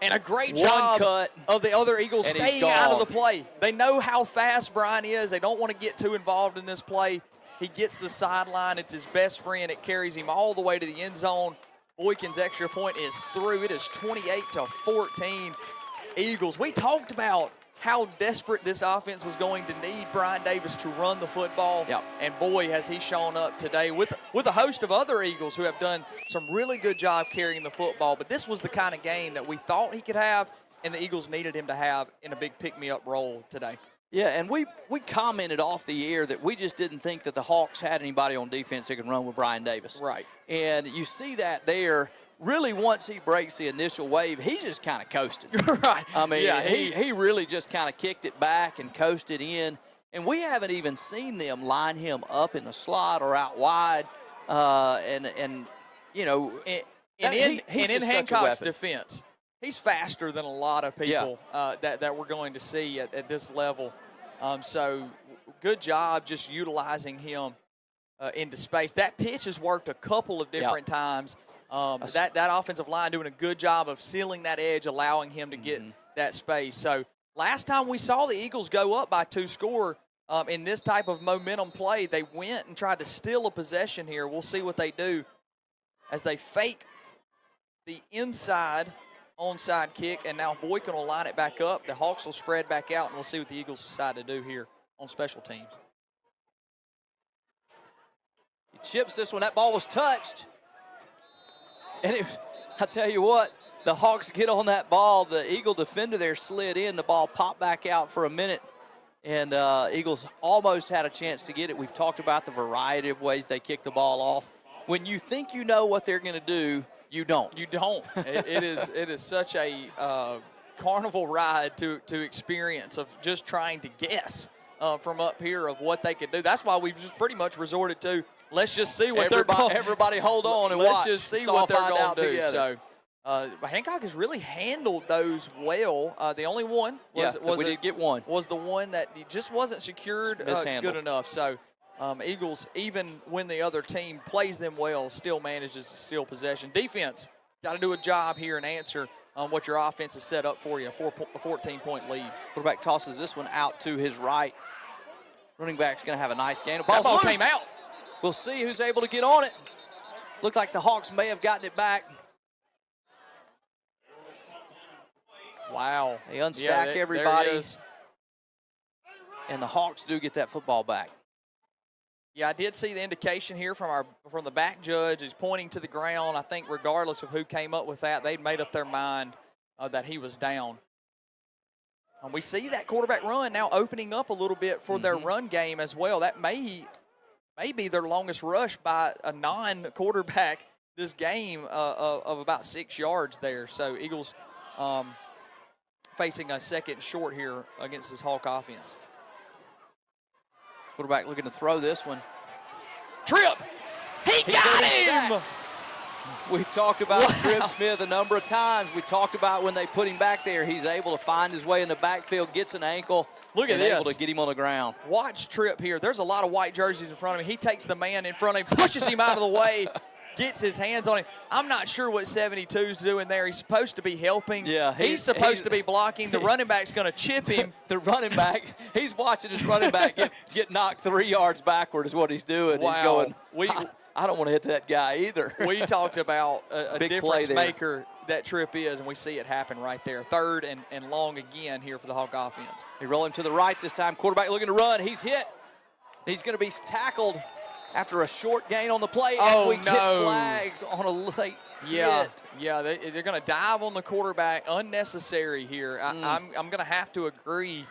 And a great job of the other Eagles staying out of the play. They know how fast Brian is. They don't want to get too involved in this play. He gets the sideline. It's his best friend. It carries him all the way to the end zone. Boykin's extra point is through. It is 28-14 Eagles. We talked about how desperate this offense was going to need Brian Davis to run the football. Yep. And boy, has he shown up today with a host of other Eagles who have done some really good job carrying the football. But this was the kind of game that we thought he could have, and the Eagles needed him to have in a big pick-me-up role today. Yeah, and we commented off the air that we just didn't think that the Hawks had anybody on defense that could run with Brian Davis. Right. And you see that there. Really, once he breaks the initial wave, he's just kind of coasted. Right. I mean, yeah, he really just kind of kicked it back and coasted in. And we haven't even seen them line him up in the slot or out wide. And you know, in Hancock's defense, he's faster than a lot of people that we're going to see at this level. So good job just utilizing him into space. That pitch has worked a couple of different times. That offensive line doing a good job of sealing that edge, allowing him to get that space. So last time we saw the Eagles go up by 2 score in this type of momentum play, they went and tried to steal a possession here. We'll see what they do as they fake the onside kick, and now Boykin will line it back up. The Hawks will spread back out, and we'll see what the Eagles decide to do here on special teams. He chips this one. That ball was touched. And I tell you what, the Hawks get on that ball. The Eagle defender there slid in. The ball popped back out for a minute, and Eagles almost had a chance to get it. We've talked about the variety of ways they kick the ball off. When you think you know what they're going to do, you don't. You don't. it is such a carnival ride to experience of just trying to guess from up here of what they could do. That's why we've just pretty much resorted to let's just see what they're going to do. Everybody hold on and let's watch. Just see what they're going to do. So Hancock has really handled those well. The only one we did get one. Was the one that just wasn't secured good enough. So Eagles, even when the other team plays them well, still manages to steal possession. Defense got to do a job here and answer on what your offense has set up for you, a 14-point lead. Quarterback tosses this one out to his right. Running back's going to have a nice game. That ball came out. We'll see who's able to get on it. Looked like the Hawks may have gotten it back. Wow. They unstack everybody. And the Hawks do get that football back. Yeah, I did see the indication here from the back judge. He's pointing to the ground. I think regardless of who came up with that, they'd made up their mind that he was down. And we see that quarterback run now opening up a little bit for their run game as well. That may be their longest rush by a non-quarterback this game of about 6 yards there. So Eagles facing a second short here against this Hawk offense. Quarterback looking to throw this one. Trip! He got him! We've talked about Trip Smith a number of times. We talked about when they put him back there, he's able to find his way in the backfield, gets an ankle. Look at this. Able to get him on the ground. Watch Trip here. There's a lot of white jerseys in front of him. He takes the man in front of him, pushes him out of the way, gets his hands on him. I'm not sure what 72's doing there. He's supposed to be helping. Yeah, he's supposed to be blocking. The running back's going to chip him. The running back, he's watching his running back get knocked 3 yards backward is what he's doing. Wow. He's going, I don't want to hit that guy either. We talked about a Big difference play there. maker that trip is, and we see it happen right there. 3rd and long again here for the Hawk offense. They roll him to the right this time. Quarterback looking to run. He's hit. He's going to be tackled after a short gain on the play. Oh, and we get flags on a late hit. Yeah, they're going to dive on the quarterback. Unnecessary here. I'm going to have to agree.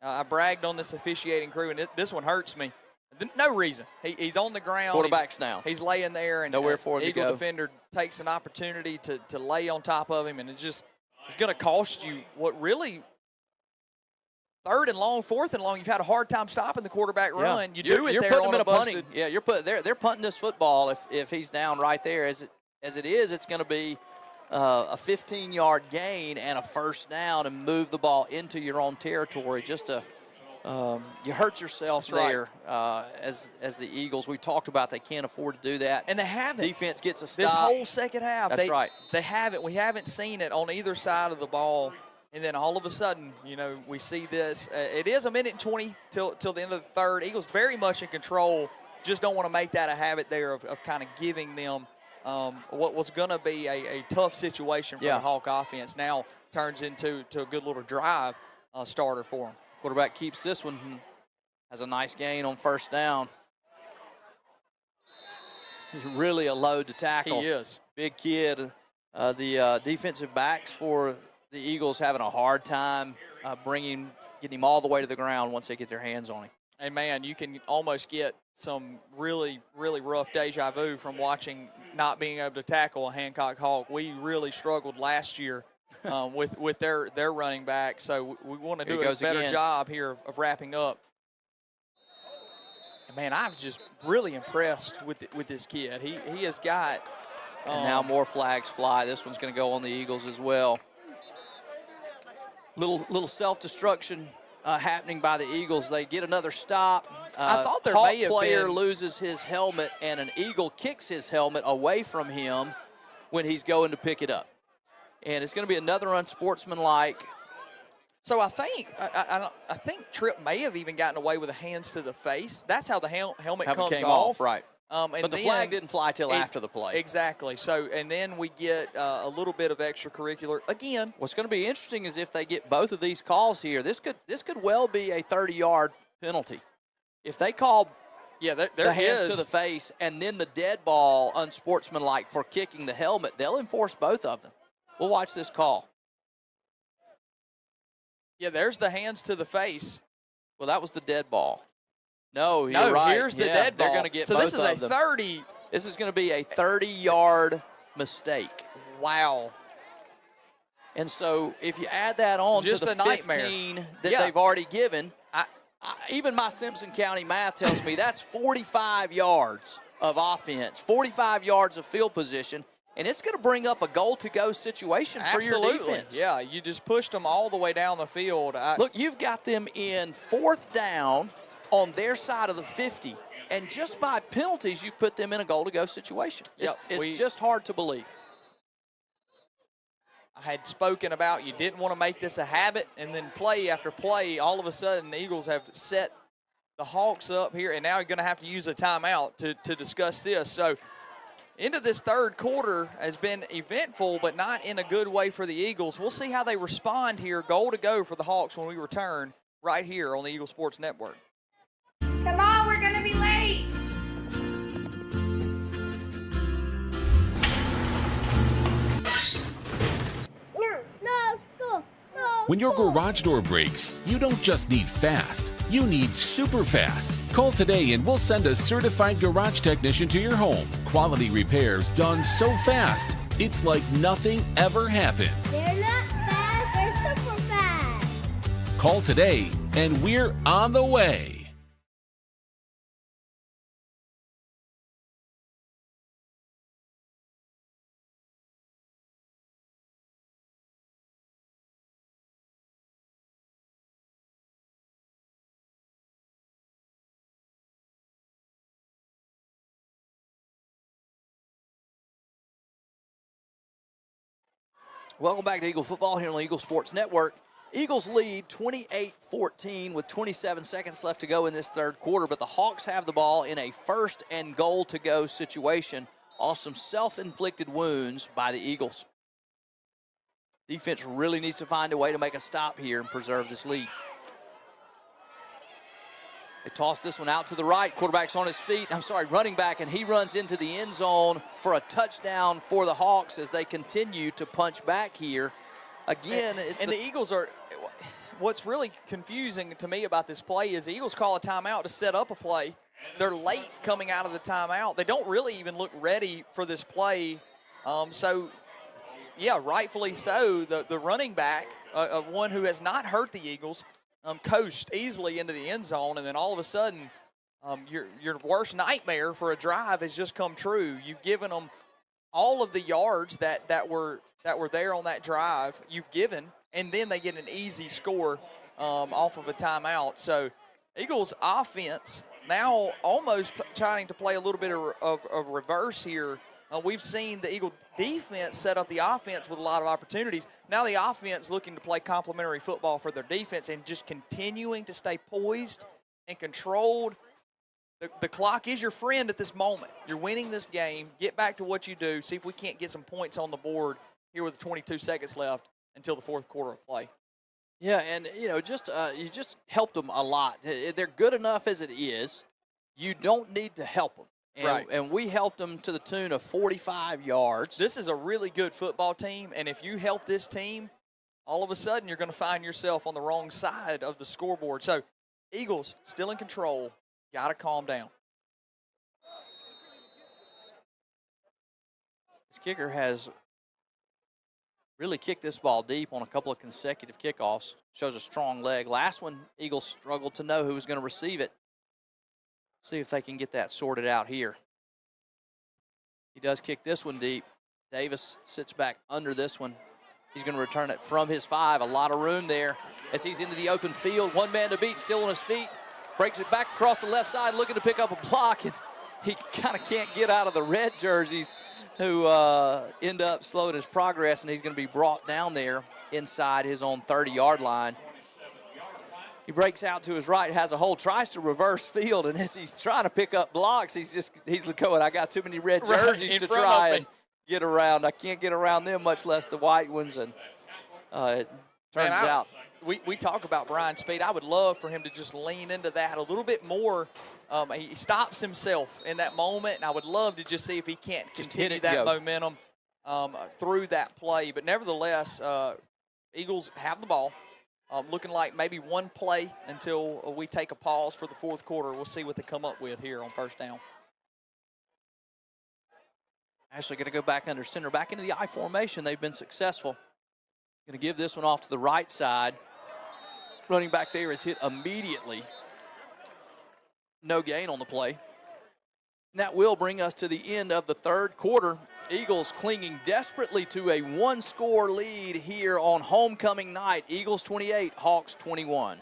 I bragged on this officiating crew, and this one hurts me. No reason. He's on the ground. Quarterback's down. He's laying there, and nowhere for him to Eagle go. defender takes an opportunity to lay on top of him, and it's going to cost you what really 3rd and long, 4th and long. You've had a hard time stopping the quarterback run. You do it you're there putting on him in a busted. punting. Yeah, they're punting this football if he's down right there. As it is, it's going to be a 15-yard gain and a first down and move the ball into your own territory. Just to you hurt yourself there as the Eagles. We talked about they can't afford to do that. And they haven't. Defense gets a stop. This whole second half. That's right. They haven't. We haven't seen it on either side of the ball. And then all of a sudden, we see this. It is a minute and 20 till the end of the 3rd. Eagles very much in control. Just don't want to make that a habit there of kind of giving them what was going to be a tough situation for the Hawk offense. Now turns into a good little drive starter for them. Quarterback keeps this one. Has a nice gain on first down. He's really a load to tackle. He is. Big kid. The defensive backs for the Eagles having a hard time getting him all the way to the ground once they get their hands on him. And, man, you can almost get some really, really rough deja vu from watching not being able to tackle a Hancock Hawk. We really struggled last year with their running back, so we want to do a better job here of wrapping up. And, man, I'm just really impressed with this kid. He has got and now more flags fly. This one's going to go on the Eagles as well. Little self-destruction happening by the Eagles. They get another stop. I thought there Hawk may have player been loses his helmet, and an Eagle kicks his helmet away from him when he's going to pick it up. And it's going to be another unsportsmanlike. So I think Tripp may have even gotten away with the hands to the face. That's how the helmet comes off. Right. But the flag didn't fly till after the play. Exactly. So, and then we get a little bit of extracurricular again. What's going to be interesting is if they get both of these calls here, this could well be a 30-yard penalty. If they call the hands to the face and then the dead ball unsportsmanlike for kicking the helmet, they'll enforce both of them. We'll watch this call. Yeah, there's the hands to the face. Well, that was the dead ball. No, you're right. Here's the dead ball. They're going to get so both this is of them. 30. This is going to be a 30-yard mistake. Wow. And so if you add that on Just to the 15 that they've already given, even my Simpson County math tells me that's 45 yards of offense, 45 yards of field position, and it's going to bring up a goal-to-go situation for your defense. Yeah, you just pushed them all the way down the field. Look, you've got them in 4th down on their side of the 50, and just by penalties, you've put them in a goal-to-go situation. It's just hard to believe. I had spoken about you didn't want to make this a habit, and then play after play, all of a sudden the Eagles have set the Hawks up here, and now you're going to have to use a timeout to discuss this. So into this 3rd quarter has been eventful, but not in a good way for the Eagles. We'll see how they respond here. Goal to go for the Hawks when we return right here on the Eagle Sports Network. Come on, we're going to be late. No school. No When your school. garage door breaks, you don't just need fast, you need super fast. Call today and we'll send a certified garage technician to your home. Quality repairs done so fast, it's like nothing ever happened. They're not fast. They're super fast. Call today and we're on the way. Welcome back to Eagle Football here on the Eagle Sports Network. Eagles lead 28-14 with 27 seconds left to go in this third quarter, but the Hawks have the ball in a first and goal to go situation off some self-inflicted wounds by the Eagles. Defense really needs to find a way to make a stop here and preserve this lead. They toss this one out to the right. Quarterback's on his feet. Running back, and he runs into the end zone for a touchdown for the Hawks as they continue to punch back here. Again, the Eagles are – what's really confusing to me about this play is the Eagles call a timeout to set up a play. They're late coming out of the timeout. They don't really even look ready for this play. Rightfully so. The running back, one who has not hurt the Eagles, coast easily into the end zone, and then all of a sudden your worst nightmare for a drive has just come true. You've given them all of the yards that were there on that drive. You've given, and then they get an easy score off of a timeout. So Eagles offense now almost trying to play a little bit of reverse here. We've seen the Eagle defense set up the offense with a lot of opportunities. Now the offense looking to play complementary football for their defense and just continuing to stay poised and controlled. The clock is your friend at this moment. You're winning this game. Get back to what you do. See if we can't get some points on the board here with 22 seconds left until the fourth quarter of play. Yeah, and you just helped them a lot. They're good enough as it is. You don't need to help them. And we helped them to the tune of 45 yards. This is a really good football team, and if you help this team, all of a sudden you're going to find yourself on the wrong side of the scoreboard. So Eagles still in control. Got to calm down. This kicker has really kicked this ball deep on a couple of consecutive kickoffs. Shows a strong leg. Last one, Eagles struggled to know who was going to receive it. See if they can get that sorted out here. He does kick this one deep. Davis sits back under this one. He's going to return it from his 5. A lot of room there as he's into the open field. One man to beat, still on his feet. Breaks it back across the left side, looking to pick up a block, and he kind of can't get out of the red jerseys who end up slowing his progress, and he's going to be brought down there inside his own 30-yard line. He breaks out to his right, has a hole, tries to reverse field, and as he's trying to pick up blocks, he's going, I got too many red jerseys to try and get around. I can't get around them, much less the white ones, and it turns out. We talk about Brian Speed. I would love for him to just lean into that a little bit more. He stops himself in that moment, and I would love to just see if he can't continue that momentum through that play. But nevertheless, Eagles have the ball. Looking like maybe one play until we take a pause for the fourth quarter. We'll see what they come up with here on first down. Actually going to go back under center, back into the I formation. They've been successful. Going to give this one off to the right side. Running back there is hit immediately. No gain on the play. And that will bring us to the end of the third quarter. Eagles clinging desperately to a one-score lead here on homecoming night. Eagles 28, Hawks 21.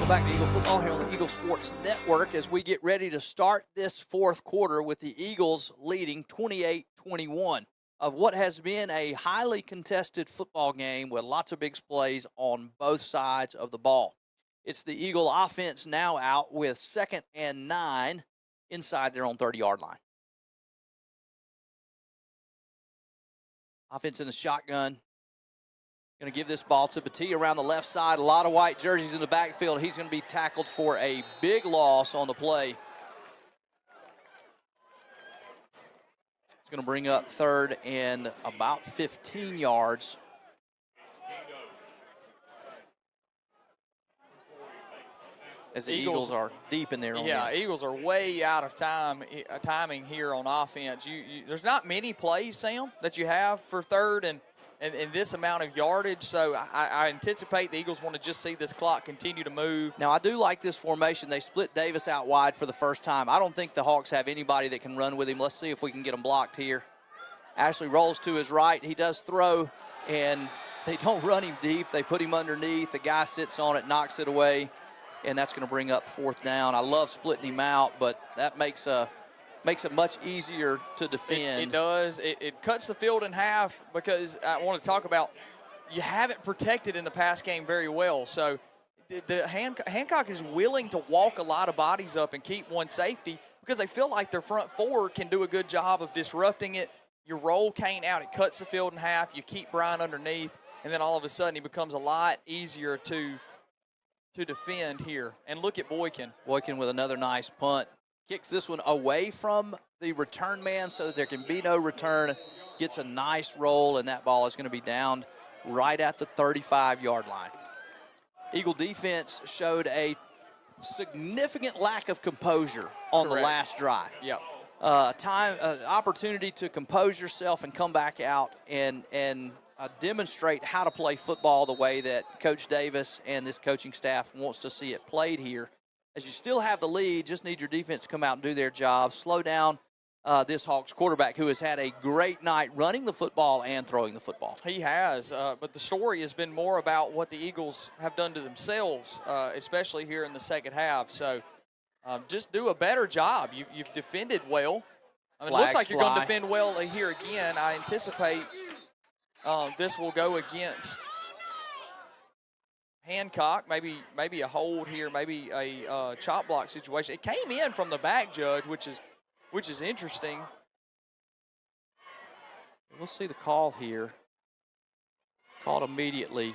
Back to Eagle Football here on the Eagle Sports Network as we get ready to start this fourth quarter with the Eagles leading 28-21 of what has been a highly contested football game with lots of big plays on both sides of the ball. It's the Eagle offense now out with 2nd and 9 inside their own 30-yard line. Offense in the shotgun. Going to give this ball to Battie around the left side. A lot of white jerseys in the backfield. He's going to be tackled for a big loss on the play. It's going to bring up 3rd and about 15 yards. As the Eagles are deep in their own end. Eagles are way out of timing here on offense. There's not many plays, Sam, that you have for 3rd and this amount of yardage. So I anticipate the Eagles want to just see this clock continue to move. Now, I do like this formation. They split Davis out wide for the first time. I don't think the Hawks have anybody that can run with him. Let's see if we can get him blocked here. Ashley rolls to his right. He does throw, and they don't run him deep. They put him underneath. The guy sits on it, knocks it away. And that's going to bring up 4th down. I love splitting him out, but that makes it much easier to defend. It does. It cuts the field in half because I want to talk about you haven't protected in the pass game very well. So Hancock is willing to walk a lot of bodies up and keep one safety because they feel like their front 4 can do a good job of disrupting it. You roll Kane out. It cuts the field in half. You keep Brian underneath, and then all of a sudden he becomes a lot easier to defend here. And look at Boykin. Boykin with another nice punt. Kicks this one away from the return man so that there can be no return. Gets a nice roll, and that ball is going to be downed right at the 35-yard line. Eagle defense showed a significant lack of composure on the last drive. Yep. Opportunity to compose yourself and come back out and demonstrate how to play football the way that Coach Davis and this coaching staff wants to see it played here. As you still have the lead, just need your defense to come out and do their job, slow down this Hawks quarterback who has had a great night running the football and throwing the football. He has, but the story has been more about what the Eagles have done to themselves, especially here in the second half. So just do a better job. You've defended well. It looks like you're going to defend well here again. I anticipate this will go against Hancock, maybe a hold here, maybe a chop block situation. It came in from the back, Judge, which is interesting. We'll see the call here. Called immediately.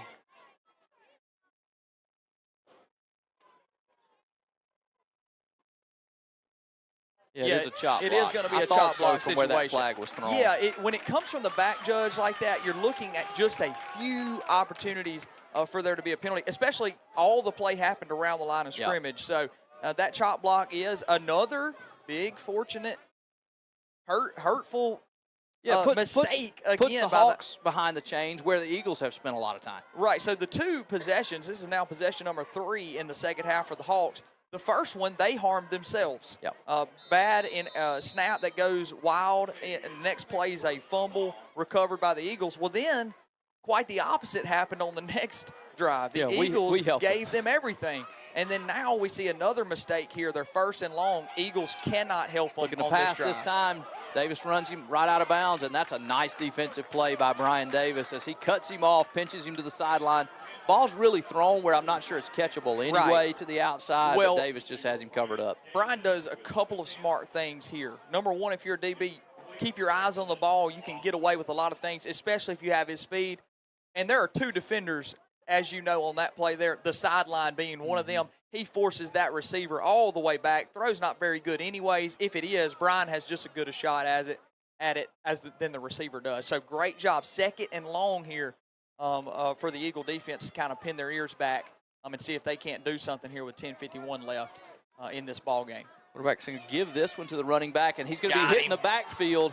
Yeah, it is a chop block. It is going to be a chop block from situation. Where that flag was thrown. Yeah, when it comes from the back, Judge, like that, you're looking at just a few opportunities for there to be a penalty, especially all the play happened around the line of scrimmage. So that chop block is another big, fortunate, hurtful mistake again. Puts the Hawks behind the chains where the Eagles have spent a lot of time. Right, so the 2 possessions, this is now possession number 3 in the second half for the Hawks. The first one, they harmed themselves. Yep. Bad in a snap that goes wild, and the next play is a fumble recovered by the Eagles. Well, then, quite the opposite happened on the next drive. The Eagles gave them everything. And then now we see another mistake here. They're 1st and long. Eagles cannot help them Looking to pass this time. Davis runs him right out of bounds, and that's a nice defensive play by Brian Davis as he cuts him off, pinches him to the sideline. Ball's really thrown where I'm not sure it's catchable anyway to the outside, but Davis just has him covered up. Brian does a couple of smart things here. Number one, if you're a DB, keep your eyes on the ball. You can get away with a lot of things, especially if you have his speed. And there are 2 defenders, as you know, on that play there, the sideline being one of them. He forces that receiver all the way back. Throw's not very good anyways. If it is, Brian has just as good a shot at it than the receiver does. So great job. 2nd and long here. For the Eagle defense to kind of pin their ears back and see if they can't do something here with 10:51 left in this ball game. Quarterback's going to give this one to the running back, and he's going to be hitting the backfield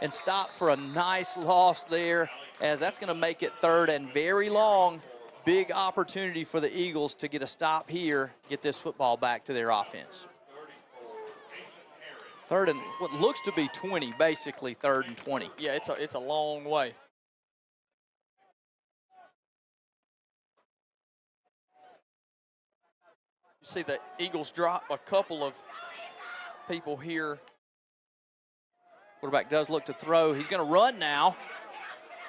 and stop for a nice loss there, as that's going to make it 3rd and very long. Big opportunity for the Eagles to get a stop here, get this football back to their offense. 3rd and what looks to be 20, basically 3rd and 20. Yeah, it's a long way. You see the Eagles drop a couple of people here. Quarterback does look to throw. He's going to run now.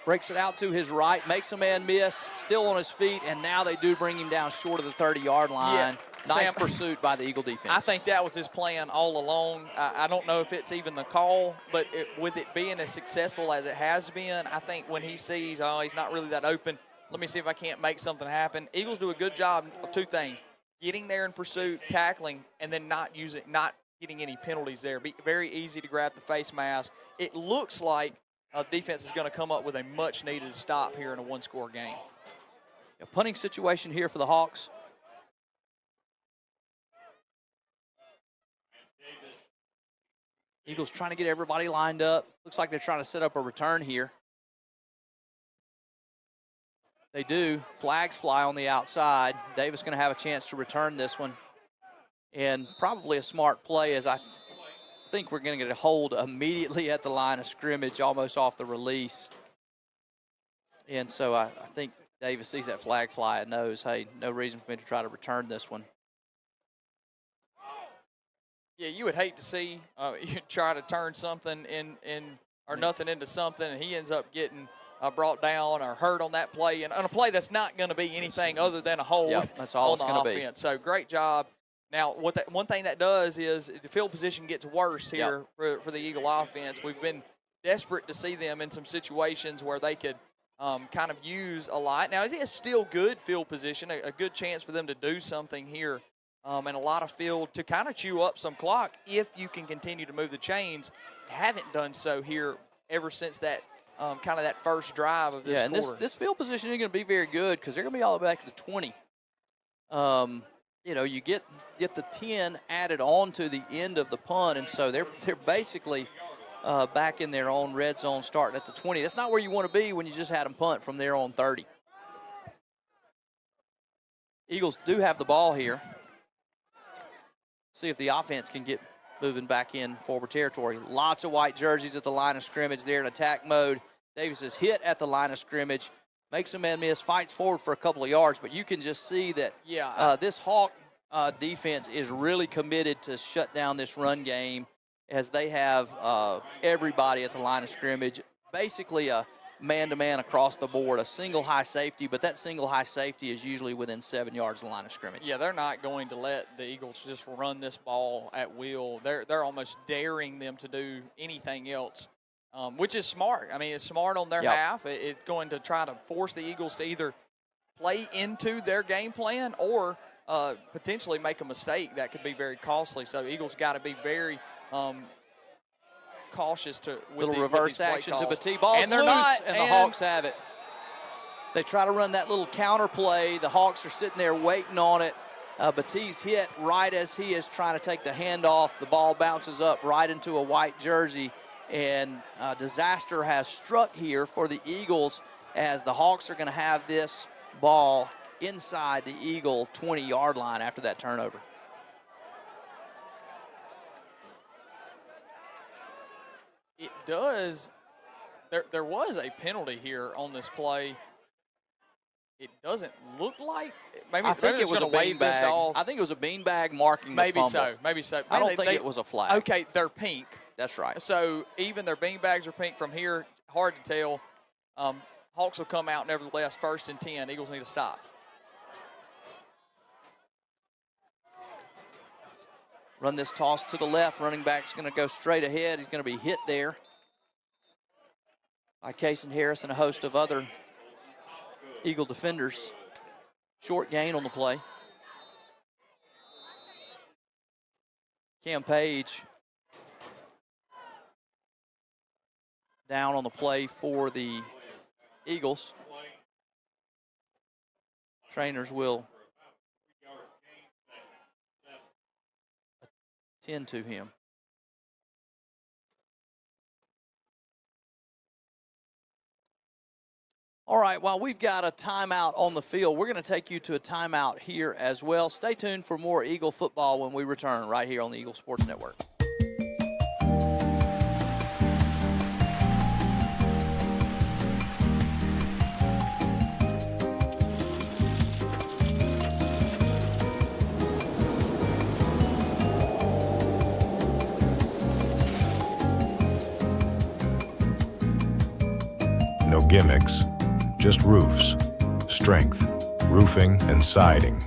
Breaks it out to his right, makes a man miss, still on his feet, and now they do bring him down short of the 30-yard line. Yeah. Nice Sam, pursuit by the Eagle defense. I think that was his plan all along. I don't know if it's even the call, but with it being as successful as it has been, I think when he sees, he's not really that open, let me see if I can't make something happen. Eagles do a good job of 2 things, getting there in pursuit, tackling, and then not getting any penalties there. Be very easy to grab the face mask. It looks like the defense is going to come up with a much-needed stop here in a one-score game. A punting situation here for the Hawks. Eagles trying to get everybody lined up. Looks like they're trying to set up a return here. They do. Flags fly on the outside. Davis going to have a chance to return this one. And probably a smart play, as I think we're going to get a hold immediately at the line of scrimmage, almost off the release. And so I think Davis sees that flag fly and knows, hey, no reason for me to try to return this one. Yeah, you would hate to see you try to turn something or nothing into something, and he ends up getting brought down or hurt on that play, and on a play that's not going to be anything other than a hold that's all on it's the going to offense. So great job. Now, one thing that does is the field position gets worse here for the Eagle offense. We've been desperate to see them in some situations where they could kind of use a lot. Now, it is still good field position, a good chance for them to do something here. And a lot of field to kind of chew up some clock if you can continue to move the chains. Haven't done so here ever since that kind of that first drive of this quarter. And this field position isn't going to be very good because they're going to be all the way back to the 20. You get the 10 added on to the end of the punt, and so they're basically back in their own red zone starting at the 20. That's not where you want to be when you just had them punt from their own 30. Eagles do have the ball here. See if the offense can get moving back in forward territory. Lots of white jerseys at the line of scrimmage there in attack mode. Davis is hit at the line of scrimmage, makes a man miss, fights forward for a couple of yards, but you can just see that this Hawk defense is really committed to shut down this run game as they have everybody at the line of scrimmage. Basically a man-to-man across the board, a single high safety, but that single high safety is usually within 7 yards of the line of scrimmage. Yeah, they're not going to let the Eagles just run this ball at will. They're almost daring them to do anything else, which is smart. I mean, it's smart on their half. It's going to try to force the Eagles to either play into their game plan or potentially make a mistake that could be very costly. So the Eagles got to be very cautious with little the reverse action to Batiste. Ball's and they're loose, not, and the Hawks have it. They try to run that little counter play. The Hawks are sitting there waiting on it. Batiste hit right as he is trying to take the handoff. The ball bounces up right into a white jersey, and disaster has struck here for the Eagles as the Hawks are going to have this ball inside the Eagle 20-yard line after that turnover. It does. There was a penalty here on this play. It doesn't look like. Maybe I think it was a beanbag. I think it was a beanbag marking the fumble. Maybe so. I don't think it was a flag. Okay, they're pink. That's right. So even their beanbags are pink from here. Hard to tell. Hawks will come out nevertheless. 1st and 10. Eagles need to stop. Run this toss to the left. Running back's going to go straight ahead. He's going to be hit there by Cason Harris and a host of other Eagle defenders. Short gain on the play. Cam Page down on the play for the Eagles. Trainers will attend to him. All right, while we've got a timeout on the field, we're going to take you to a timeout here as well. Stay tuned for more Eagle football when we return right here on the Eagle Sports Network. No gimmicks, just roofs, strength, roofing and siding.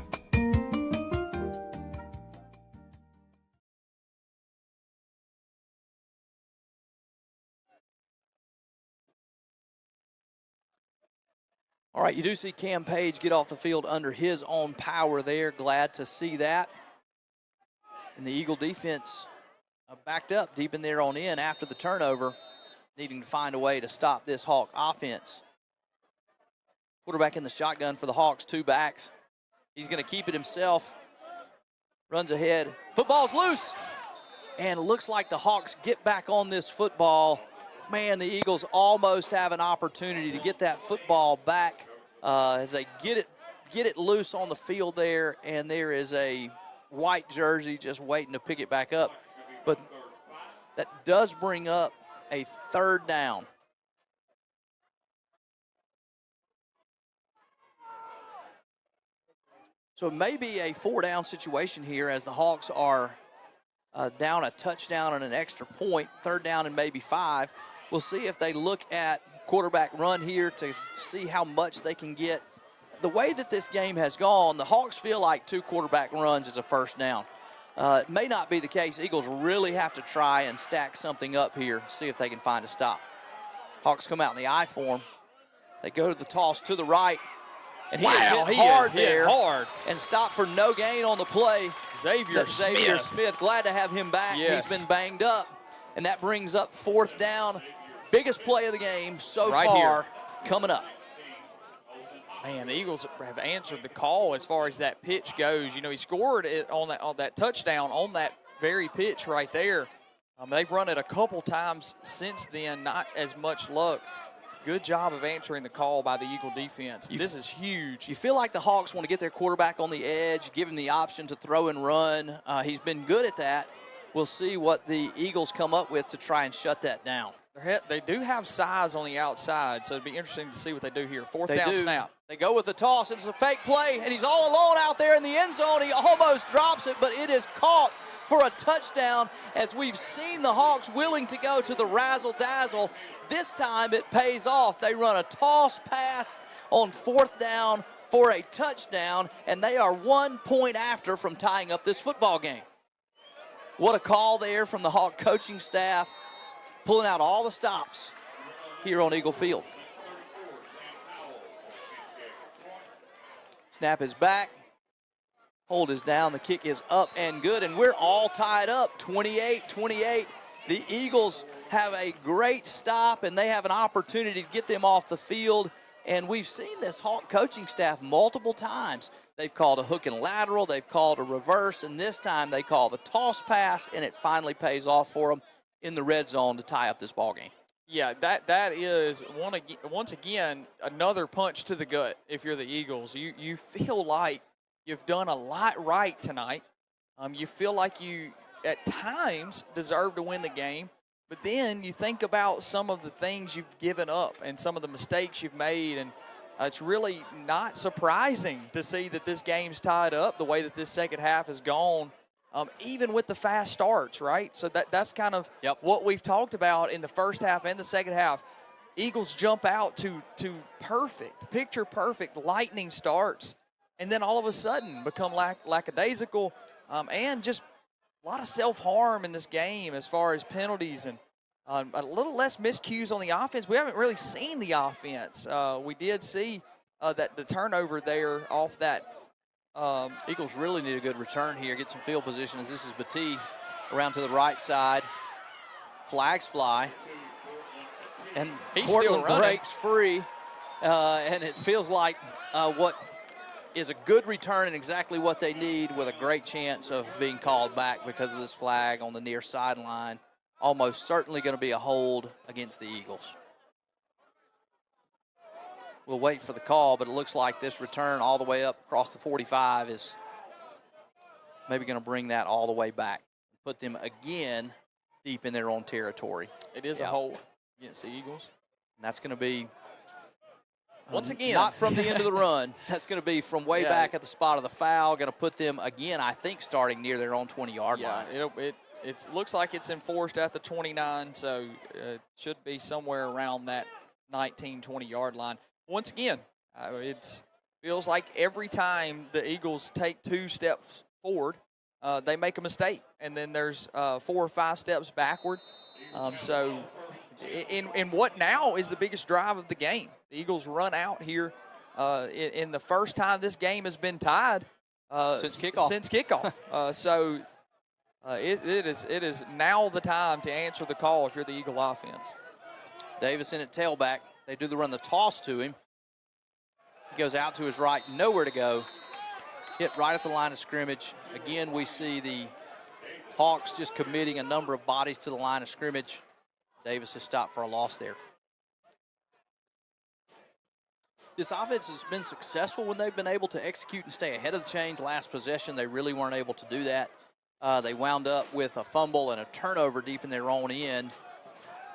All right, you do see Cam Page get off the field under his own power there. Glad to see that. And the Eagle defense backed up deep in their own end after the turnover, needing to find a way to stop this Hawk offense. Quarterback in the shotgun for the Hawks, 2 backs. He's going to keep it himself. Runs ahead. Football's loose. And it looks like the Hawks get back on this football. Man, the Eagles almost have an opportunity to get that football back as they get it loose on the field there, and there is a white jersey just waiting to pick it back up. But that does bring up a 3rd down. So it may be a 4-down situation here as the Hawks are down a touchdown and an extra point, 3rd down and maybe 5. We'll see if they look at quarterback run here to see how much they can get. The way that this game has gone, the Hawks feel like 2 quarterback runs is a 1st down. It may not be the case. Eagles really have to try and stack something up here, see if they can find a stop. Hawks come out in the I form. They go to the toss to the right. And he is hit hard and stopped for no gain on the play. Xavier Smith, glad to have him back. Yes. He's been banged up. And that brings up 4th down. Biggest play of the game so right far here. Coming up. Man, the Eagles have answered the call as far as that pitch goes. You know, he scored it on that touchdown on that very pitch right there. They've run it a couple times since then, not as much luck. Good job of answering the call by the Eagle defense. This is huge. You feel like the Hawks want to get their quarterback on the edge, give him the option to throw and run. He's been good at that. We'll see what the Eagles come up with to try and shut that down. They do have size on the outside, so it'd be interesting to see what they do here. 4th down snap. They go with the toss. It's a fake play, and he's all alone out there in the end zone. He almost drops it, but it is caught for a touchdown, as we've seen the Hawks willing to go to the razzle-dazzle. This time it pays off. They run a toss pass on 4th down for a touchdown, and they are 1 point after from tying up this football game. What a call there from the Hawk coaching staff, pulling out all the stops here on Eagle Field. Snap is back. Hold is down. The kick is up and good, and we're all tied up, 28-28. The Eagles have a great stop, and they have an opportunity to get them off the field. And we've seen this Hawk coaching staff multiple times. They've called a hook and lateral. They've called a reverse, and this time they call the toss pass, and it finally pays off for them in the red zone to tie up this ball game. Yeah, that is, once again, another punch to the gut if you're the Eagles. You feel like you've done a lot right tonight. You feel like you, at times, deserve to win the game. But then you think about some of the things you've given up and some of the mistakes you've made, and it's really not surprising to see that this game's tied up the way that this second half has gone, even with the fast starts, right? So that's kind of what we've talked about in the first half and the second half. Eagles jump out to picture-perfect lightning starts, and then all of a sudden become lackadaisical and just a lot of self-harm in this game as far as penalties and a little less miscues on the offense. We haven't really seen the offense. We did see that the turnover there off that. Eagles really need a good return here, get some field position as this is Batee around to the right side. Flags fly. And he's Portland still running. breaks free. And it feels like what is a good return and exactly what they need, with a great chance of being called back because of this flag on the near sideline. Almost certainly going to be a hold against the Eagles. We'll wait for the call, but it looks like this return all the way up across the 45 is maybe going to bring that all the way back, put them again deep in their own territory. It is a hold against the Eagles. And that's going to be, once again, not from the end of the run. That's going to be from way back at the spot of the foul. Going to put them again, I think, starting near their own 20-yard line. It looks like it's enforced at the 29, so it should be somewhere around that 19, 20-yard line. Once again, it feels like every time the Eagles take 2 steps forward, they make a mistake, and then there's 4 or 5 steps backward. So in what now is the biggest drive of the game? The Eagles run out here in the first time this game has been tied since kickoff. So it is now the time to answer the call if you're the Eagle offense. Davis in at tailback. They do the run the toss to him. He goes out to his right, nowhere to go. Hit right at the line of scrimmage. Again, we see the Hawks just committing a number of bodies to the line of scrimmage. Davis is stopped for a loss there. This offense has been successful when they've been able to execute and stay ahead of the chains. Last possession, they really weren't able to do that. They wound up with a fumble and a turnover deep in their own end.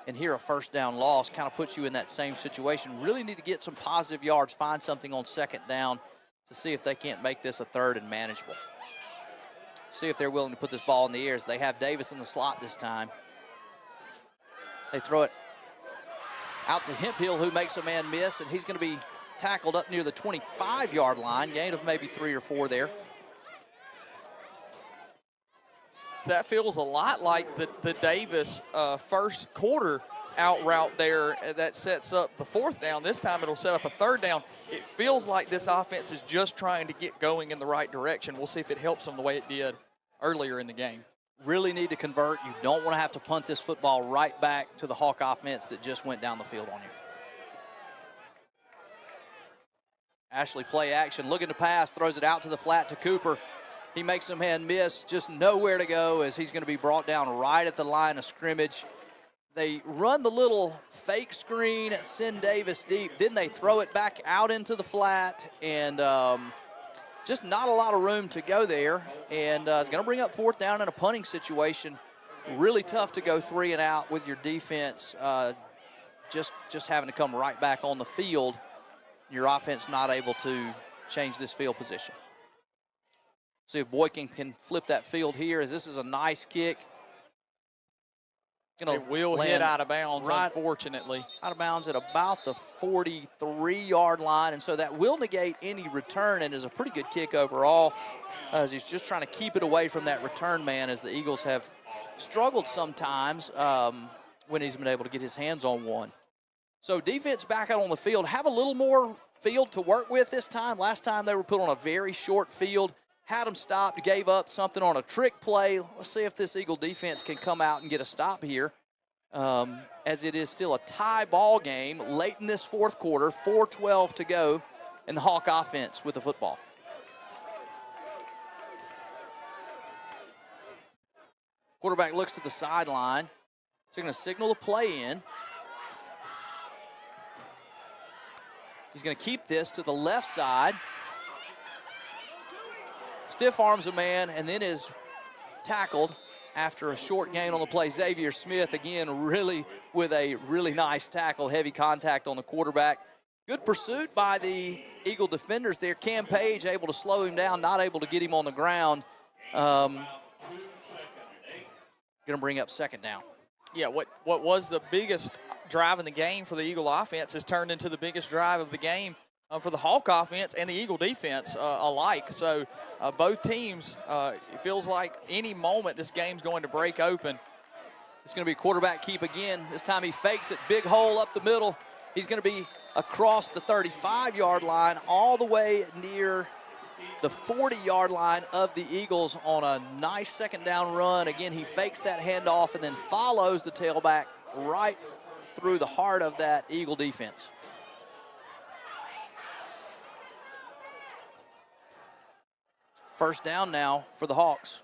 And here a first down loss kind of puts you in that same situation. Really need to get some positive yards, find something on second down to see if they can't make this a third and manageable. See if they're willing to put this ball in the air as they have Davis in the slot this time. They throw it out to Hemphill, who makes a man miss, and he's going to be tackled up near the 25-yard line, gain of maybe 3 or 4 there. That feels a lot like the Davis first quarter out route there that sets up the fourth down. This time it'll set up a third down. It feels like this offense is just trying to get going in the right direction. We'll see if it helps them the way it did earlier in the game. Really need to convert. You don't want to have to punt this football right back to the Hawk offense that just went down the field on you. Ashley play action, looking to pass, throws it out to the flat to Cooper. He makes a man miss, just nowhere to go as he's going to be brought down right at the line of scrimmage. They run the little fake screen, send Davis deep, then they throw it back out into the flat, and just not a lot of room to go there. And it's going to bring up fourth down in a punting situation. Really tough to go 3 and out with your defense just having to come right back on the field. Your offense not able to change this field position. See if Boykin can flip that field here, as this is a nice kick. It will hit out of bounds, unfortunately. Out of bounds at about the 43-yard line, and so that will negate any return and is a pretty good kick overall, as he's just trying to keep it away from that return man, as the Eagles have struggled sometimes when he's been able to get his hands on one. So defense back out on the field, have a little more field to work with this time. Last time they were put on a very short field, had them stopped, gave up something on a trick play. Let's see if this Eagle defense can come out and get a stop here, as it is still a tie ball game late in this fourth quarter, 4:12 to go, and the Hawk offense with the football. Quarterback looks to the sideline. So they're going to signal the play in. He's going to keep this to the left side. Stiff arms a man and then is tackled after a short gain on the play. Xavier Smith, again, really with a really nice tackle, heavy contact on the quarterback. Good pursuit by the Eagle defenders there. Cam Page able to slow him down, not able to get him on the ground. Going to bring up second down. Yeah, what was the biggest drive in the game for the Eagle offense has turned into the biggest drive of the game for the Hawk offense and the Eagle defense alike. So both teams, it feels like any moment this game's going to break open. It's going to be a quarterback keep again. This time he fakes it, big hole up the middle. He's going to be across the 35-yard line all the way near the 40-yard line of the Eagles on a nice second down run. Again, he fakes that handoff and then follows the tailback right through the heart of that Eagle defense. First down now for the Hawks.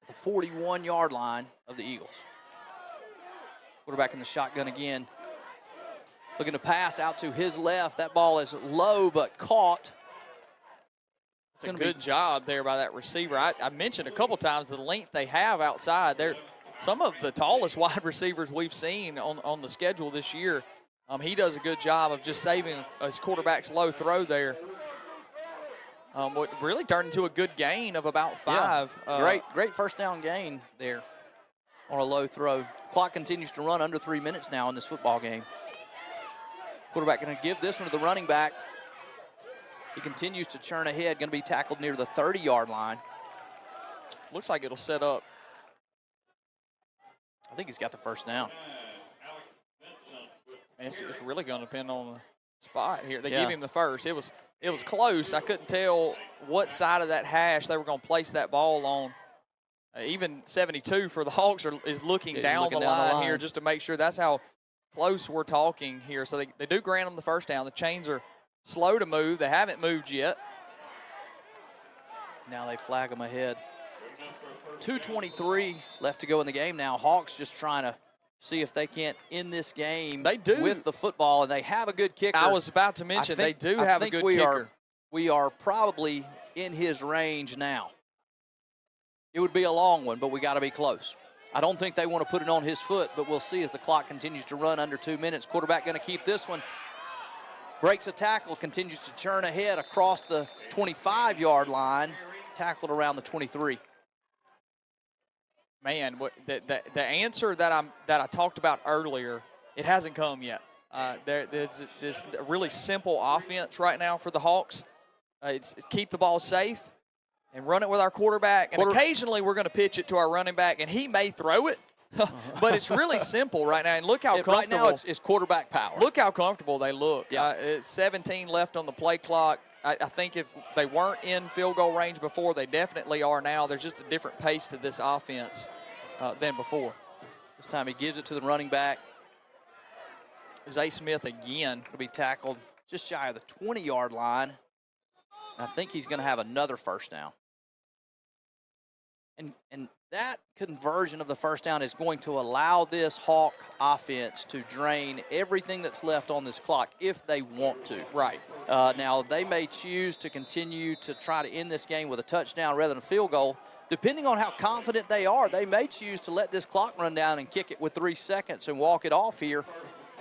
At the 41-yard line of the Eagles. Quarterback in the shotgun again. Looking to pass out to his left. That ball is low but caught. It's a good job there by that receiver. I mentioned a couple times the length they have outside. They're some of the tallest wide receivers we've seen on the schedule this year. He does a good job of just saving his quarterback's low throw there. What really turned into a good gain of about 5. Yeah. Great first down gain there on a low throw. Clock continues to run under 3 minutes now in this football game. Quarterback going to give this one to the running back. He continues to churn ahead, going to be tackled near the 30-yard line. Looks like it'll set up. I think he's got the first down. It's really going to depend on the spot here. They give him the first. It was close. I couldn't tell what side of that hash they were going to place that ball on. Even 72 for the Hawks is looking down the line here just to make sure. That's how close we're talking here. So they do grant them the first down. The chains are slow to move. They haven't moved yet. Now they flag them ahead. 2:23 left to go in the game now. Hawks just trying to see if they can't end this game with the football, and they have a good kicker. I was about to mention they do have a good kicker. We are probably in his range now. It would be a long one, but we got to be close. I don't think they want to put it on his foot, but we'll see as the clock continues to run under 2 minutes. Quarterback going to keep this one. Breaks a tackle, continues to churn ahead across the 25-yard line, tackled around the 23. Man, the answer that I talked about earlier, it hasn't come yet. There's this really simple offense right now for the Hawks. It's keep the ball safe and run it with our quarterback. And occasionally we're going to pitch it to our running back, and he may throw it. But it's really simple right now. And look how comfortable. Right now it's quarterback power. Look how comfortable they look. Yeah. It's 17 left on the play clock. I think if they weren't in field goal range before, they definitely are now. There's just a different pace to this offense than before. This time he gives it to the running back. Zay Smith again. Will be tackled just shy of the 20-yard line. I think he's going to have another first down. And that conversion of the first down is going to allow this Hawk offense to drain everything that's left on this clock if they want to. Right. Now, they may choose to continue to try to end this game with a touchdown rather than a field goal. Depending on how confident they are, they may choose to let this clock run down and kick it with 3 seconds and walk it off here.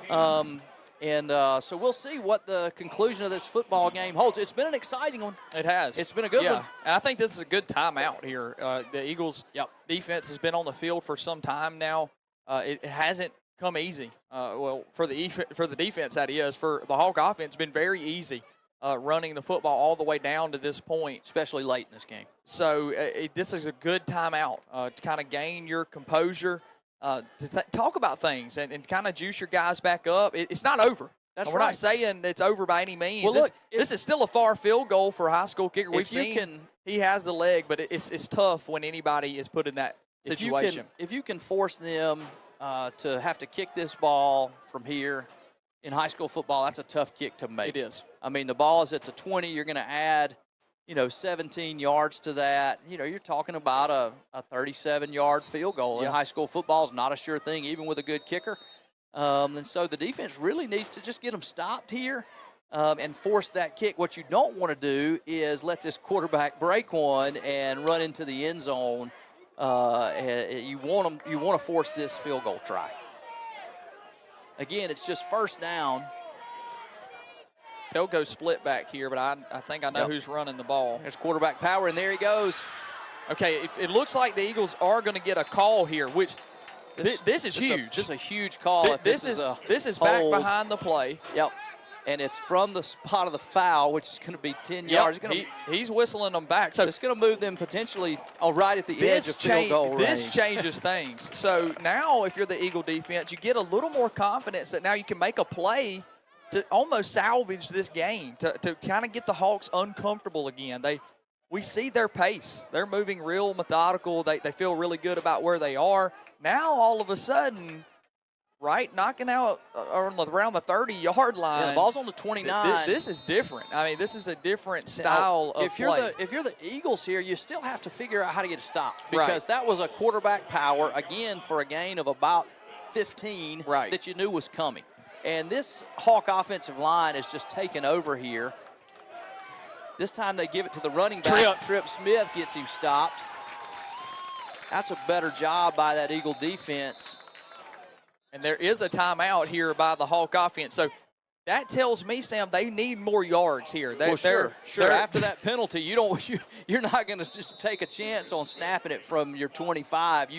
So we'll see what the conclusion of this football game holds. It's been an exciting one. It has. It's been a good one. And I think this is a good timeout here. The Eagles' defense has been on the field for some time now. It hasn't come easy. For the defense, that is. For the Hawk offense, it's been very easy running the football all the way down to this point. Especially late in this game. So this is a good timeout to kind of gain your composure. To talk about things and kind of juice your guys back up. It's not over. We're not saying it's over by any means. Well, look, this is still a far field goal for a high school kicker. We've seen he has the leg, but it's tough when anybody is put in that situation. If you can force them to have to kick this ball from here in high school football, that's a tough kick to make. It is. I mean, the ball is at the 20. You're going to add 17 yards to that. You're talking about a 37-yard field goal. In high school football is not a sure thing, even with a good kicker. And so the defense really needs to just get them stopped here and force that kick. What you don't want to do is let this quarterback break one and run into the end zone. You want to force this field goal try. Again, it's just first down. They'll go split back here, but I think I know who's running the ball. There's quarterback power, and there he goes. Okay, it looks like the Eagles are going to get a call here, which this is huge. This is a huge call. This is back behind the play. Yep. And it's from the spot of the foul, which is going to be 10 yards. He's whistling them back. So it's going to move them potentially right at the edge of field goal range. This changes things. So now if you're the Eagle defense, you get a little more confidence that now you can make a play to almost salvage this game, to kind of get the Hawks uncomfortable again. We see their pace. They're moving real methodical. They feel really good about where they are. Now, all of a sudden, knocking out around the 30-yard line. Yeah, the ball's on the 29. This is different. I mean, this is a different style of play. If you're the Eagles here, you still have to figure out how to get a stop. Because that was a quarterback power, again, for a gain of about 15 that you knew was coming. And this Hawk offensive line is just taken over here. This time they give it to the running back. Trip Smith gets him stopped. That's a better job by that Eagle defense. And there is a timeout here by the Hawk offense. So that tells me, Sam, they need more yards here. Sure. After that penalty, you're not going to just take a chance on snapping it from your 25.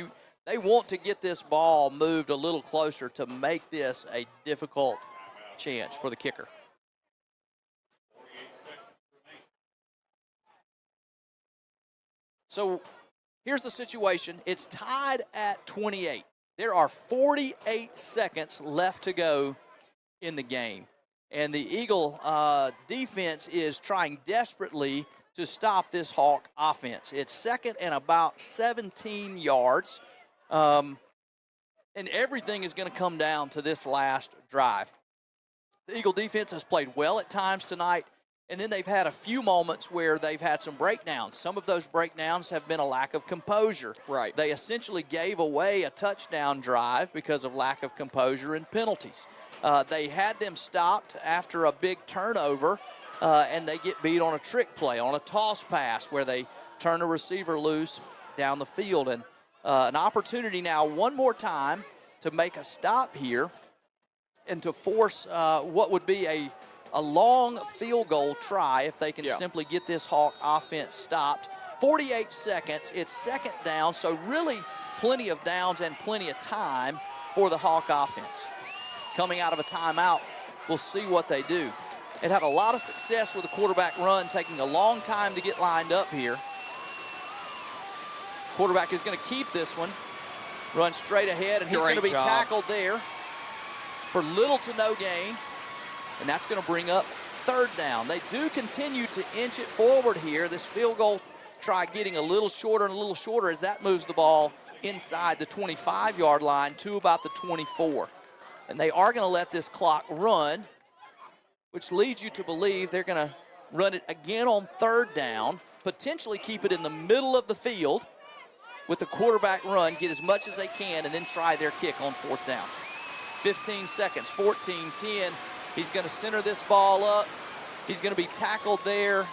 They want to get this ball moved a little closer to make this a difficult chance for the kicker. So here's the situation. It's tied at 28. There are 48 seconds left to go in the game. And the Eagle defense is trying desperately to stop this Hawk offense. It's second and about 17 yards. And everything is going to come down to this last drive. The Eagle defense has played well at times tonight, and then they've had a few moments where they've had some breakdowns. Some of those breakdowns have been a lack of composure. Right. They essentially gave away a touchdown drive because of lack of composure and penalties. They had them stopped after a big turnover, and they get beat on a trick play, on a toss pass where they turn a receiver loose down the field. And an opportunity now one more time to make a stop here and to force what would be a long field goal try if they can simply get this Hawk offense stopped. 48 seconds. It's second down, so really plenty of downs and plenty of time for the Hawk offense. Coming out of a timeout, we'll see what they do. It had a lot of success with the quarterback run, taking a long time to get lined up here. Quarterback is going to keep this one, run straight ahead, and he's going to be tackled there for little to no gain, and that's going to bring up third down. They do continue to inch it forward here. This field goal try getting a little shorter and a little shorter as that moves the ball inside the 25-yard line to about the 24. And they are going to let this clock run, which leads you to believe they're going to run it again on third down, potentially keep it in the middle of the field with the quarterback run, get as much as they can, and then try their kick on fourth down. 15 seconds, 14-10. He's going to center this ball up. He's going to be tackled there.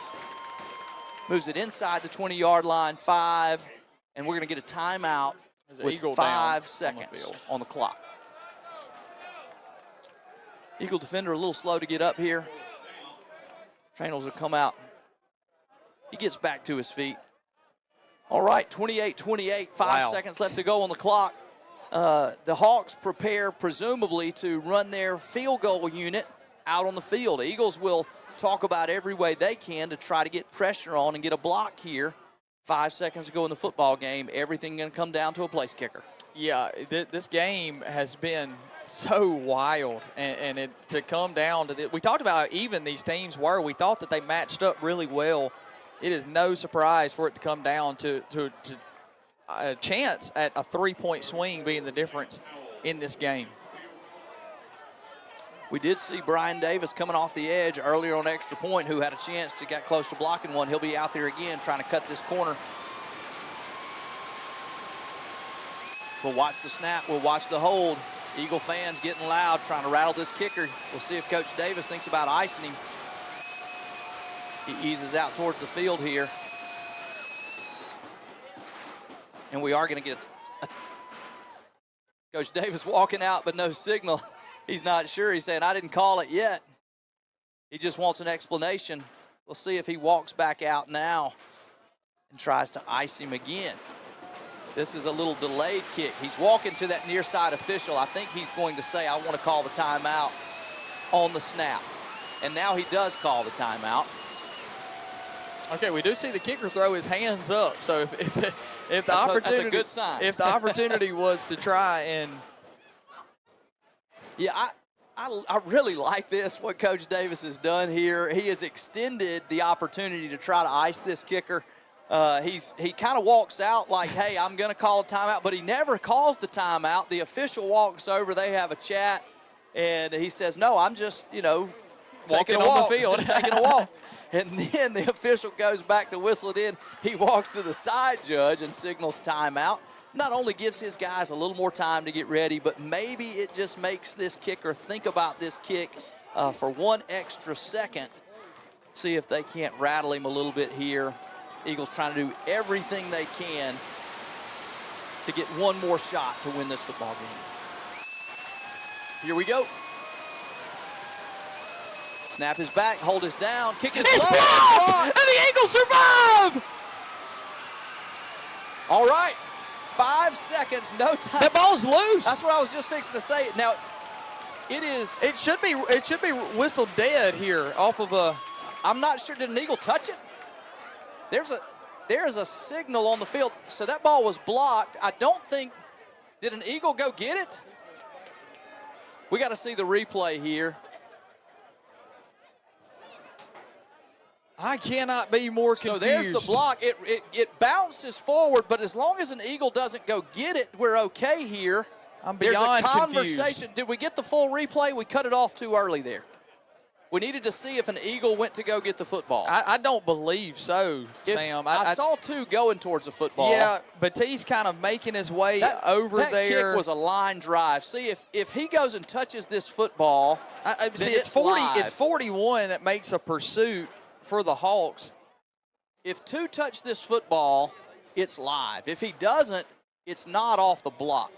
Moves it inside the 20-yard line, 5, and we're going to get a timeout with 5 seconds on the clock. Eagle defender a little slow to get up here. Trainels will come out. He gets back to his feet. All right, 28-28, 5 seconds left to go on the clock. The Hawks prepare presumably to run their field goal unit out on the field. Eagles will talk about every way they can to try to get pressure on and get a block here. 5 seconds to go in the football game. Everything going to come down to a place kicker. Yeah, this game has been so wild, and it to come down to we talked about how even these teams were. We thought that they matched up really well. It is no surprise for it to come down to a chance at a 3-point swing being the difference in this game. We did see Brian Davis coming off the edge earlier on extra point, who had a chance to get close to blocking one. He'll be out there again trying to cut this corner. We'll watch the snap. We'll watch the hold. Eagle fans getting loud, trying to rattle this kicker. We'll see if Coach Davis thinks about icing him. He eases out towards the field here. And we are going to get Coach Davis walking out, but no signal. He's not sure. He's saying, I didn't call it yet. He just wants an explanation. We'll see if he walks back out now and tries to ice him again. This is a little delayed kick. He's walking to that near side official. I think he's going to say, I want to call the timeout on the snap. And now he does call the timeout. Okay, we do see the kicker throw his hands up. So if the opportunity, that's a good sign. If the opportunity was to try and, yeah, I really like this. What Coach Davis has done here, he has extended the opportunity to try to ice this kicker. He kind of walks out like, hey, I'm going to call a timeout, but he never calls the timeout. The official walks over. They have a chat, and he says, no, I'm just, walking on the field. Just taking a walk. And then the official goes back to whistle it in. He walks to the side judge and signals timeout. Not only gives his guys a little more time to get ready, but maybe it just makes this kicker think about this kick for one extra second. See if they can't rattle him a little bit here. Eagles trying to do everything they can to get one more shot to win this football game. Here we go. Snap is back, hold is down, kick is blocked, and the Eagles survive! All right, 5 seconds, no time. That ball's loose. That's what I was just fixing to say. Now, it should be whistled dead here off of a. I'm not sure. Did an Eagle touch it? There's a signal on the field. So that ball was blocked. I don't think. Did an Eagle go get it? We got to see the replay here. I cannot be more confused. So there's the block. It bounces forward, but as long as an Eagle doesn't go get it, we're okay here. I'm beyond There's a conversation. confused. Did we get the full replay? We cut it off too early there. We needed to see if an Eagle went to go get the football. I don't believe so, Sam. I saw two going towards the football. Yeah, but he's kind of making his way over that there. That kick was a line drive. See, if he goes and touches this football, see, it's 40. It's 41 that makes a pursuit for the Hawks. If two touch this football, it's live. If he doesn't, it's not off the block.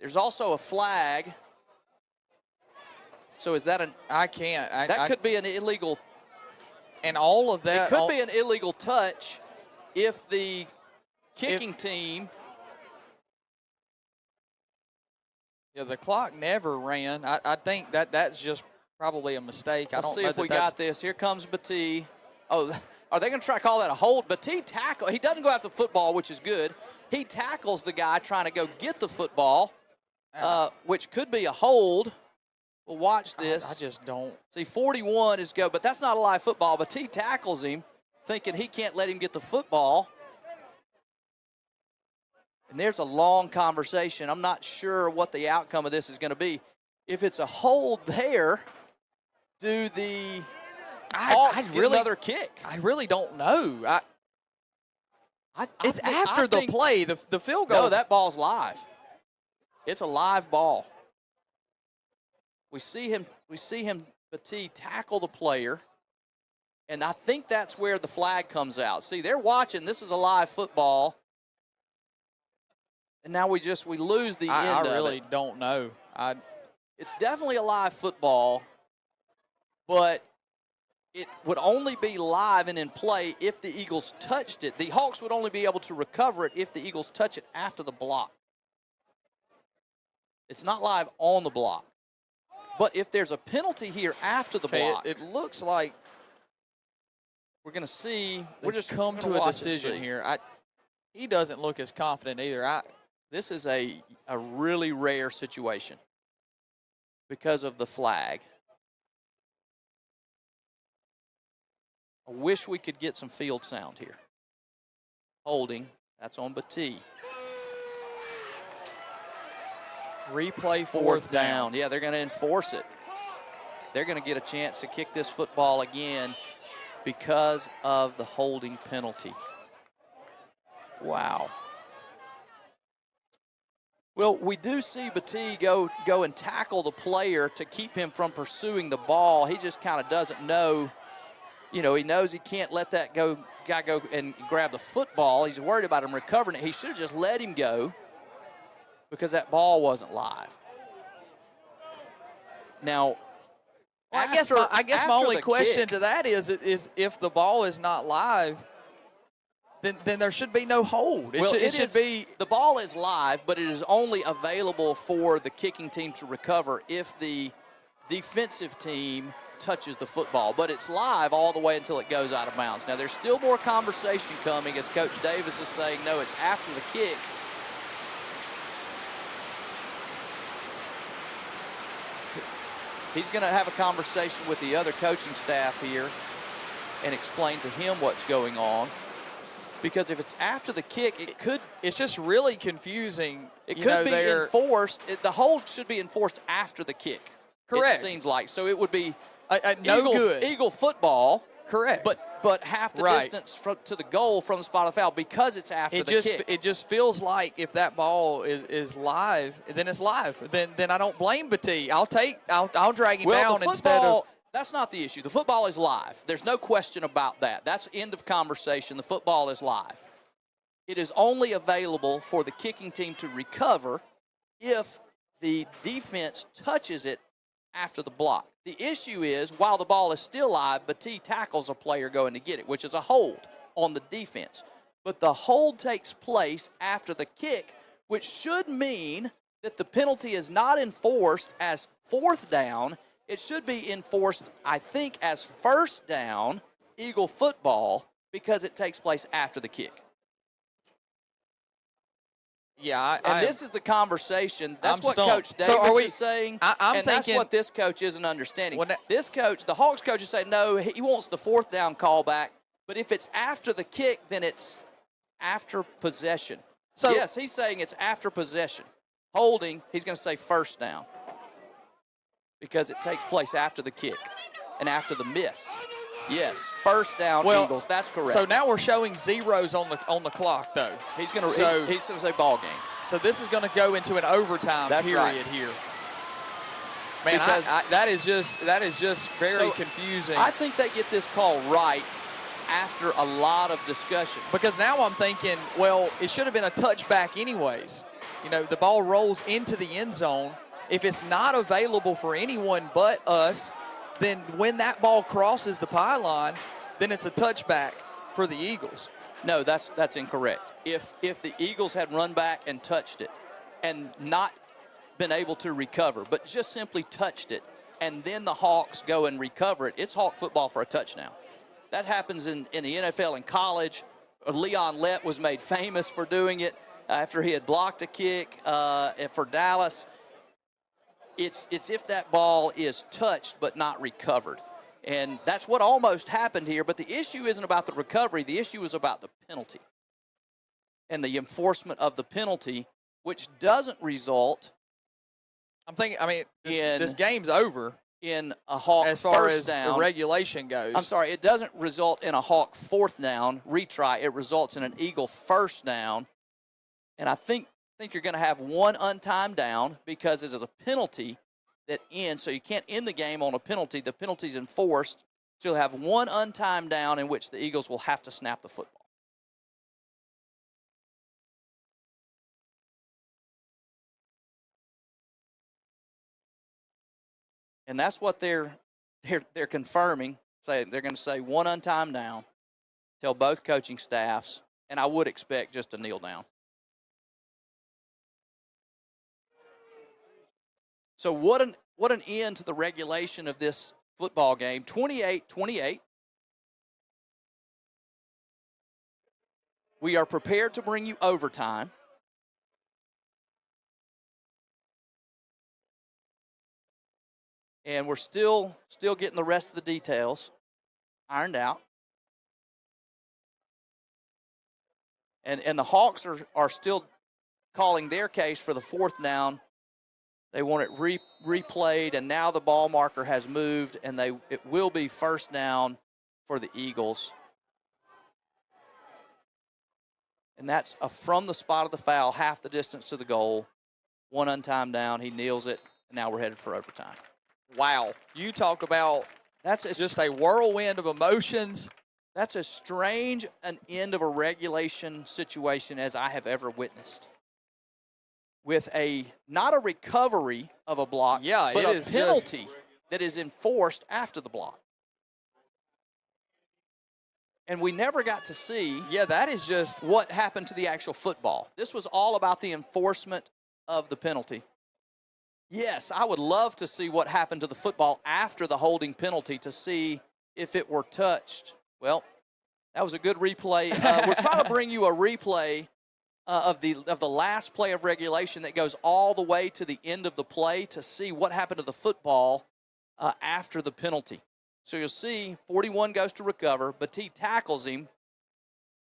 There's also a flag. So is that I can't. That could be an illegal. And all of that. It could be an illegal touch if the kicking team. Yeah, the clock never ran. I think that's just probably a mistake. Let's see if we got this. Here comes Batee. Oh, are they going to try to call that a hold? Batee tackle. He doesn't go after the football, which is good. He tackles the guy trying to go get the football, which could be a hold. Well, watch this. I just don't. See, 41 is go, but that's not a live football. Batee tackles him, thinking he can't let him get the football. And there's a long conversation. I'm not sure what the outcome of this is going to be. If it's a hold there, do the Hawks get another kick? I really don't know. It's after the play. The field goal. No, that ball's live. It's a live ball. We see him, Batee tackle the player, and I think that's where the flag comes out. See, they're watching. This is a live football, and now we lose the end of it. I really don't know. It's definitely a live football, but it would only be live and in play if the Eagles touched it. The Hawks would only be able to recover it if the Eagles touch it after the block. It's not live on the block. But if there's a penalty here after the block, it looks like we're going to see. We're just come to a decision here. He doesn't look as confident either. This is a really rare situation because of the flag. I wish we could get some field sound here. Holding. That's on Batee. Replay fourth down. Yeah, they're going to enforce it. They're going to get a chance to kick this football again because of the holding penalty. Wow. Well, we do see Batee go and tackle the player to keep him from pursuing the ball. He just kind of doesn't know. You know, he knows he can't let that guy go and grab the football. He's worried about him recovering it. He should have just let him go, because that ball wasn't live. Now, I guess my only question to that is if the ball is not live, then there should be no hold. It should be. The ball is live, but it is only available for the kicking team to recover if the defensive team touches the football. But it's live all the way until it goes out of bounds. Now, there's still more conversation coming, as Coach Davis is saying, no, it's after the kick. He's going to have a conversation with the other coaching staff here and explain to him what's going on. Because if it's after the kick, it's just really confusing. It could be enforced. The hold should be enforced after the kick. Correct. It seems like. So it would be Eagle football. Correct. But half the distance to the goal from the spot of foul because it's after the kick. It just feels like if that ball is live, then it's live. Then I don't blame Batee. I'll drag him down instead of. That's not the issue. The football is live. There's no question about that. That's end of conversation. The football is live. It is only available for the kicking team to recover if the defense touches it after the block. The issue is, while the ball is still live, Batee tackles a player going to get it, which is a hold on the defense. But the hold takes place after the kick, which should mean that the penalty is not enforced as fourth down. It should be enforced, I think, as first down, Eagle football, because it takes place after the kick. Yeah, and this is the conversation. That's I'm what stumped. Coach Davis So is saying, I'm and thinking, that's what this coach isn't understanding. This coach, the Hawks coach, is saying, no, he wants the fourth down call back, but if it's after the kick, then it's after possession. So yes, he's saying it's after possession. Holding, he's going to say first down because it takes place after the kick and after the miss. Yes, first down, Eagles. That's correct. So now we're showing zeros on the clock, though. He's going to say ball game. So this is going to go into an overtime period here. Man, Because that is just very confusing. I think they get this call right after a lot of discussion. Because now I'm thinking, well, it should have been a touchback anyways. You know, the ball rolls into the end zone. If it's not available for anyone but us, then when that ball crosses the pylon, then it's a touchback for the Eagles. No, that's incorrect. If the Eagles had run back and touched it and not been able to recover, but just simply touched it, and then the Hawks go and recover it, it's Hawk football for a touchdown. That happens in the NFL and college. Leon Lett was made famous for doing it after he had blocked a kick for Dallas. It's if that ball is touched but not recovered. And that's what almost happened here. But the issue isn't about the recovery. The issue is about the penalty and the enforcement of the penalty, which doesn't result. I'm thinking, this game's over in a Hawk as far first as down. the regulation goes. I'm sorry, it doesn't result in a Hawk fourth down retry. It results in an Eagle first down. And I think you're going to have one untimed down because it is a penalty that ends. So you can't end the game on a penalty. The penalty's enforced. So you'll have one untimed down in which the Eagles will have to snap the football. And that's what they're confirming. They're going to say one untimed down. Tell both coaching staffs, and I would expect just a kneel down. So what an end to the regulation of this football game. 28-28. We are prepared to bring you overtime. And we're still getting the rest of the details ironed out. And the Hawks are still calling their case for the fourth down. They want it replayed, and now the ball marker has moved, and it will be first down for the Eagles. And that's from the spot of the foul, half the distance to the goal. One untimed down, he kneels it, and now we're headed for overtime. Wow. You talk about just a whirlwind of emotions. That's as strange an end of a regulation situation as I have ever witnessed. With not a recovery of a block, but a penalty that is enforced after the block. And we never got to see that is just what happened to the actual football. This was all about the enforcement of the penalty. Yes, I would love to see what happened to the football after the holding penalty to see if it were touched. Well, that was a good replay. We're trying to bring you a replay of the last play of regulation that goes all the way to the end of the play to see what happened to the football after the penalty. So you'll see 41 goes to recover, but he tackles him.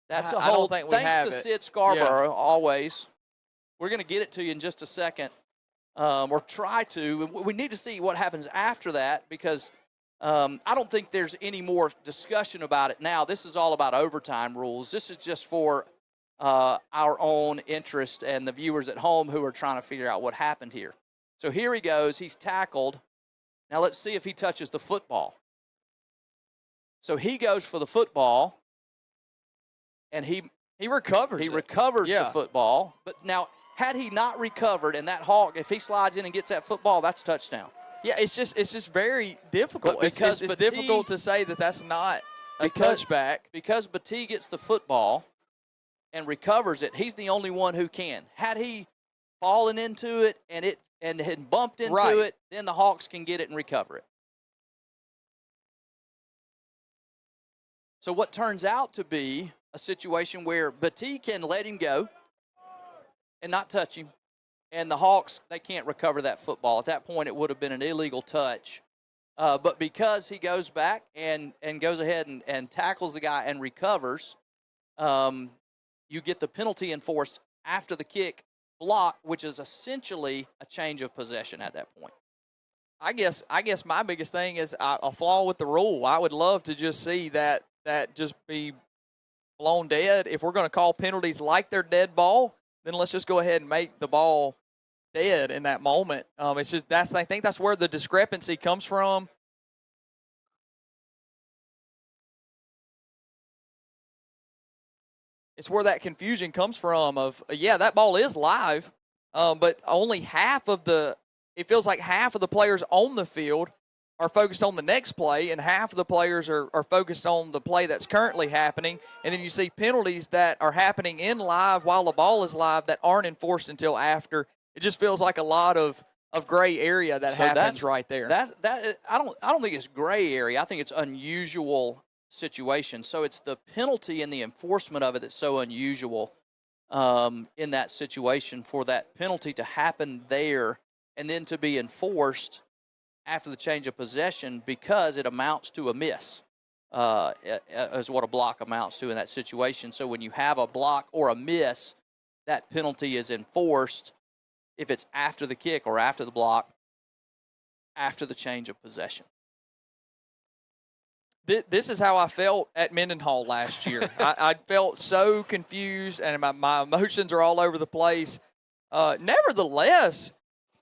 That's a hold. Thanks to Sid Scarborough, always. We're going to get it to you in just a second, or try to. We need to see what happens after that because I don't think there's any more discussion about it now. This is all about overtime rules. This is just for our own interest and the viewers at home who are trying to figure out what happened here. So here he goes. He's tackled. Now let's see if he touches the football. So he goes for the football, and he recovers. He recovers the football. But now, had he not recovered, and that Hawk, if he slides in and gets that football, that's a touchdown. Yeah, it's just very difficult. Because it's difficult to say that that's not a touchback. Because Battie gets the football and recovers it, he's the only one who can. Had he fallen into it and had bumped into it, then the Hawks can get it and recover it. So what turns out to be a situation where Battie can let him go, and not touch him. And the Hawks, they can't recover that football. At that point, it would have been an illegal touch. But because he goes back and goes ahead and tackles the guy and recovers, you get the penalty enforced after the kick block, which is essentially a change of possession at that point. I guess my biggest thing is a flaw with the rule. I would love to just see that just be blown dead. If we're going to call penalties like they're dead ball, then let's just go ahead and make the ball dead in that moment. It's just I think that's where the discrepancy comes from. It's where that confusion comes from of, that ball is live, but only it feels like half of the players on the field are focused on the next play, and half of the players are focused on the play that's currently happening. And then you see penalties that are happening in live while the ball is live that aren't enforced until after. It just feels like a lot of gray area that happens right there. I don't think it's gray area. I think it's unusual situation. So it's the penalty and the enforcement of it that's so unusual in that situation, for that penalty to happen there and then to be enforced after the change of possession, because it amounts to a miss, is what a block amounts to in that situation. So when you have a block or a miss, that penalty is enforced if it's after the kick or after the block, after the change of possession. This is how I felt at Mendenhall last year. I felt so confused, and my emotions are all over the place. Nevertheless,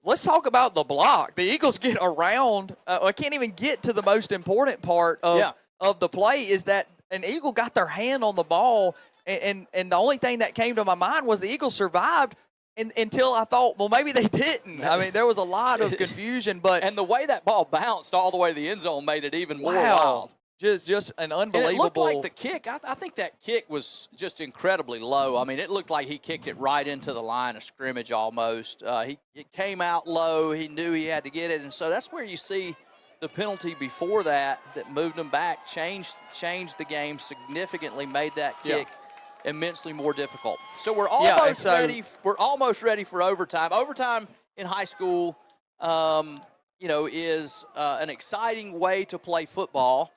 let's talk about the block. The Eagles get around. I can't even get to the most important part of the play, is that an Eagle got their hand on the ball, and the only thing that came to my mind was the Eagles survived until I thought, well, maybe they didn't. I mean, there was a lot of confusion. And the way that ball bounced all the way to the end zone made it even more wild. Just an unbelievable. And it looked like the kick. I think that kick was just incredibly low. I mean, it looked like he kicked it right into the line of scrimmage almost. It came out low. He knew he had to get it, and so that's where you see the penalty before that moved him back, changed the game significantly, made that kick immensely more difficult. So we're almost ready. We're almost ready for overtime. Overtime in high school, is an exciting way to play football.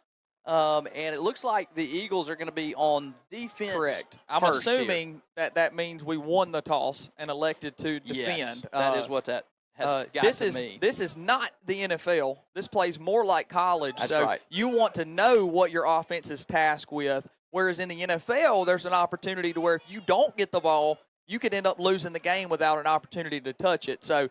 And it looks like the Eagles are going to be on defense. Correct. I'm assuming that means we won the toss and elected to defend. Yes, that is what that has got to mean. This is not the NFL. This plays more like college. That's so right. You want to know what your offense is tasked with, whereas in the NFL, there's an opportunity to where if you don't get the ball, you could end up losing the game without an opportunity to touch it. So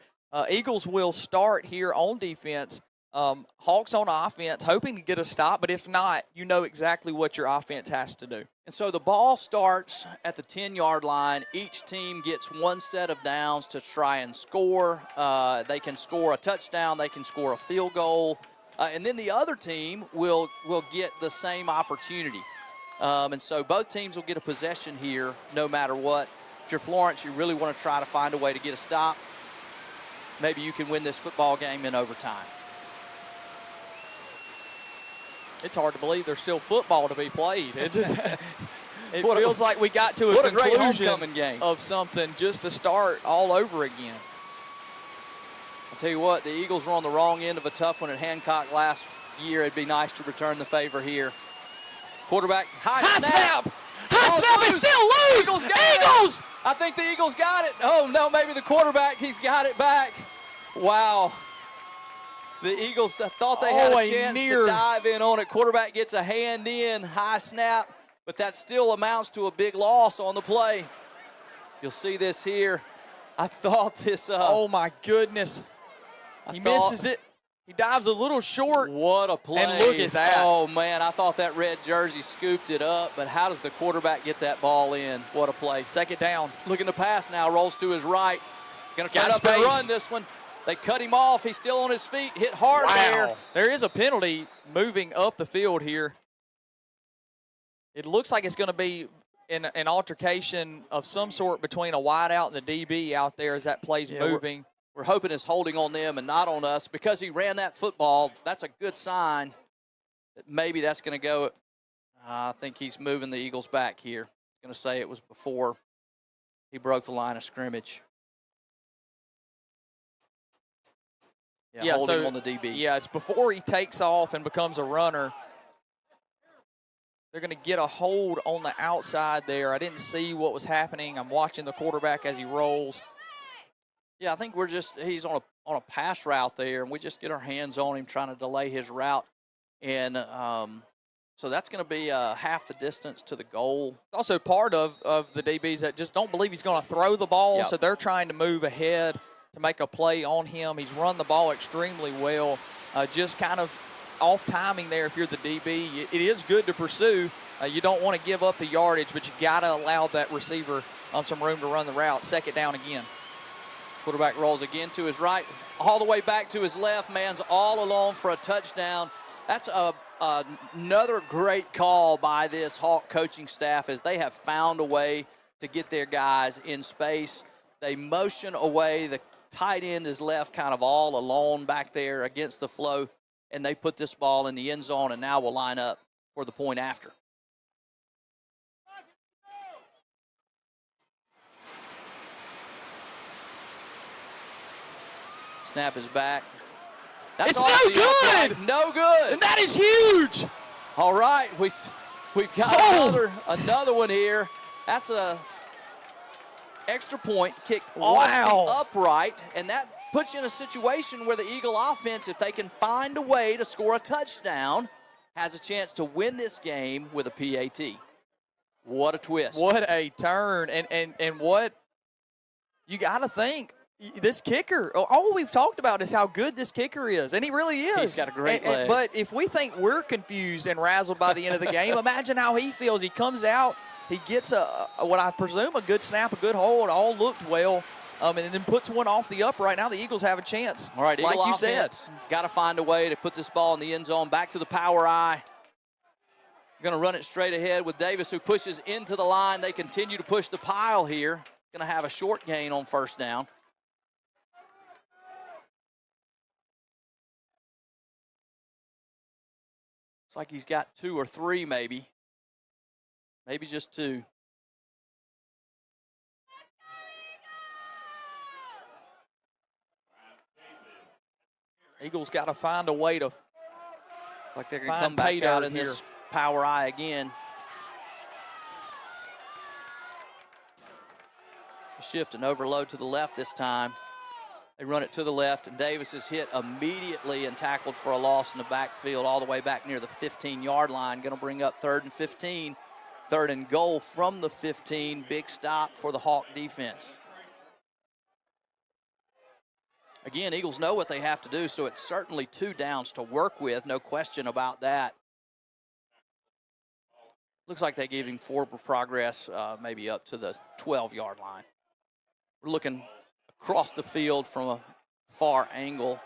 Eagles will start here on defense. Hawks on offense, hoping to get a stop, but if not, you know exactly what your offense has to do. And so the ball starts at the 10-yard line. Each team gets one set of downs to try and score. They can score a touchdown. They can score a field goal. And then the other team will get the same opportunity. And so both teams will get a possession here no matter what. If you're Florence, you really want to try to find a way to get a stop. Maybe you can win this football game in overtime. It's hard to believe there's still football to be played. It just feels like we got to a conclusion of something just to start all over again. I'll tell you what, the Eagles were on the wrong end of a tough one at Hancock last year. It'd be nice to return the favor here. Quarterback, high snap. High snap is still loose. Eagles! I think the Eagles got it. Oh, no, maybe the quarterback, he's got it back. Wow. The Eagles thought they had a chance to dive in on it. Quarterback gets a hand in, high snap, but that still amounts to a big loss on the play. You'll see this here. I thought this. Oh, my goodness. He misses it. He dives a little short. What a play. And look at that. Oh, man, I thought that red jersey scooped it up, but how does the quarterback get that ball in? What a play. Second down. Looking to pass now, rolls to his right. Going to turn up and run this one. They cut him off. He's still on his feet. Hit hard there. There is a penalty moving up the field here. It looks like it's going to be an altercation of some sort between a wideout and the DB out there as that play's moving. We're hoping it's holding on them and not on us. Because he ran that football, that's a good sign that maybe that's going to go. I think he's moving the Eagles back here. Going to say it was before he broke the line of scrimmage. Yeah, holding on the DB. Yeah, it's before he takes off and becomes a runner. They're going to get a hold on the outside there. I didn't see what was happening. I'm watching the quarterback as he rolls. Yeah, I think he's on a pass route there, and we just get our hands on him trying to delay his route. And so that's going to be half the distance to the goal. Also part of the DBs that just don't believe he's going to throw the ball, so they're trying to move ahead to make a play on him. He's run the ball extremely well, just kind of off timing there if you're the DB. It is good to pursue. You don't want to give up the yardage, but you got to allow that receiver some room to run the route. Second down again. Quarterback rolls again to his right, all the way back to his left. Man's all alone for a touchdown. That's another great call by this Hawk coaching staff as they have found a way to get their guys in space. They motion away. The tight end is left kind of all alone back there against the flow, and they put this ball in the end zone, and now we'll line up for the point after. Snap is back. It's no good! No good! And that is huge! All right, we've got another one here. That's a extra point kicked off the upright, and that puts you in a situation where the Eagle offense, if they can find a way to score a touchdown, has a chance to win this game with a PAT. What a twist. What a turn. And what you got to think. This kicker, all we've talked about is how good this kicker is, and he really is. He's got a great leg. But if we think we're confused and razzled by the end of the game, imagine how he feels. He comes out, he gets what I presume a good snap, a good hold, all looked well, and then puts one off the upright. Now the Eagles have a chance. All right, like Eagle you offense, said. Got to find a way to put this ball in the end zone. Back to the power eye. Going to run it straight ahead with Davis, who pushes into the line. They continue to push the pile here. Going to have a short gain on first down. Looks like he's got 2 or 3 maybe. Maybe just 2. Eagles got to find a way to like they're going to come back out in this power eye again. Shift and overload to the left this time. They run it to the left, and Davis is hit immediately and tackled for a loss in the backfield all the way back near the 15-yard line. Going to bring up 3rd and 15. 3rd and goal from the 15. Big stop for the Hawk defense. Again, Eagles know what they have to do, so it's certainly 2 downs to work with, no question about that. Looks like they gave him forward progress maybe up to the 12-yard line. We're looking across the field from a far angle,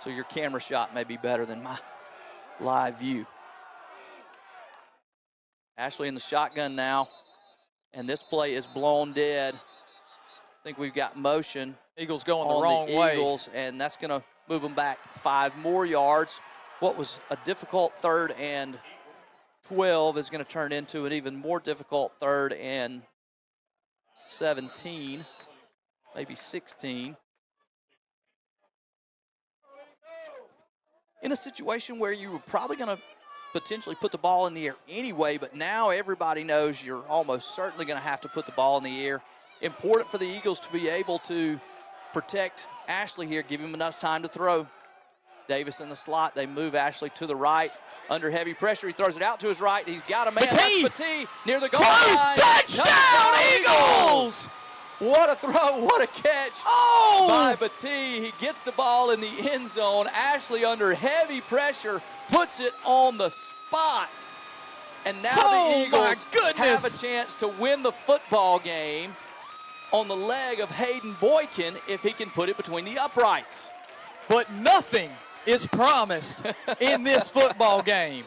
so your camera shot may be better than my live view. Ashley in the shotgun now, and this play is blown dead. I think we've got motion. Eagles going the wrong way. Eagles, and that's going to move them back 5 more yards. What was a difficult 3rd and 12 is going to turn into an even more difficult 3rd and 17. Maybe 16. In a situation where you were probably going to potentially put the ball in the air anyway, but now everybody knows you're almost certainly going to have to put the ball in the air. Important for the Eagles to be able to protect Ashley here, give him enough time to throw. Davis in the slot. They move Ashley to the right. Under heavy pressure, he throws it out to his right. He's got a man. Petit near the goal line. Touchdown, Eagles! What a throw, what a catch by Petit. He gets the ball in the end zone. Ashley under heavy pressure puts it on the spot. And now the Eagles have a chance to win the football game on the leg of Hayden Boykin if he can put it between the uprights. But nothing is promised in this football game.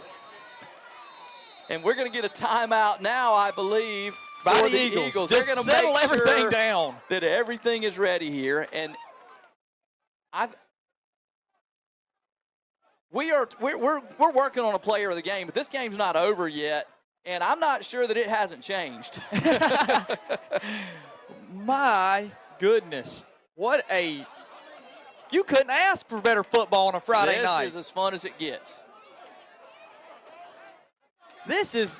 And we're going to get a timeout now, I believe, by for the Eagles. They're Just going to settle make everything sure down. That everything is ready here. And we're working on a player of the game, but this game's not over yet, and I'm not sure that it hasn't changed. My goodness. You couldn't ask for better football on a Friday night. This is as fun as it gets. This is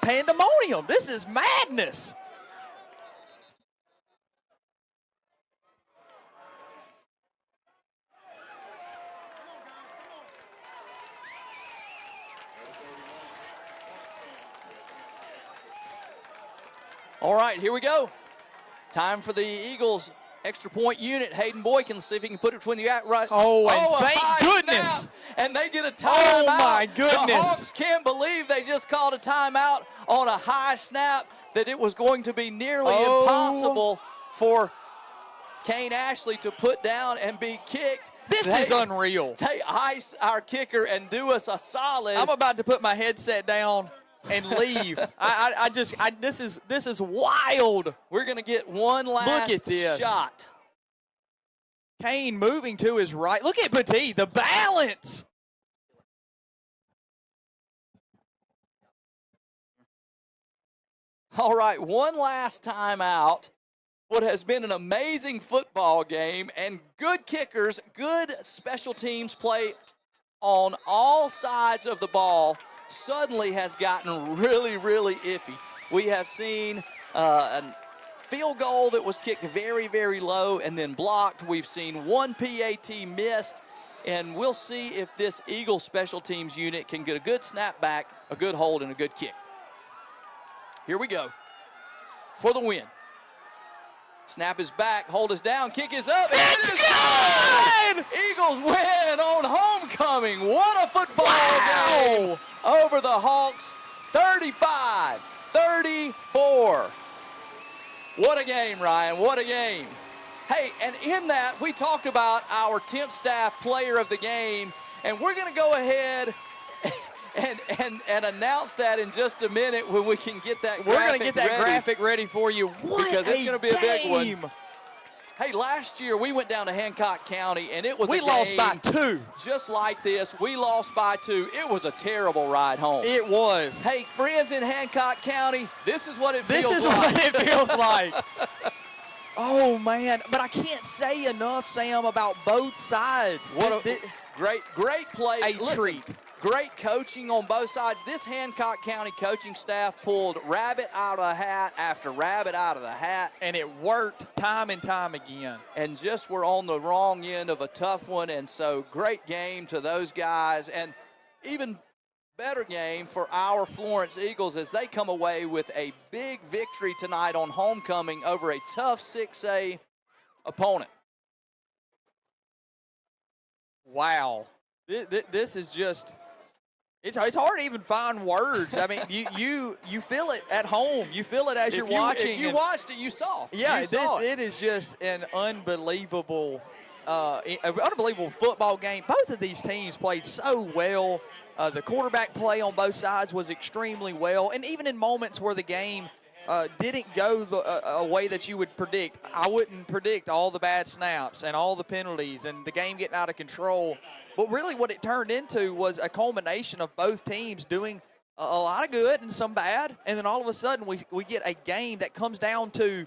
pandemonium. This is madness. All right, here we go. Time for the Eagles extra point unit. Hayden Boykin, see if he can put it between the right. Thank goodness. Snap, and they get a timeout. Oh, my goodness. The Hawks can't believe they just called a timeout on a high snap, that it was going to be nearly impossible for Kane Ashley to put down and be kicked. This is unreal. They ice our kicker and do us a solid. I'm about to put my headset down and leave. This is wild. We're going to get one last Look at this shot. Kane moving to his right. Look at Petit, the balance. All right, one last time out. What has been an amazing football game, and good kickers, good special teams play on all sides of the ball suddenly has gotten really, really iffy. We have seen a field goal that was kicked very, very low and then blocked. We've seen one PAT missed, and we'll see if this Eagles special teams unit can get a good snap back, a good hold, and a good kick. Here we go for the win. Snap is back, hold is down, kick is up, and it is good! Eagles win on homecoming. What a football game over the Hawks, 35-34. What a game, Ryan, what a game. Hey, and in that, we talked about our temp staff player of the game, and we're going to go ahead and announce that in just a minute when we can get that graphic ready. We're going to get that graphic ready for you. Because it's going to be a big one. Hey, last year we went down to Hancock County, and it was we lost by 2. Just like this. We lost by 2. It was a terrible ride home. It was. Hey, friends in Hancock County, this is what it feels like. This is what it feels like. Oh, man. But I can't say enough, Sam, about both sides. What a great play. A treat. Great coaching on both sides. This Hancock County coaching staff pulled rabbit out of the hat after rabbit out of the hat. And it worked time and time again. And just were on the wrong end of a tough one. And so great game to those guys. And even better game for our Florence Eagles as they come away with a big victory tonight on homecoming over a tough 6A opponent. Wow. This is just... It's hard to even find words. I mean, you feel it at home. You feel it as you're watching. If you watched it, you saw. Yeah, you saw it is just an unbelievable football game. Both of these teams played so well. The quarterback play on both sides was extremely well. And even in moments where the game didn't go a way that you would predict, I wouldn't predict all the bad snaps and all the penalties and the game getting out of control. But really what it turned into was a culmination of both teams doing a lot of good and some bad. And then all of a sudden we get a game that comes down to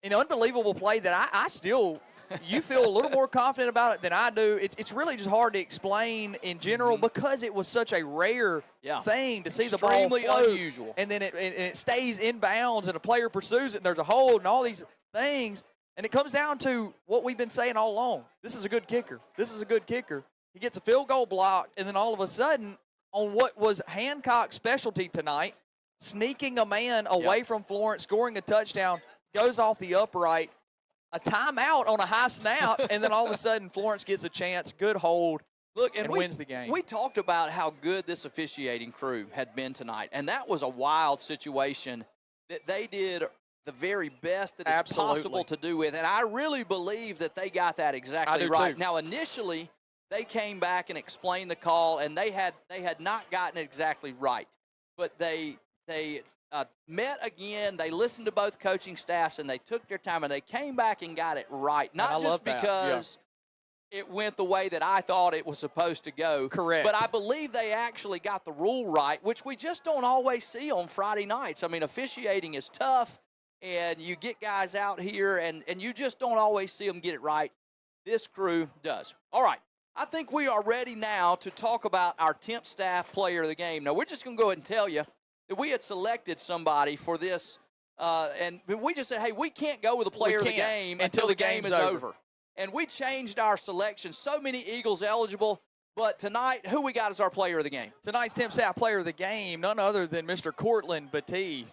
an unbelievable play that I still, you feel a little more confident about it than I do. It's really just hard to explain in general because it was such a rare thing to see the ball Extremely float. unusual. And then it stays in bounds and a player pursues it and there's a hold and all these things. And it comes down to what we've been saying all along. This is a good kicker. This is a good kicker. He gets a field goal blocked, and then all of a sudden, on what was Hancock's specialty tonight, sneaking a man away from Florence, scoring a touchdown, goes off the upright, a timeout on a high snap, and then all of a sudden Florence gets a chance, good hold, and wins the game. We talked about how good this officiating crew had been tonight, and that was a wild situation that they did the very best that is possible to do with, and I really believe that they got that exactly right. Too. Now, initially, they came back and explained the call, and they had not gotten it exactly right. But they met again. They listened to both coaching staffs, and they took their time, and they came back and got it right. Not just because it went the way that I thought it was supposed to go. Correct. But I believe they actually got the rule right, which we just don't always see on Friday nights. I mean, officiating is tough. and you get guys out here, and you just don't always see them get it right. This crew does. All right. I think we are ready now to talk about our temp staff player of the game. Now, we're just going to go ahead and tell you that we had selected somebody for this, and we just said, hey, we can't go with a player of the game until the game is over. And we changed our selection. So many Eagles eligible. But tonight, who we got as our player of the game? Tonight's temp staff player of the game, none other than Mr. Cortland Batee.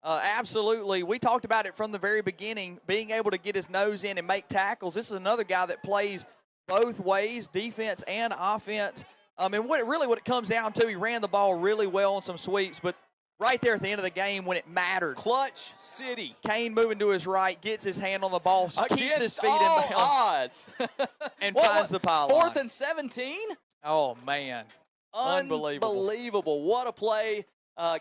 Absolutely. We talked about it from the very beginning, being able to get his nose in and make tackles. This is another guy that plays both ways, defense and offense. And what it comes down to, he ran the ball really well on some sweeps, but right there at the end of the game when it mattered. Clutch City. Kane moving to his right, gets his hand on the ball, keeps his feet in bounds. Odds. And finds the pylon. 4th and 17? Oh, man. Unbelievable. What a play.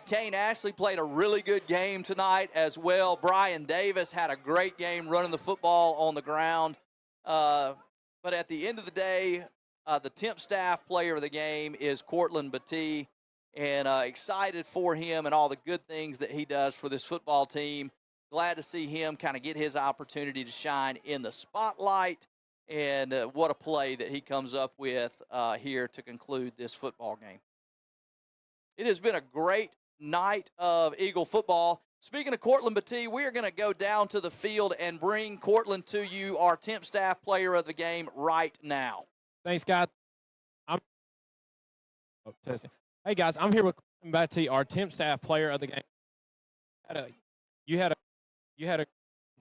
Kane Ashley played a really good game tonight as well. Brian Davis had a great game running the football on the ground. But at the end of the day, the temp staff player of the game is Cortland Batee, and excited for him and all the good things that he does for this football team. Glad to see him kind of get his opportunity to shine in the spotlight, and what a play that he comes up with here to conclude this football game. It has been a great night of Eagle football. Speaking of Cortland Batee, we are going to go down to the field and bring Cortland to you, our temp staff player of the game, right now. Thanks, guys. Testing. Hey, guys, I'm here with Cortland Batee, our temp staff player of the game. I'm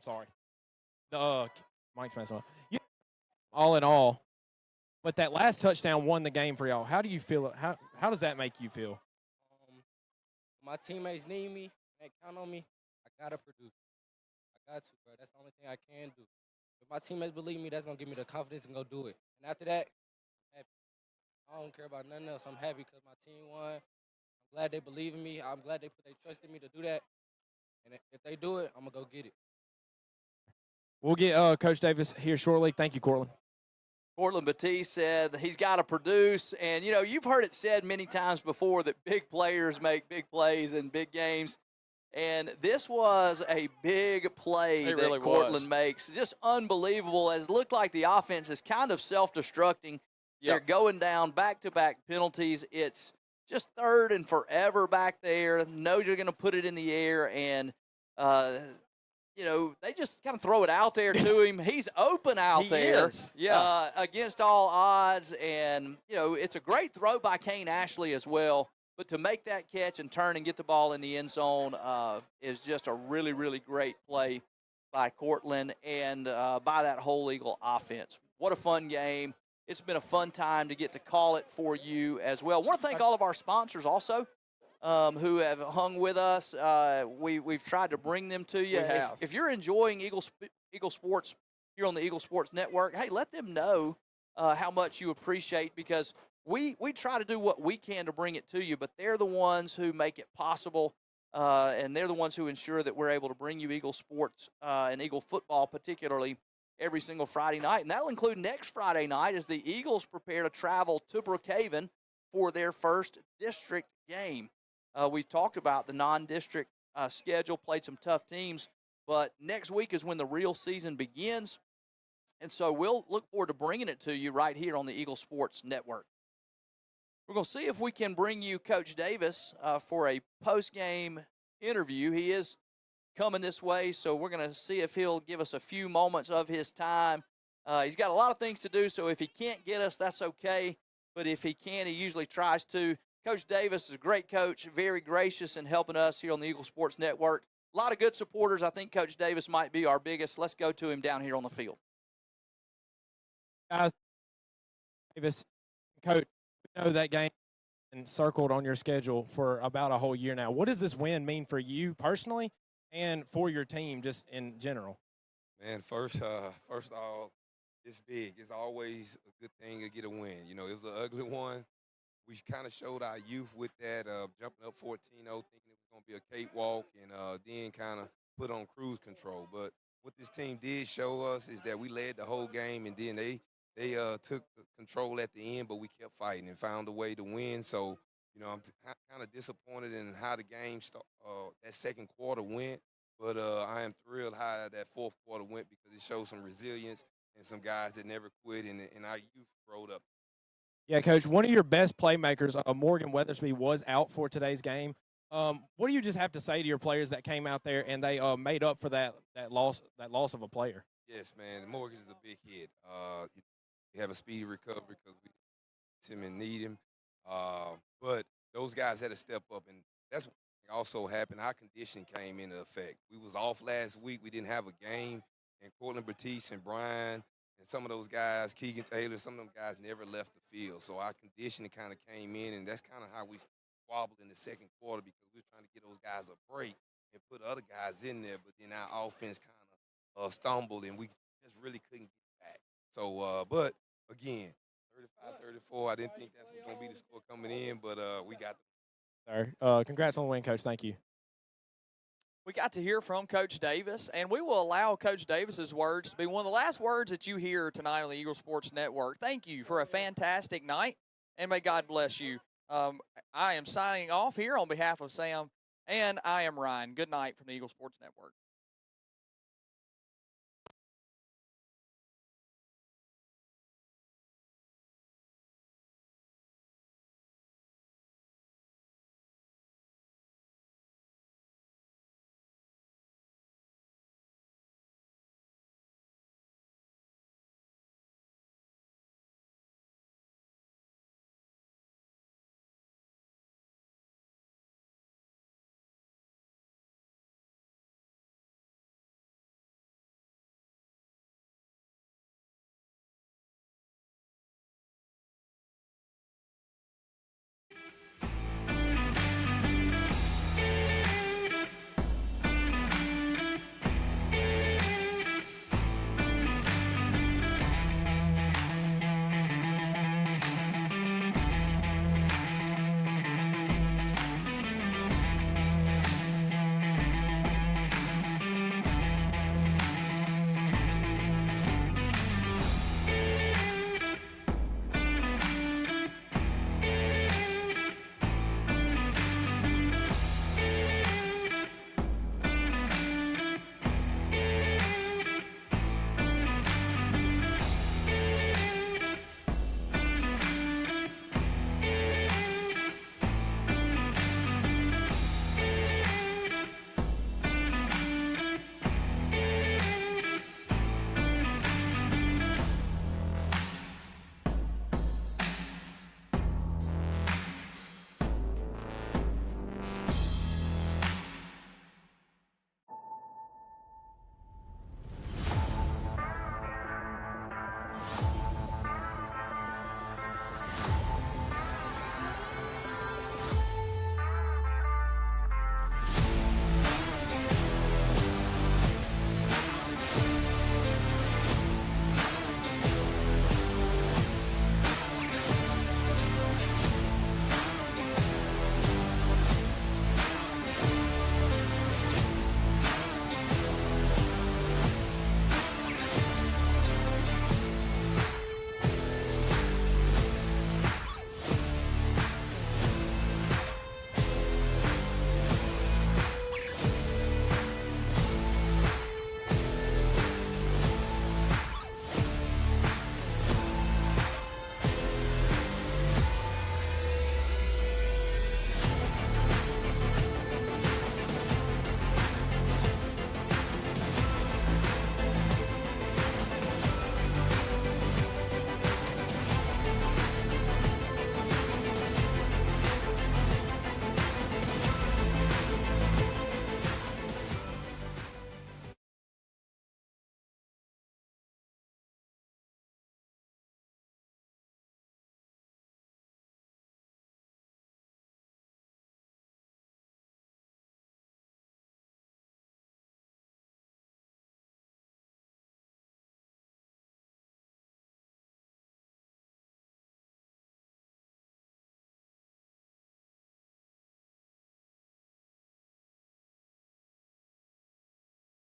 sorry. The Mike's messing up. All in all, but that last touchdown won the game for y'all. How do you feel? How does that make you feel? My teammates need me. They count on me. I gotta produce. I got to, bro. That's the only thing I can do. If my teammates believe me, that's gonna give me the confidence and go do it. And after that, I'm happy. I don't care about nothing else. I'm happy because my team won. I'm glad they believe in me. I'm glad they put their trust in me to do that. And if they do it, I'm gonna go get it. We'll get Coach Davis here shortly. Thank you, Cortland. Cortland Batee said he's got to produce, and you've heard it said many times before that big players make big plays in big games, and this was a big play that really Cortland makes. Just unbelievable. As it looked like the offense is kind of self-destructing. Yep. They're going down back-to-back penalties. It's just third and forever back there. Knows you're going to put it in the air, and they just kind of throw it out there to him. He's open out there against all odds. And, it's a great throw by Kane Ashley as well. But to make that catch and turn and get the ball in the end zone is just a really, really great play by Cortland and by that whole Eagle offense. What a fun game. It's been a fun time to get to call it for you as well. I want to thank all of our sponsors also. Who have hung with us. We've tried to bring them to you. If you're enjoying Eagle Sports here on the Eagle Sports Network, hey, let them know how much you appreciate, because we try to do what we can to bring it to you, but they're the ones who make it possible, and they're the ones who ensure that we're able to bring you Eagle Sports and Eagle football particularly every single Friday night. And that'll include next Friday night as the Eagles prepare to travel to Brookhaven for their first district game. We've talked about the non-district schedule, played some tough teams, but next week is when the real season begins. And so we'll look forward to bringing it to you right here on the Eagle Sports Network. We're going to see if we can bring you Coach Davis for a post-game interview. He is coming this way, so we're going to see if he'll give us a few moments of his time. He's got a lot of things to do, so if he can't get us, that's okay. But if he can, he usually tries to. Coach Davis is a great coach, very gracious in helping us here on the Eagle Sports Network. A lot of good supporters. I think Coach Davis might be our biggest. Let's go to him down here on the field. Guys, Davis, Coach, we know that game and circled on your schedule for about a whole year now. What does this win mean for you personally and for your team just in general? Man, first of all, it's big. It's always a good thing to get a win. It was an ugly one. We kind of showed our youth with that, jumping up 14-0, thinking it was going to be a cakewalk, and then kind of put on cruise control. But what this team did show us is that we led the whole game, and then they took control at the end, but we kept fighting and found a way to win. So, I'm kind of disappointed in how the game that second quarter went. But I am thrilled how that fourth quarter went because it showed some resilience and some guys that never quit, and our youth rolled up. Yeah, Coach, one of your best playmakers, Morgan Weathersby, was out for today's game. What do you just have to say to your players that came out there and they made up for that loss of a player? Yes, man. Morgan is a big hit. We have a speedy recovery because we need him and need him. But those guys had to step up, and that's what also happened. Our condition came into effect. We was off last week. We didn't have a game, and Cortland Batiste and Brian and some of those guys, Keegan Taylor, some of them guys never left the field. So our conditioning kind of came in, and that's kind of how we wobbled in the second quarter because we were trying to get those guys a break and put other guys in there. But then our offense kind of stumbled, and we just really couldn't get back. So, but again, 35-34, I didn't think that was going to be the score coming in, but we got Sir, congrats on the win, Coach. Thank you. We got to hear from Coach Davis, and we will allow Coach Davis's words to be one of the last words that you hear tonight on the Eagle Sports Network. Thank you for a fantastic night, and may God bless you. I am signing off here on behalf of Sam, and I am Ryan. Good night from the Eagle Sports Network.